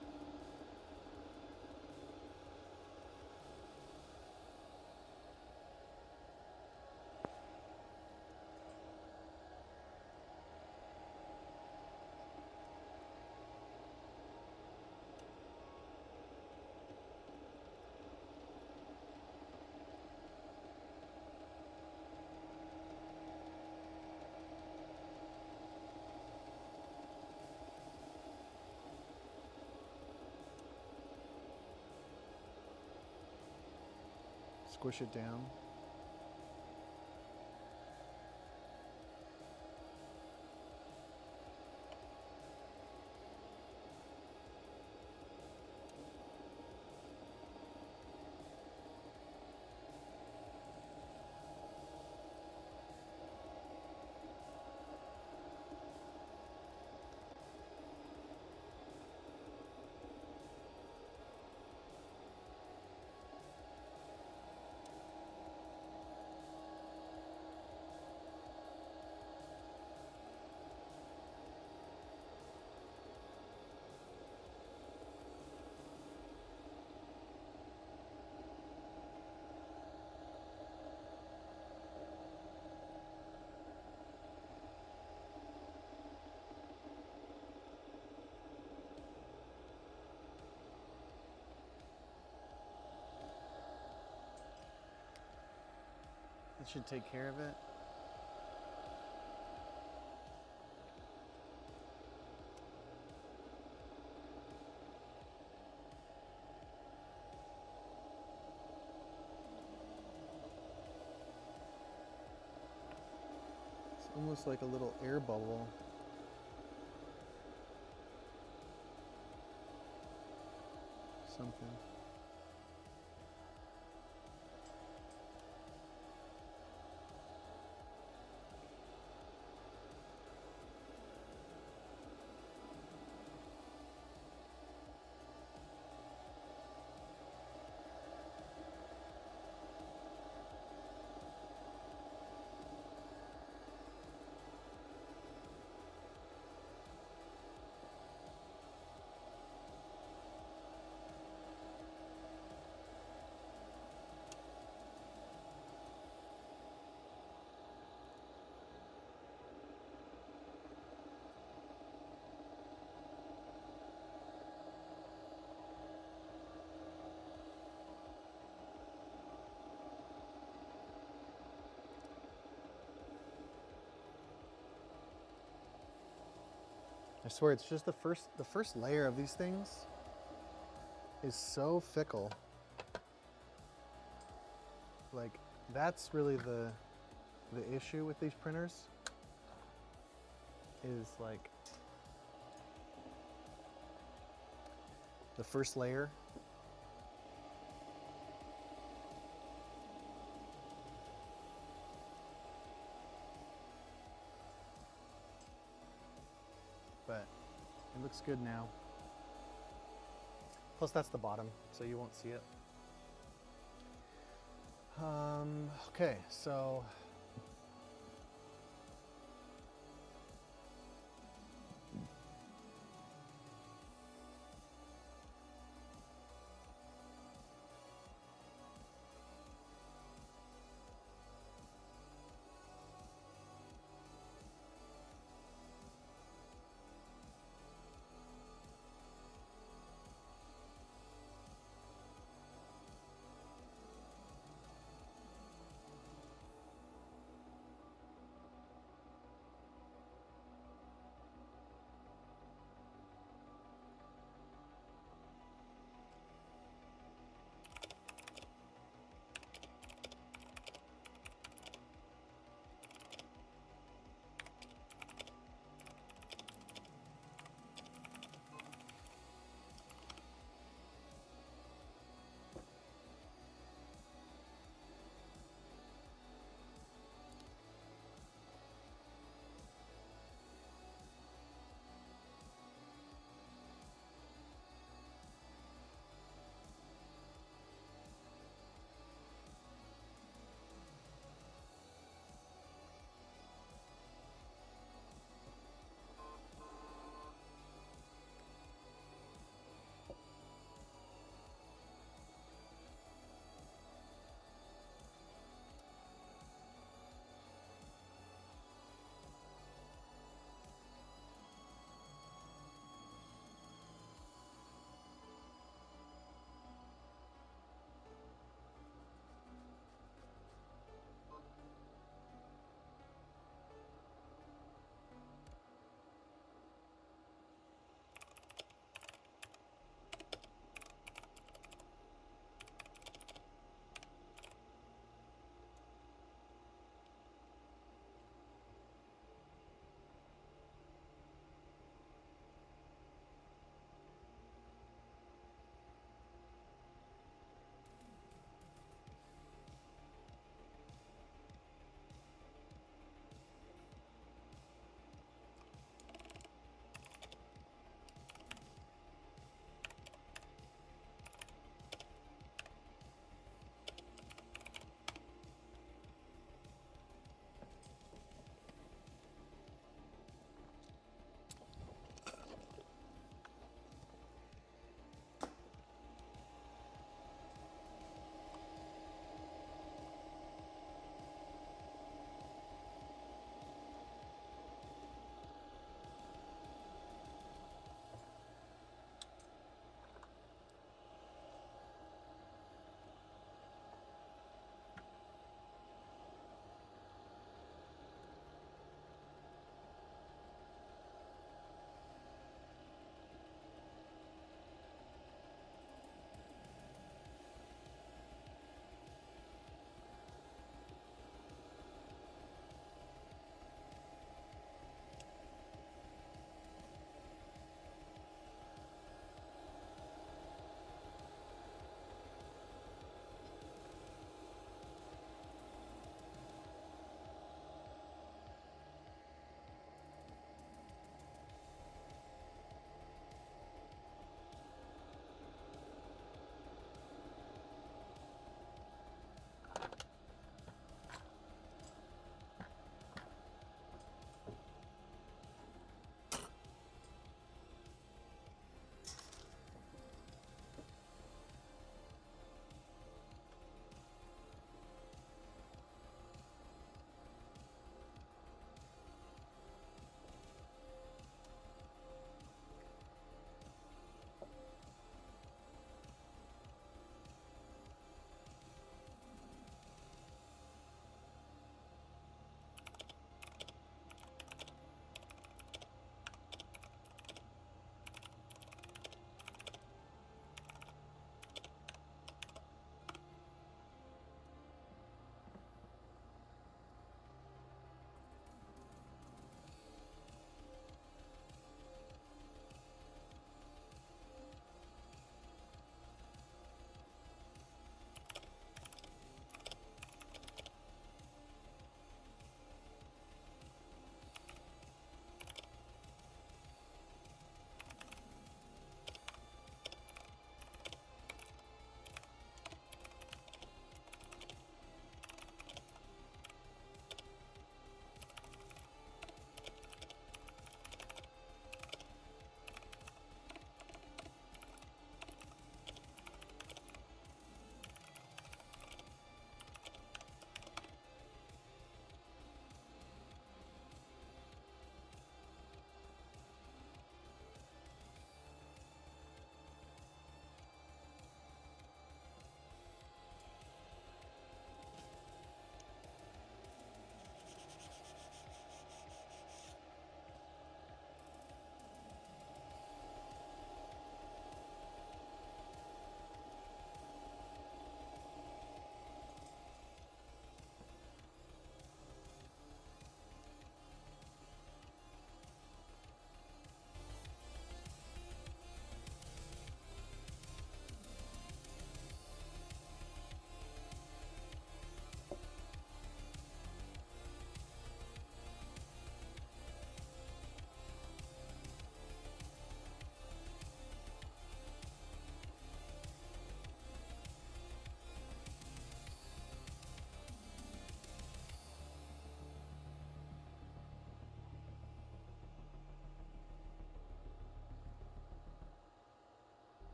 Squish it down. That should take care of it. It's almost like a little air bubble. Something. I swear it's just the first layer of these things is so fickle. Like that's really the issue with these printers is like the first layer. But it looks good now. Plus that's the bottom, so you won't see it. Okay, so